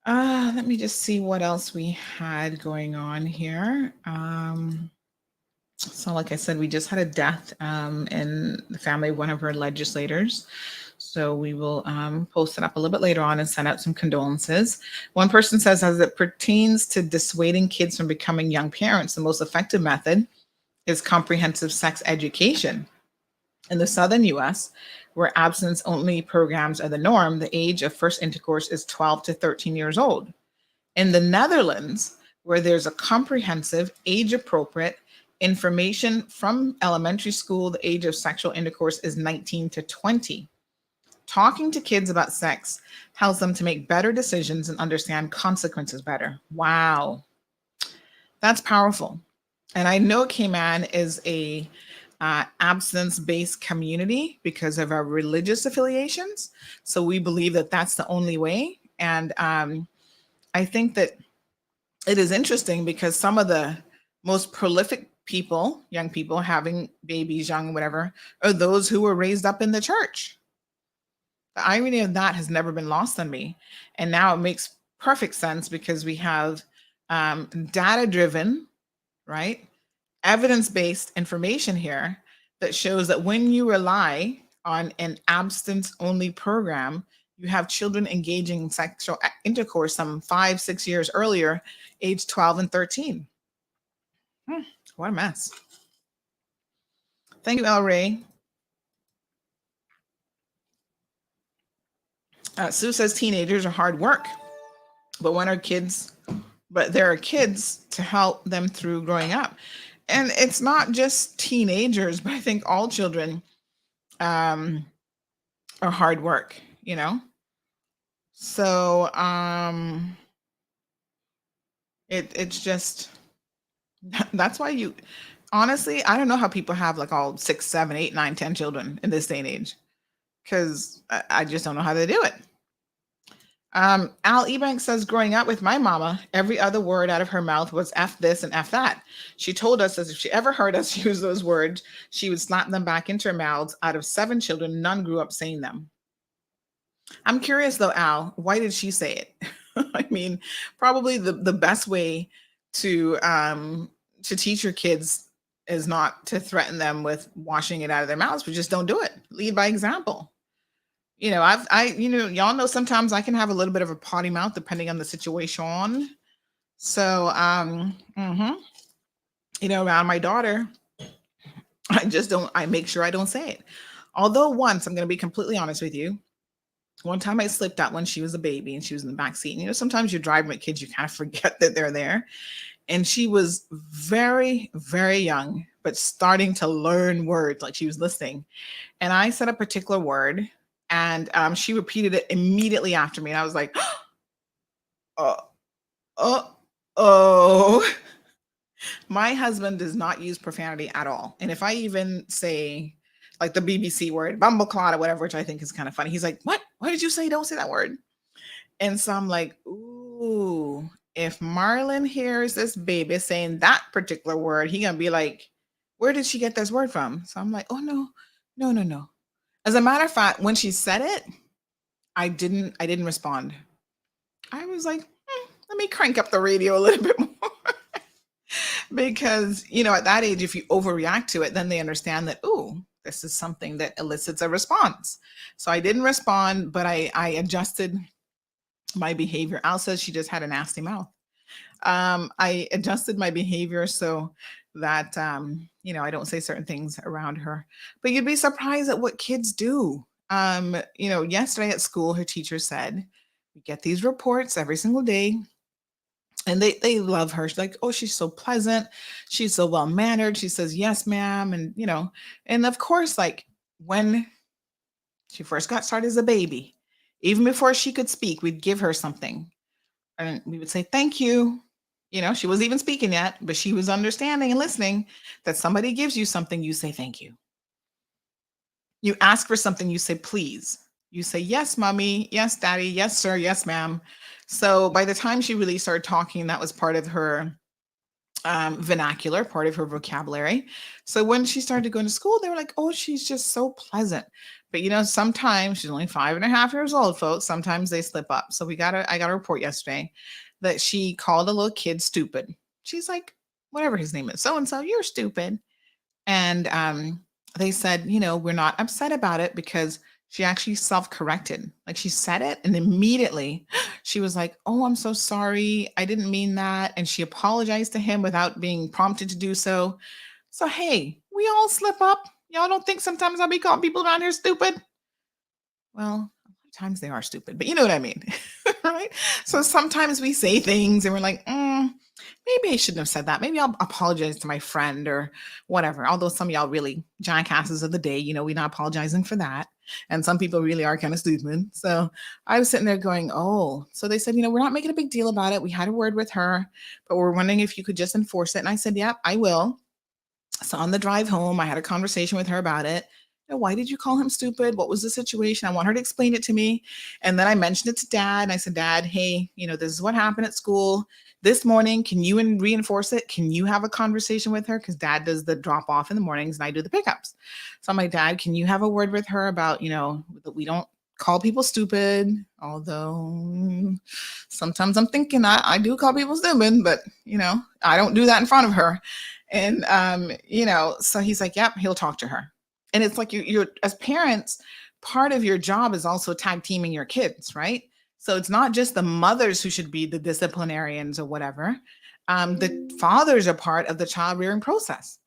Let me just see what else we had going on here. So like I said, we just had a death in the family of one of our legislators. So we will post it up a little bit later on and send out some condolences. One person says, as it pertains to dissuading kids from becoming young parents, the most effective method is comprehensive sex education. In the southern U.S., where abstinence-only programs are the norm, the age of first intercourse is 12 to 13 years old. In the Netherlands, where there's a comprehensive, age-appropriate information from elementary school, the age of sexual intercourse is 19 to 20. Talking to kids about sex helps them to make better decisions and understand consequences better. Wow. That's powerful. And I know Cayman is a abstinence-based community because of our religious affiliations. So we believe that that's the only way. And I think that it is interesting because some of the most prolific people, young people having babies, young, whatever, are those who were raised up in the church. The irony of that has never been lost on me. And now it makes perfect sense because we have data-driven, right, evidence-based information here that shows that when you rely on an abstinence-only program, you have children engaging in sexual intercourse some 5-6 years earlier, age 12 and 13. What a mess. Thank you, El Ray. Sue says teenagers are hard work, but there are kids to help them through growing up. And it's not just teenagers, but I think all children are hard work, So it's just, that's why honestly, I don't know how people have like all 6, 7, 8, 9, 10 children in this day and age, because I just don't know how they do it. Al Ebank says, growing up with my mama, every other word out of her mouth was F this and F that. She told us that if she ever heard us use those words, she would slap them back into her mouths. Out of 7 children, none grew up saying them. I'm curious though, Al, why did she say it? I mean, probably the best way to teach your kids is not to threaten them with washing it out of their mouths, but just don't do it. Lead by example. Y'all know sometimes I can have a little bit of a potty mouth depending on the situation. So, around my daughter, I make sure I don't say it. Although once, I'm going to be completely honest with you, one time I slipped out when she was a baby and she was in the back seat. And, sometimes you're driving with kids, you kind of forget that they're there. And she was very, very young, but starting to learn words, like she was listening. And I said a particular word and she repeated it immediately after me. And I was like, oh. My husband does not use profanity at all. And if I even say like the BBC word, bumbleclot or whatever, which I think is kind of funny, he's like, what? Why did you say don't say that word? And so I'm like, ooh, if Marlon hears this baby saying that particular word, he gonna be like, where did she get this word from? So I'm like, oh no. As a matter of fact, when she said it, I didn't respond. I was like, let me crank up the radio a little bit more. Because, at that age, if you overreact to it, then they understand that, ooh, this is something that elicits a response. So I didn't respond, but I adjusted my behavior. Al says she just had a nasty mouth. I adjusted my behavior so that, I don't say certain things around her. But you'd be surprised at what kids do. Yesterday at school, her teacher said, we get these reports every single day. And they love her. She's like, oh, she's so pleasant. She's so well-mannered. She says, yes, ma'am. And, and of course, like when she first got started as a baby, even before she could speak, we'd give her something. And we would say, thank you. She wasn't even speaking yet, but she was understanding and listening that somebody gives you something, you say, thank you. You ask for something, you say, please. You say, yes, mommy. Yes, daddy. Yes, sir. Yes, ma'am. So by the time she really started talking, that was part of her vernacular, part of her vocabulary. So when she started going to school, they were like, oh, she's just so pleasant. But sometimes she's only 5.5 years old, folks. Sometimes they slip up. So I got a report yesterday that she called a little kid stupid. She's like, whatever his name is, so-and-so, you're stupid. And they said, we're not upset about it because she actually self-corrected. Like she said it and immediately she was like, oh, I'm so sorry. I didn't mean that. And she apologized to him without being prompted to do so. So, hey, we all slip up. Y'all don't think sometimes I'll be calling people around here stupid? Well, a lot of times they are stupid, but you know what I mean, right? So sometimes we say things and we're like, maybe I shouldn't have said that. Maybe I'll apologize to my friend or whatever. Although some of y'all really jackasses of the day, we're not apologizing for that. And some people really are kind of stupid. So I was sitting there going, oh, so they said, we're not making a big deal about it. We had a word with her, but we're wondering if you could just enforce it. And I said, yep, I will. So on the drive home, I had a conversation with her about it. Why did you call him stupid? What was the situation? I want her to explain it to me. And then I mentioned it to Dad. And I said, Dad, hey, this is what happened at school this morning. Can you reinforce it? Can you have a conversation with her? Because Dad does the drop off in the mornings and I do the pickups. So I'm like, Dad, can you have a word with her about, that we don't call people stupid? Although sometimes I'm thinking I do call people stupid, but, I don't do that in front of her. And, so he's like, yep, he'll talk to her. And it's like you're as parents, part of your job is also tag teaming your kids, right? So it's not just the mothers who should be the disciplinarians or whatever. The fathers are part of the child rearing process.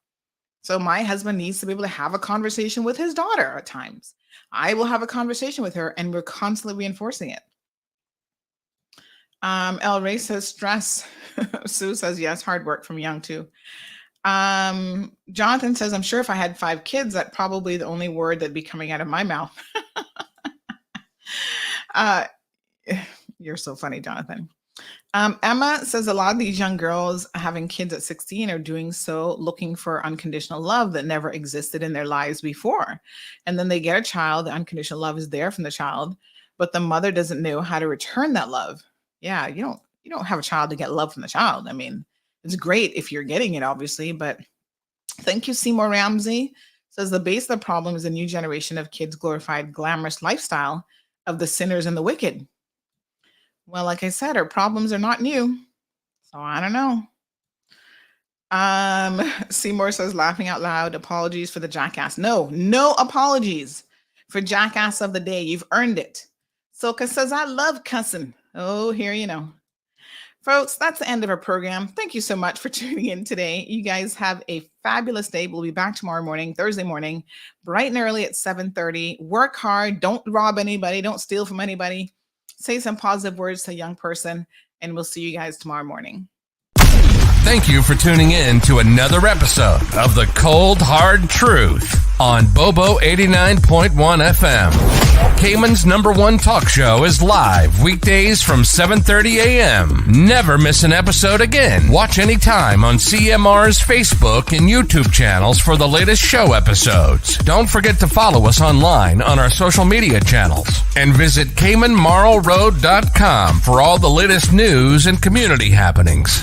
So my husband needs to be able to have a conversation with his daughter at times. I will have a conversation with her and we're constantly reinforcing it. El Rey says stress. Sue says, yes, hard work from young too. Jonathan says, I'm sure if I had 5 kids, that's probably the only word that'd be coming out of my mouth. You're so funny, Jonathan. Emma says a lot of these young girls having kids at 16 are doing so looking for unconditional love that never existed in their lives before. And then they get a child, the unconditional love is there from the child, but the mother doesn't know how to return that love. Yeah, you don't have a child to get love from the child. I mean, it's great if you're getting it, obviously, but thank you, Seymour Ramsey. Says the base of the problem is a new generation of kids glorified glamorous lifestyle of the sinners and the wicked. Well, like I said, our problems are not new. So I don't know. Seymour says, laughing out loud, apologies for the jackass. No apologies for jackass of the day. You've earned it. Soka says, I love cussing. Oh, here you know. Folks, that's the end of our program. Thank you so much for tuning in today. You guys have a fabulous day. We'll be back tomorrow morning, Thursday morning, bright and early at 7:30. Work hard. Don't rob anybody. Don't steal from anybody. Say some positive words to a young person, and we'll see you guys tomorrow morning. Thank you for tuning in to another episode of The Cold Hard Truth on Bobo 89.1 FM. Cayman's #1 talk show is live weekdays from 7:30 a.m. Never miss an episode again. Watch anytime on CMR's Facebook and YouTube channels for the latest show episodes. Don't forget to follow us online on our social media channels and visit CaymanMarlRoad.com for all the latest news and community happenings.